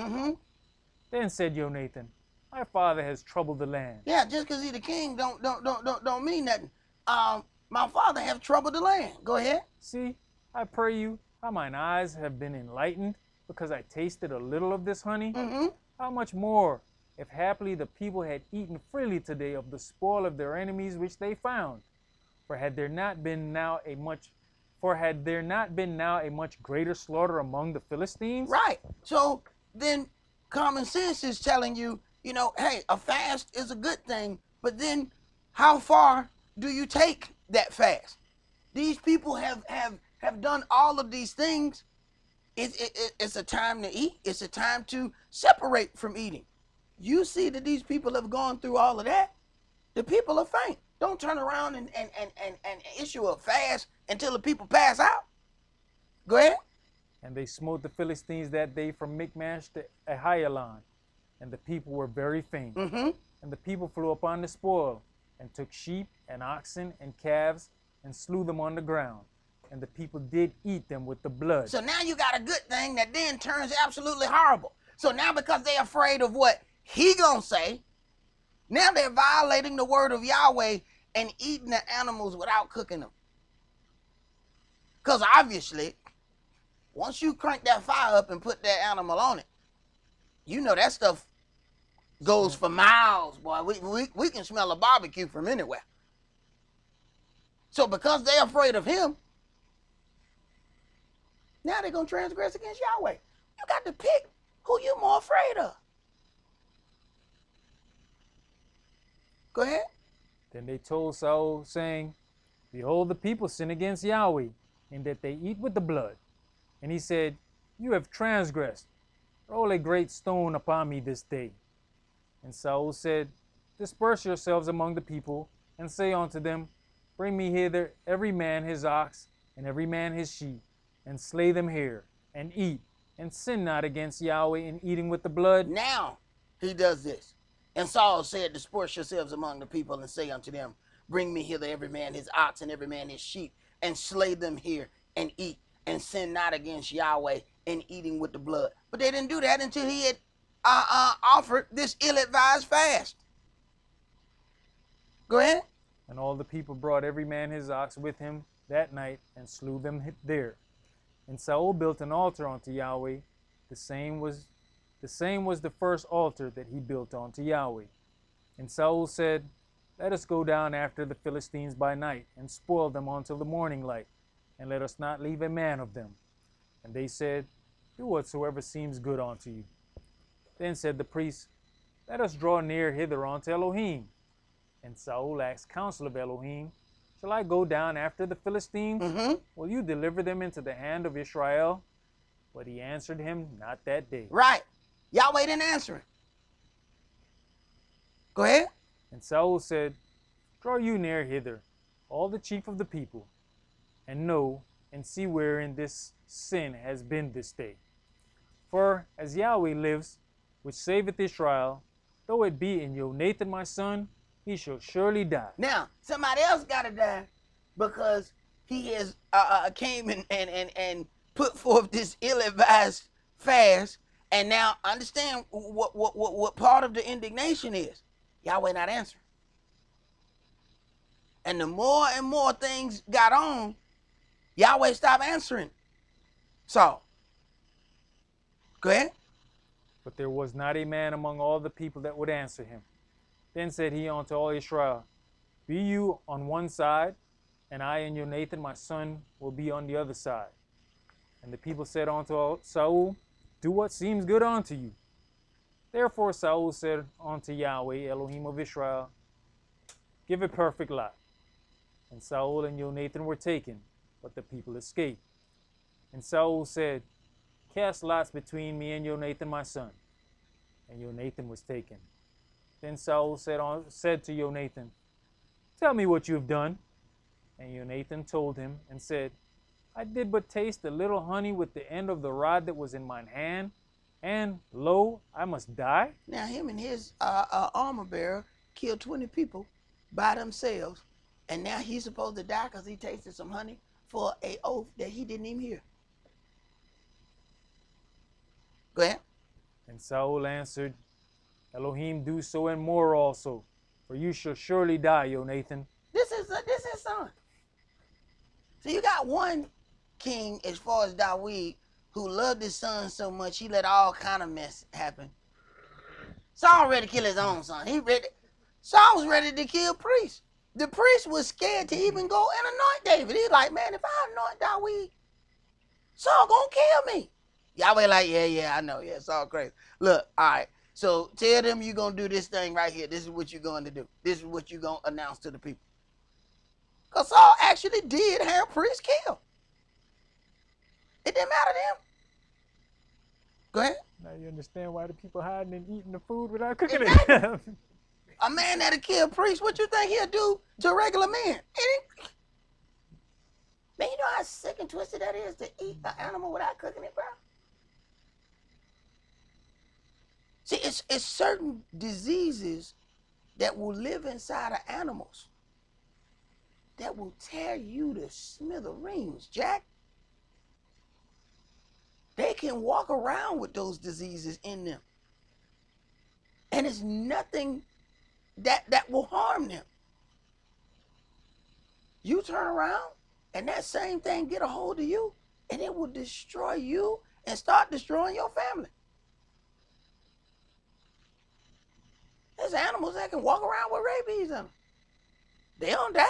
Speaker 3: Then said Jonathan, my father has troubled the land.
Speaker 1: Yeah, just because he's the king don't mean nothing. My father have troubled the land. Go ahead.
Speaker 3: See, I pray you, how mine eyes have been enlightened, because I tasted a little of this honey. How much more, if haply the people had eaten freely today of the spoil of their enemies which they found? For had there not been now a much greater slaughter among the Philistines?
Speaker 1: Right. So then common sense is telling you, you know, hey, a fast is a good thing, but then how far do you take that fast? These people have done all of these things. It's a time to eat. It's a time to separate from eating. You see that these people have gone through all of that. The people are faint. Don't turn around and issue a fast until the people pass out. Go ahead.
Speaker 3: And they smote the Philistines that day from Michmash to Ahialon, and the people were very faint. And the people flew upon the spoil, and took sheep and oxen and calves, and slew them on the ground. And the people did eat them with the blood.
Speaker 1: So now you got a good thing that then turns absolutely horrible. So now because they're afraid of what he gonna say, now they're violating the word of Yahweh and eating the animals without cooking them. Because obviously, once you crank that fire up and put that animal on it, you know that stuff goes for miles, boy. We can smell a barbecue from anywhere. So because they're afraid of him, now they're going to transgress against Yahweh. You got to pick who you're more afraid of. Go ahead.
Speaker 3: Then they told Saul, saying, behold, the people sin against Yahweh, in that they eat with the blood. And he said, you have transgressed. Roll a great stone upon me this day. And Saul said, disperse yourselves among the people, and say unto them, bring me hither every man his ox, and every man his sheep, and slay them here, and eat, and sin not against Yahweh in eating with the blood.
Speaker 1: Now he does this. And Saul said, disperse yourselves among the people, and say unto them, bring me hither every man his ox, and every man his sheep, and slay them here, and eat, and sin not against Yahweh in eating with the blood. But they didn't do that until he had offered this ill-advised fast. Go ahead.
Speaker 3: And all the people brought every man his ox with him that night, and slew them there. And Saul built an altar unto Yahweh. The same was the first altar that he built unto Yahweh. And Saul said, let us go down after the Philistines by night, and spoil them until the morning light, and let us not leave a man of them. And they said, do whatsoever seems good unto you. Then said the priest, let us draw near hither unto Elohim. And Saul asked counsel of Elohim, shall I go down after the Philistines? Will you deliver them into the hand of Israel? But he answered him not that day.
Speaker 1: Right. Yahweh didn't answer him. Go ahead.
Speaker 3: And Saul said, draw you near hither, all the chief of the people, and know and see wherein this sin has been this day. For as Yahweh lives, which saveth Israel, though it be in Jonathan my son, he shall surely die.
Speaker 1: Now, somebody else got to die because he has came and put forth this ill-advised fast. And now understand what part of the indignation is. Yahweh not answering. And the more and more things got on, Yahweh stopped answering Saul. Go ahead.
Speaker 3: But there was not a man among all the people that would answer him. Then said he unto all Israel, be you on one side, and I and Jonathan my son will be on the other side. And the people said unto Saul, do what seems good unto you. Therefore Saul said unto Yahweh, Elohim of Israel, give a perfect lot. And Saul and Jonathan were taken, but the people escaped. And Saul said, cast lots between me and Jonathan my son. And Jonathan was taken. Then Saul said to Jonathan, tell me what you have done. And Jonathan told him and said, I did but taste a little honey with the end of the rod that was in mine hand, and lo, I must die.
Speaker 1: Now him and his armor bearer killed 20 people by themselves, and now he's supposed to die because he tasted some honey for an oath that he didn't even hear. Go ahead.
Speaker 3: And Saul answered, Elohim do so and more also, for you shall surely die, Jonathan.
Speaker 1: This is son. So you got one king as far as Dawid who loved his son so much he let all kind of mess happen. Saul ready to kill his own son. Saul was ready to kill priests. The priest was scared to even go and anoint David. He's like, man, if I anoint Dawid, Saul gonna kill me. Yahweh like, yeah, I know. Yeah, Saul crazy. Look, all right. So tell them you're going to do this thing right here. This is what you're going to do. This is what you're going to announce to the people. Because Saul actually did have priests killed. It didn't matter to him. Go ahead.
Speaker 3: Now you understand why the people hiding and eating the food without cooking
Speaker 1: Exactly.
Speaker 3: it.
Speaker 1: A man that'll kill priests, what you think he'll do to regular men? Man, you know how sick and twisted that is to eat an animal without cooking it, bro? See, it's certain diseases that will live inside of animals that will tear you to smithereens, Jack. They can walk around with those diseases in them. And it's nothing that will harm them. You turn around and that same thing get a hold of you and it will destroy you and start destroying your family. There's animals that can walk around with rabies in them. They don't die.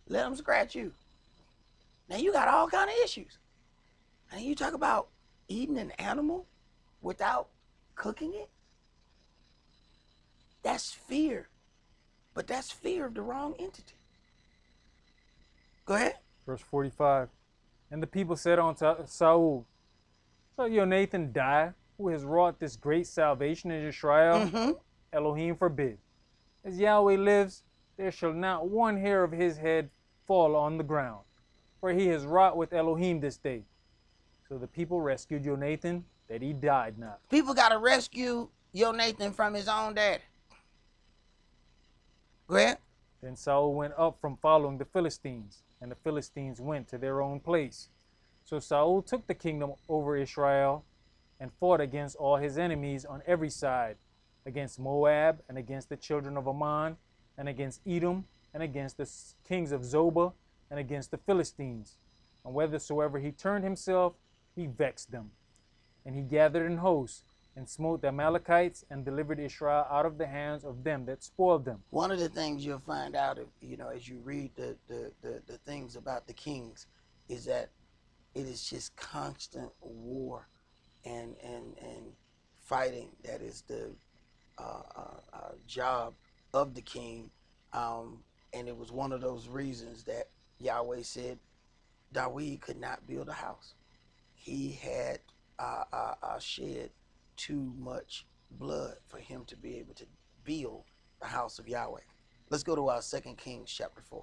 Speaker 1: Let them scratch you. Now you got all kind of issues. And you talk about eating an animal without cooking it. That's fear. But that's fear of the wrong entity. Go ahead.
Speaker 3: Verse 45. And the people said unto Saul, shall Jonathan die, who has wrought this great salvation in Israel? Elohim forbid. As Yahweh lives, there shall not one hair of his head fall on the ground, for he has wrought with Elohim this day. So the people rescued Jonathan, that he died not.
Speaker 1: People got to rescue Jonathan from his own daddy. Go ahead.
Speaker 3: Then Saul went up from following the Philistines, and the Philistines went to their own place. So Saul took the kingdom over Israel, and fought against all his enemies on every side, against Moab, and against the children of Ammon, and against Edom, and against the kings of Zobah, and against the Philistines. And whithersoever he turned himself, he vexed them. And he gathered in hosts, and smote the Amalekites, and delivered Israel out of the hands of them that spoiled them.
Speaker 1: One of the things you'll find out, as you read the things about the kings, is that it is just constant war and fighting. That is the job of the king, and it was one of those reasons that Yahweh said Dawid could not build a house. He had shed too much blood for him to be able to build the house of Yahweh. Let's go to our 2 Kings chapter 4.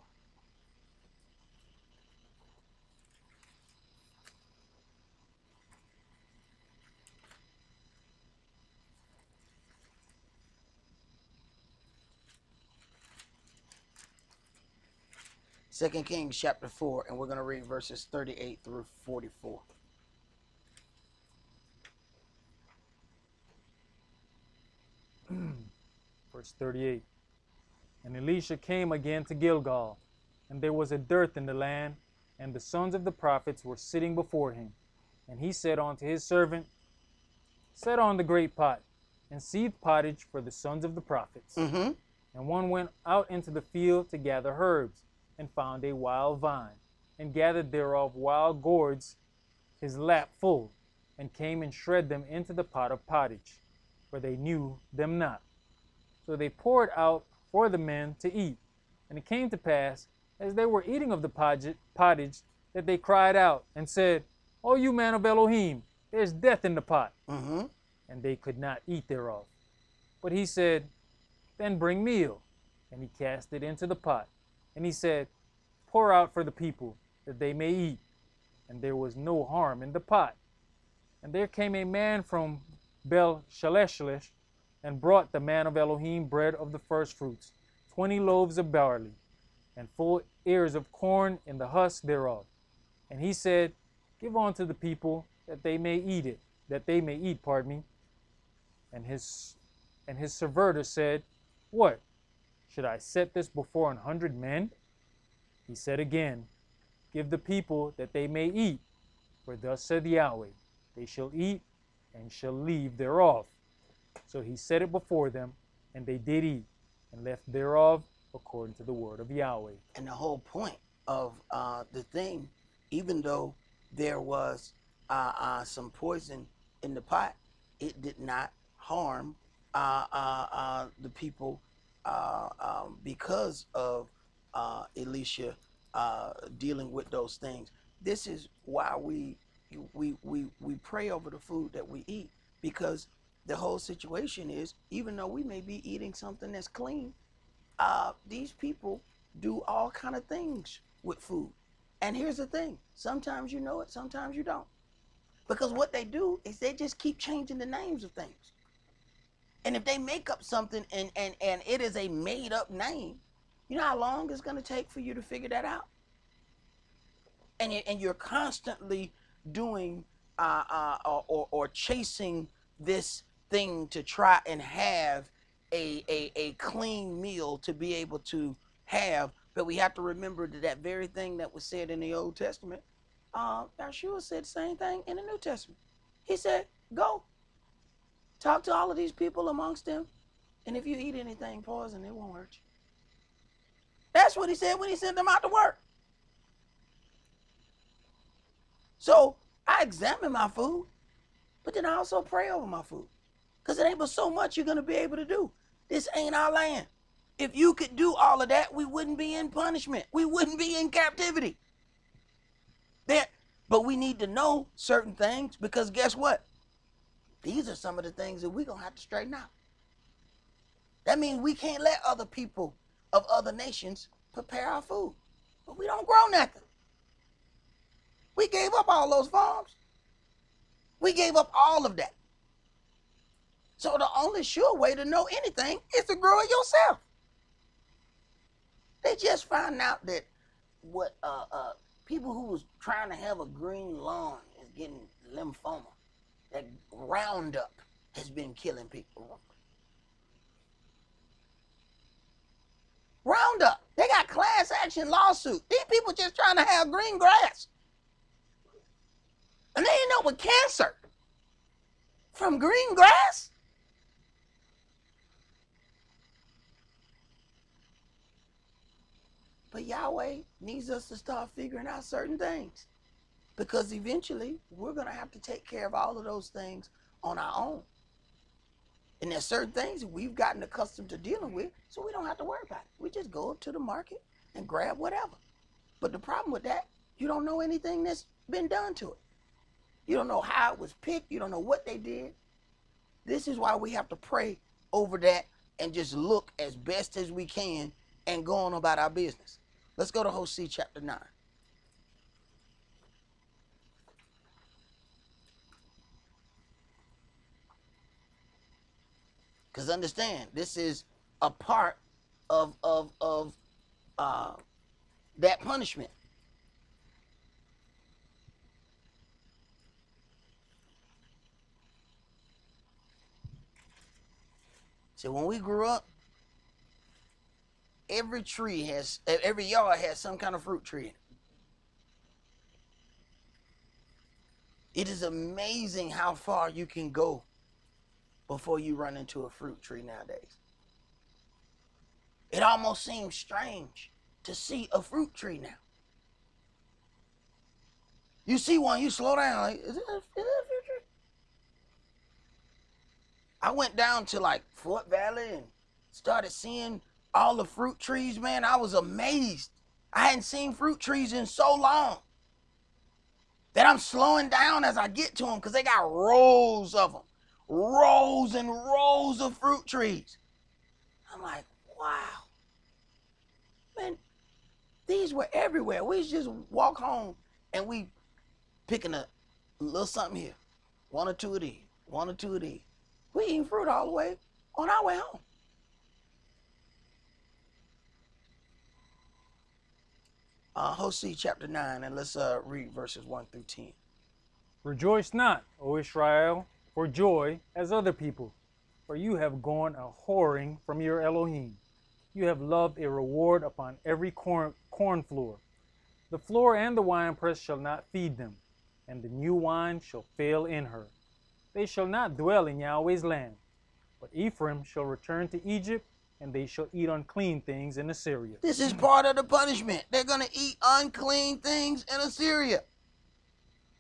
Speaker 1: Second Kings chapter 4, and we're going to read verses 38 through 44.
Speaker 3: Verse 38. And Elisha came again to Gilgal, and there was a dearth in the land, and the sons of the prophets were sitting before him. And he said unto his servant, set on the great pot, and seethe pottage for the sons of the prophets. And one went out into the field to gather herbs, and found a wild vine, and gathered thereof wild gourds, his lap full, and came and shred them into the pot of pottage, for they knew them not. So they poured out for the men to eat. And it came to pass, as they were eating of the pottage, that they cried out and said, O you man of Elohim, there's death in the pot. And they could not eat thereof. But he said, then bring meal. And he cast it into the pot. And he said, pour out for the people, that they may eat. And there was no harm in the pot. And there came a man from Bel-Shalishlish, and brought the man of Elohim bread of the first fruits, 20 loaves of barley. and full ears of corn in the husk thereof. And he said, Give unto the people that they may eat it, pardon me. And his servitor said, What? Should I set this before 100 men? He said again, Give the people that they may eat, for thus said Yahweh, they shall eat and shall leave thereof. So he set it before them, and they did eat, and left thereof according to the word of Yahweh.
Speaker 1: And the whole point of the thing, even though there was some poison in the pot, it did not harm the people because of Elisha dealing with those things. This is why we pray over the food that we eat, because the whole situation is, even though we may be eating something that's clean, these people do all kind of things with food. And here's the thing, sometimes you know it, sometimes you don't, because what they do is they just keep changing the names of things. And if they make up something and it is a made up name, you know how long it's going to take for you to figure that out? And you're constantly doing or chasing this thing to try and have a clean meal to be able to have. But we have to remember that very thing that was said in the Old Testament, Yeshua said the same thing in the New Testament. He said, go talk to all of these people amongst them, and if you eat anything poison, it won't hurt you. That's what he said when he sent them out to work. So I examine my food, but then I also pray over my food, because it ain't but so much you're going to be able to do. This ain't our land. If you could do all of that, we wouldn't be in punishment. We wouldn't be in captivity. But we need to know certain things, because guess what? These are some of the things that we're going to have to straighten out. That means we can't let other people of other nations prepare our food. But we don't grow nothing. We gave up all those farms. We gave up all of that. So the only sure way to know anything is to grow it yourself. They just found out that what people who was trying to have a green lawn is getting lymphoma. That Roundup has been killing people. Roundup. They got class action lawsuit. These people just trying to have green grass. And they end up with cancer from green grass. But Yahweh needs us to start figuring out certain things, because eventually we're going to have to take care of all of those things on our own. And there's certain things that we've gotten accustomed to dealing with, so we don't have to worry about it. We just go up to the market and grab whatever. But the problem with that, you don't know anything that's been done to it. You don't know how it was picked. You don't know what they did. This is why we have to pray over that and just look as best as we can and go on about our business. Let's go to Hosea chapter 9. Because understand, this is a part of that punishment. So when we grew up, every yard has some kind of fruit tree in it. It is amazing how far you can go before you run into a fruit tree nowadays. It almost seems strange to see a fruit tree now. You see one, you slow down, like, is it a fruit tree? I went down to like Fort Valley and started seeing all the fruit trees, man. I was amazed. I hadn't seen fruit trees in so long that I'm slowing down as I get to them, because they got rows of them. Rows and rows of fruit trees. I'm like, wow. Man, these were everywhere. We just walk home and we picking a little something here. One or two of these. One or two of these. We eating fruit all the way on our way home. Hosea chapter 9, and let's read verses 1 through 10.
Speaker 3: Rejoice not, O Israel, for joy as other people, for you have gone a whoring from your Elohim. You have loved a reward upon every corn floor. The floor and the winepress shall not feed them, and the new wine shall fail in her. They shall not dwell in Yahweh's land, but Ephraim shall return to Egypt, and they shall eat unclean things in Assyria.
Speaker 1: This is part of the punishment. They're going to eat unclean things in Assyria.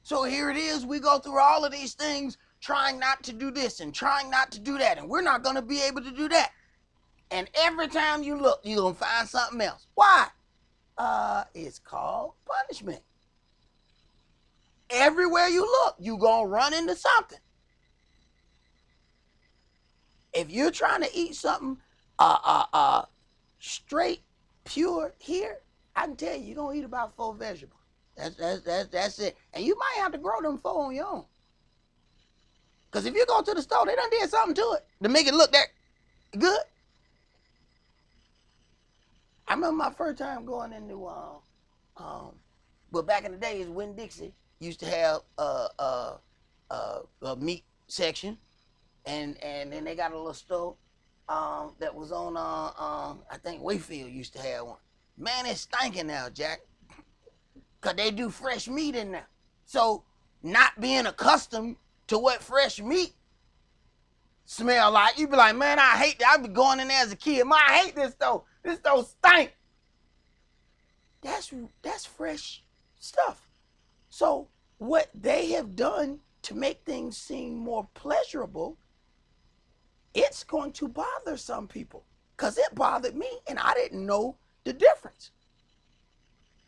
Speaker 1: So here it is. We go through all of these things, trying not to do this and trying not to do that, and we're not going to be able to do that. And every time you look, you're going to find something else. Why? It's called punishment. Everywhere you look, you're going to run into something. If you're trying to eat something straight, pure here, I can tell you, you're going to eat about 4 vegetables. That's it. And you might have to grow them 4 on your own. Because if you go to the store, they done did something to it to make it look that good. I remember my first time going into, well, back in the days, Winn-Dixie used to have a meat section. And then they got a little store that was on, I think Wayfield used to have one. Man, it's stinking now, Jack. Because they do fresh meat in there. So, not being accustomed to what fresh meat smell like, you be like, man, I hate that. I be going in there as a kid. Man, I hate this store. This store stink. That's fresh stuff. So, what they have done to make things seem more pleasurable, it's going to bother some people. Because it bothered me, and I didn't know the difference.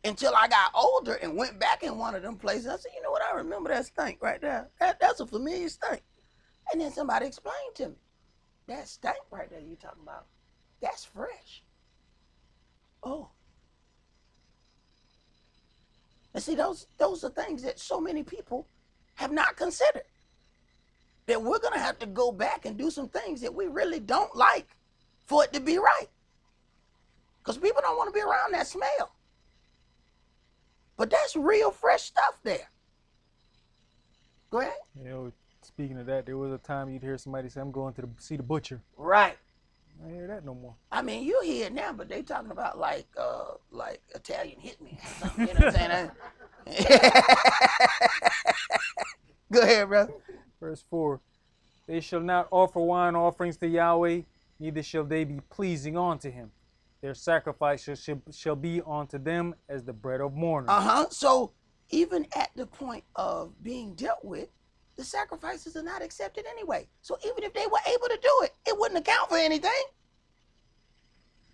Speaker 1: Until I got older and went back in one of them places. I said, you know what, I remember that stink right there. That's a familiar stink. And then somebody explained to me, that stink right there you talking about, that's fresh. Oh. And see, those are things that so many people have not considered. That we're going to have to go back and do some things that we really don't like for it to be right. Because people don't want to be around that smell. But that's real fresh stuff there. Go ahead.
Speaker 3: You know, speaking of that, there was a time you'd hear somebody say, I'm going to see the butcher.
Speaker 1: Right.
Speaker 3: I don't hear that no more.
Speaker 1: I mean, you hear it now, but they talking about like Italian hitmen or something. You know what I'm saying? Go ahead, brother.
Speaker 3: Verse 4, they shall not offer wine offerings to Yahweh, neither shall they be pleasing unto him. Their sacrifices shall be unto them as the bread of mourners.
Speaker 1: So even at the point of being dealt with, the sacrifices are not accepted anyway. So even if they were able to do it, it wouldn't account for anything.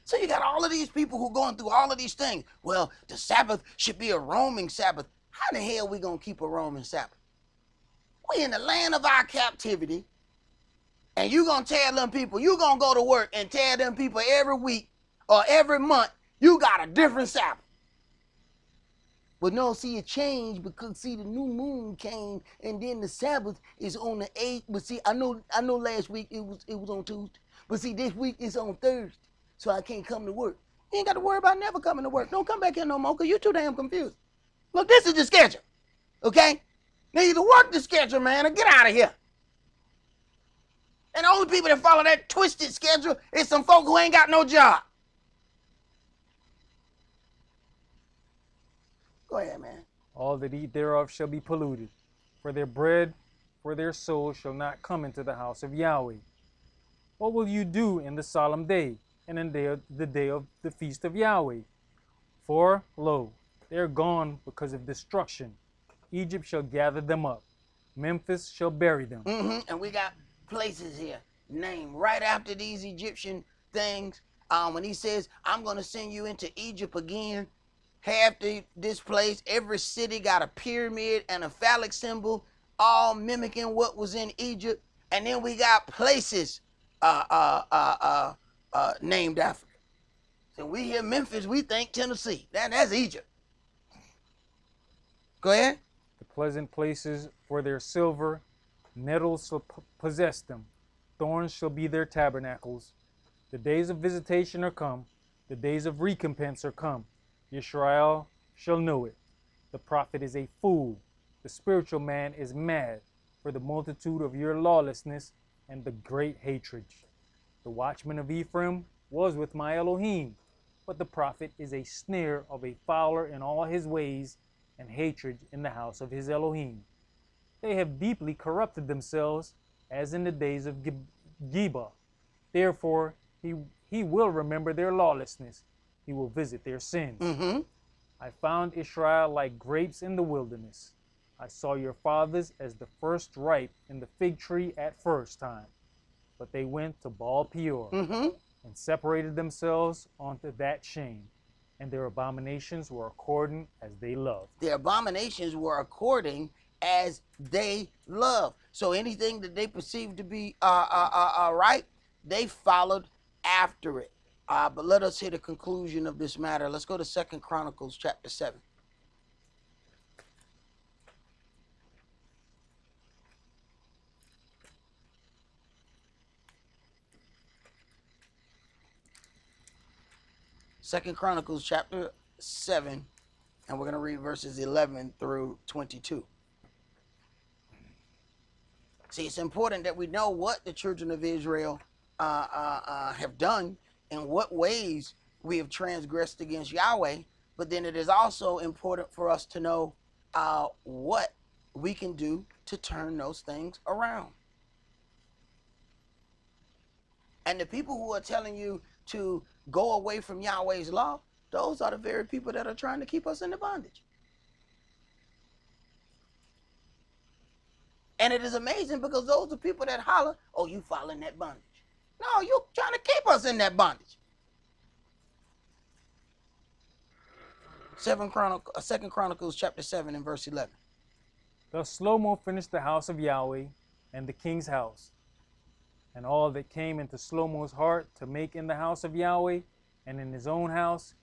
Speaker 1: So you got all of these people who are going through all of these things. Well, the Sabbath should be a roaming Sabbath. How the hell are we going to keep a roaming Sabbath? We're in the land of our captivity, and you're going to tell them people, you're going to go to work and tell them people every week or every month, you got a different Sabbath. But no, see, it changed because, see, the new moon came, and then the Sabbath is on the 8th. But see, I know last week it was on Tuesday. But see, this week it's on Thursday, so I can't come to work. You ain't got to worry about never coming to work. Don't come back here no more, because you're too damn confused. Look, this is the schedule, okay? Now either work the schedule, man, or get out of here. And the only people that follow that twisted schedule is some folk who ain't got no job. Go ahead, man.
Speaker 3: All that eat thereof shall be polluted, for their bread, for their soul shall not come into the house of Yahweh. What will you do in the solemn day, and in the day of the feast of Yahweh? For, lo, they are gone because of destruction. Egypt shall gather them up. Memphis shall bury them.
Speaker 1: And we got places here named right after these Egyptian things. When he says, I'm going to send you into Egypt again, half this place, every city got a pyramid and a phallic symbol, all mimicking what was in Egypt. And then we got places named after it. So we hear Memphis, we think Tennessee. That's Egypt. Go ahead.
Speaker 3: The pleasant places for their silver, nettles shall possess them. Thorns shall be their tabernacles. The days of visitation are come. The days of recompense are come. Yisrael shall know it. The prophet is a fool. The spiritual man is mad for the multitude of your lawlessness and the great hatred. The watchman of Ephraim was with my Elohim, but the prophet is a snare of a fowler in all his ways, and hatred in the house of his Elohim. They have deeply corrupted themselves, as in the days of Geba. Therefore, he will remember their lawlessness. He will visit their sins. I found Israel like grapes in the wilderness. I saw your fathers as the first ripe in the fig tree at first time. But they went to Baal Peor and separated themselves unto that shame. And their abominations were according as they loved.
Speaker 1: Their abominations were according as they love. So anything that they perceived to be right, they followed after it. But let us hear the conclusion of this matter. Let's go to 2 Chronicles chapter 7. Second Chronicles chapter 7, and we're going to read verses 11 through 22. See, it's important that we know what the children of Israel have done and what ways we have transgressed against Yahweh, but then it is also important for us to know what we can do to turn those things around. And the people who are telling you to go away from Yahweh's law, those are the very people that are trying to keep us in the bondage. And it is amazing because those are people that holler, oh, you following that bondage. No, you're trying to keep us in that bondage. 2 Chronicles chapter 7 and verse 11.
Speaker 3: Thus Shlomo finished the house of Yahweh and the king's house, and all that came into Shlomo's heart to make in the house of Yahweh and in his own house,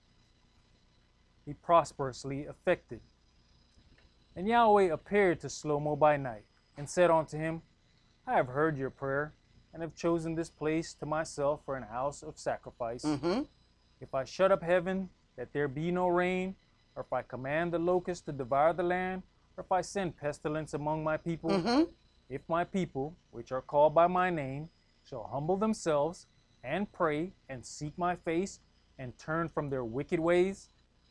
Speaker 3: he prosperously effected. And Yahweh appeared to Shlomo by night, and said unto him, I have heard your prayer, and have chosen this place to myself for an house of sacrifice. If I shut up heaven, that there be no rain, or if I command the locusts to devour the land, or if I send pestilence among my people, if my people, which are called by my name, shall humble themselves, and pray, and seek my face, and turn from their wicked ways,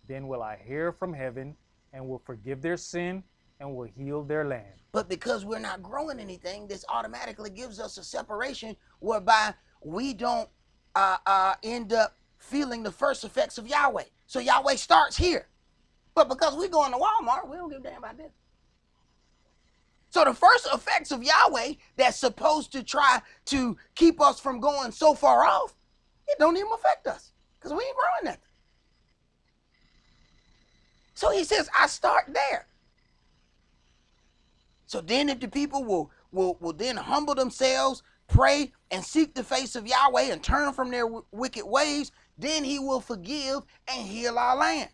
Speaker 3: then will I hear from heaven, and will forgive their sin, and will heal their land.
Speaker 1: But because we're not growing anything, this automatically gives us a separation whereby we don't end up feeling the first effects of Yahweh. So Yahweh starts here. But because we're going to Walmart, we don't give a damn about this. So the first effects of Yahweh that's supposed to try to keep us from going so far off, it don't even affect us because we ain't growing nothing. So he says, I start there. So then if the people will then humble themselves, pray, and seek the face of Yahweh and turn from their wicked ways, then he will forgive and heal our land.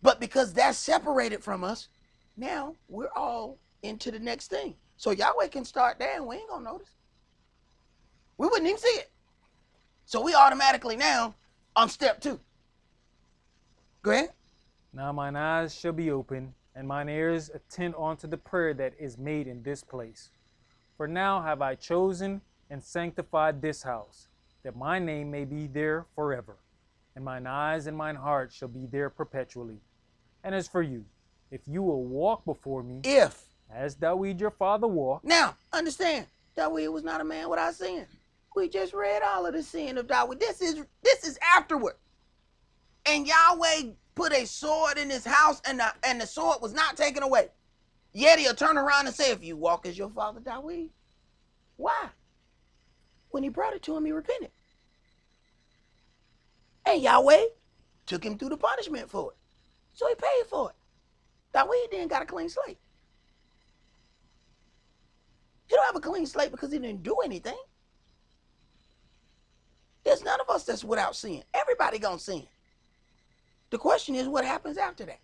Speaker 1: But because that's separated from us, now we're all into the next thing. So Yahweh can start there and we ain't gonna notice. We wouldn't even see it. So we automatically now on step 2. Go ahead.
Speaker 3: Now mine eyes shall be open, and mine ears attend unto the prayer that is made in this place. For now have I chosen and sanctified this house, that my name may be there forever, and mine eyes and mine heart shall be there perpetually. And as for you, if you will walk before me, as Dawid your father walked.
Speaker 1: Now, understand, Dawid was not a man without sin. We just read all of the sin of Dawid. This is afterward. And Yahweh put a sword in his house, and the sword was not taken away. Yet he'll turn around and say, if you walk as your father Dawid. Why? When he brought it to him, he repented. And Yahweh took him through the punishment for it. So he paid for it. Dawid then got a clean slate. He don't have a clean slate because he didn't do anything. There's none of us that's without sin. Everybody gonna sin. The question is, what happens after that?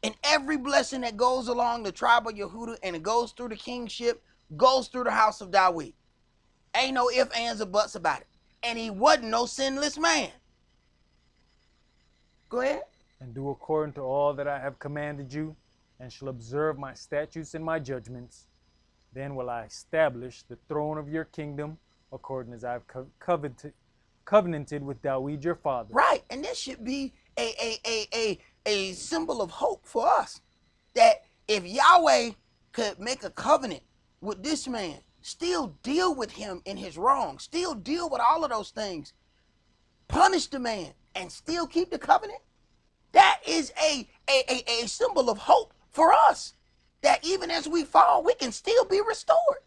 Speaker 1: And every blessing that goes along the tribe of Yehudah and it goes through the kingship, goes through the house of Dawid. Ain't no ifs, ands, or buts about it. And he wasn't no sinless man. Go ahead.
Speaker 3: And do according to all that I have commanded you, and shall observe my statutes and my judgments. Then will I establish the throne of your kingdom, according as I have covenanted with David your father.
Speaker 1: Right, and this should be a symbol of hope for us. That if Yahweh could make a covenant with this man, still deal with him in his wrong, still deal with all of those things, punish the man, and still keep the covenant, that is a symbol of hope for us. That even as we fall, we can still be restored.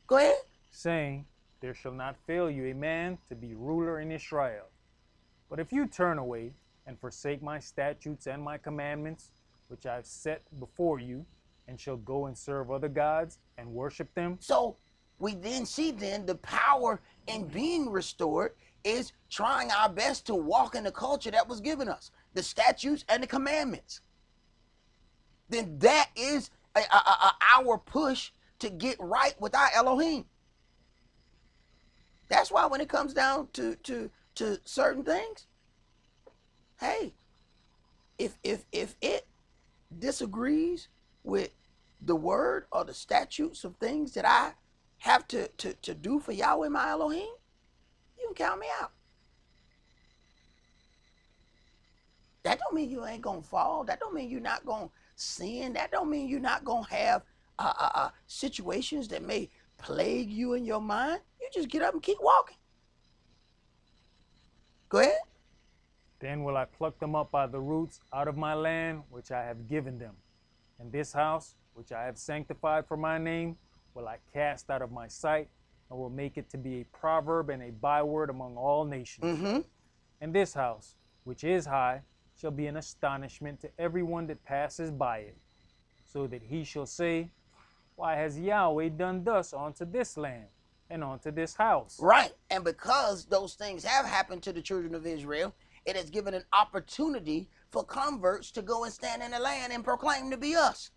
Speaker 1: Go ahead.
Speaker 3: Saying, there shall not fail you a man to be ruler in Israel. But if you turn away and forsake my statutes and my commandments, which I have set before you, and shall go and serve other gods and worship them.
Speaker 1: So we then see the power in being restored is trying our best to walk in the culture that was given us, the statutes and the commandments. Then that is our push to get right with our Elohim. That's why when it comes down to certain things, hey, if it disagrees with the word or the statutes of things that I have to do for Yahweh my Elohim, you can count me out. That don't mean you ain't gonna fall. That don't mean you're not gonna sin. That don't mean you're not gonna have situations that may plague you in your mind. You just get up and keep walking. Go ahead.
Speaker 3: Then will I pluck them up by the roots out of my land, which I have given them. And this house, which I have sanctified for my name, will I cast out of my sight, and will make it to be a proverb and a byword among all nations. And this house, which is high, shall be an astonishment to everyone that passes by it, so that he shall say, why has Yahweh done thus unto this land and unto this house?
Speaker 1: Right. And because those things have happened to the children of Israel, it has given an opportunity for converts to go and stand in the land and proclaim to be us.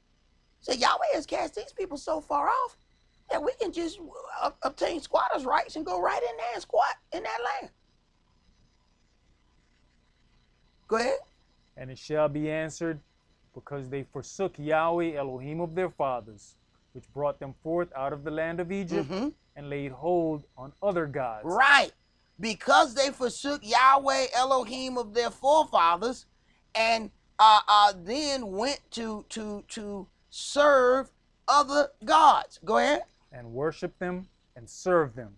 Speaker 1: So Yahweh has cast these people so far off that we can just obtain squatters' rights and go right in there and squat in that land. Go ahead.
Speaker 3: And it shall be answered, because they forsook Yahweh Elohim of their fathers, which brought them forth out of the land of Egypt, and laid hold on other gods.
Speaker 1: Right. Because they forsook Yahweh Elohim of their forefathers, and then went to serve other gods. Go ahead.
Speaker 3: And worship them and serve them.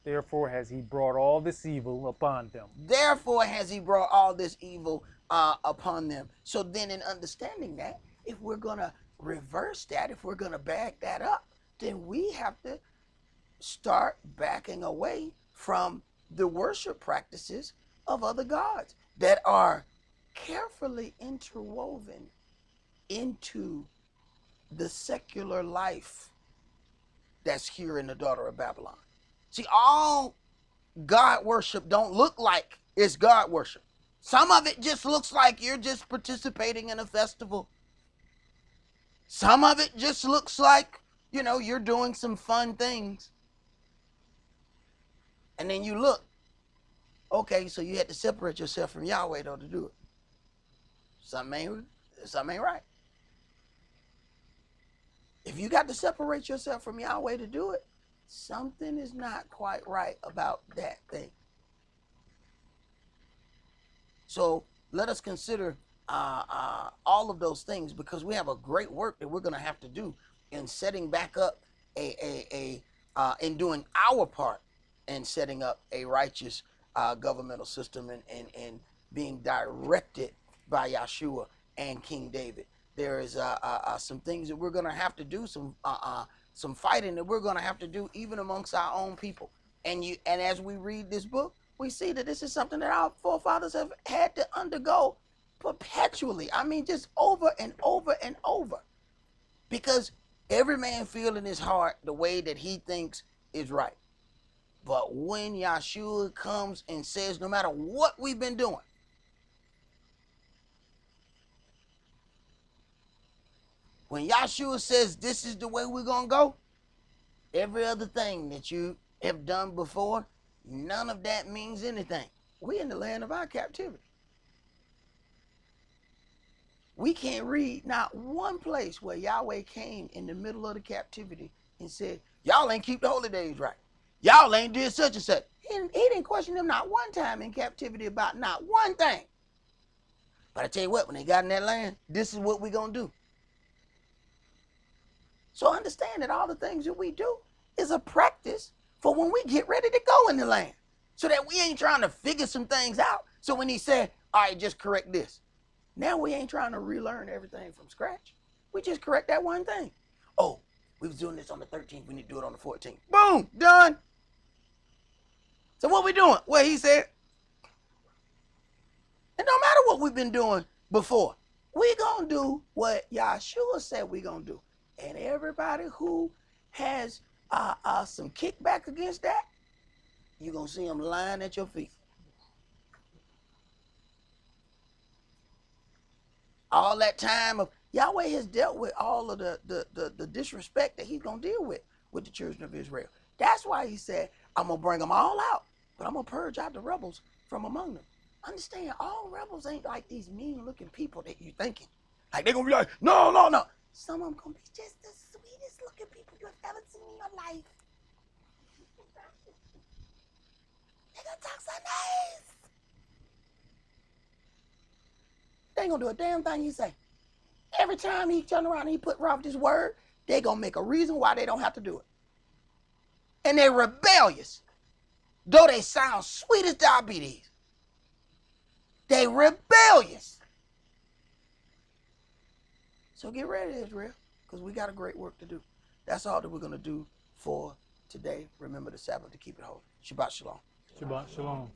Speaker 3: Therefore has he brought all this evil upon them.
Speaker 1: Therefore has he brought all this evil upon them. So then in understanding that, if we're going to reverse that, if we're going to back that up, then we have to start backing away from the worship practices of other gods that are carefully interwoven into the secular life that's here in the daughter of Babylon. See, all God worship don't look like it's God worship. Some of it just looks like you're just participating in a festival. Some of it just looks like, you know, you're doing some fun things. And then you look, okay, so you had to separate yourself from Yahweh though to do it. Something ain't right. If you got to separate yourself from Yahweh to do it, something is not quite right about that thing. So let us consider all of those things, because we have a great work that we're going to have to do in setting back up in doing our part in setting up a righteous governmental system and being directed by Yahshua and King David. There is some things that we're going to have to do, some fighting that we're going to have to do even amongst our own people. And as we read this book, we see that this is something that our forefathers have had to undergo perpetually. I mean, just over and over and over. Because every man feels in his heart the way that he thinks is right. But when Yahshua comes and says, no matter what we've been doing, when Yahshua says this is the way we're going to go, every other thing that you have done before, none of that means anything. We're in the land of our captivity. We can't read not one place where Yahweh came in the middle of the captivity and said, y'all ain't keep the holy days right. Y'all ain't did such and such. He didn't question them not one time in captivity about not one thing. But I tell you what, when they got in that land, this is what we're going to do. So understand that all the things that we do is a practice for when we get ready to go in the land. So that we ain't trying to figure some things out. So when he said, all right, just correct this. Now we ain't trying to relearn everything from scratch. We just correct that one thing. Oh, we was doing this on the 13th. We need to do it on the 14th. Boom, done. So what we doing? Well, he said, it don't matter what we've been doing before. We gonna do what Yahshua said we gonna do. And everybody who has some kickback against that, you're gonna see them lying at your feet. All that time of Yahweh has dealt with all of the disrespect that he's gonna deal with the children of Israel. That's why he said, I'm gonna bring them all out, but I'm gonna purge out the rebels from among them. Understand, all rebels ain't like these mean-looking people that you thinking. Like they're gonna be like, no, no, no. Some of them gonna be just the sweetest looking people you have ever seen in your life. They're gonna talk so nice. They ain't gonna do a damn thing you say. Every time he turn around and he put off this word, they gonna make a reason why they don't have to do it. And they're rebellious. Though they sound sweet as diabetes. They rebellious. So get ready, Israel, because we got a great work to do. That's all that we're going to do for today. Remember the Sabbath to keep it holy. Shabbat shalom.
Speaker 3: Shabbat shalom.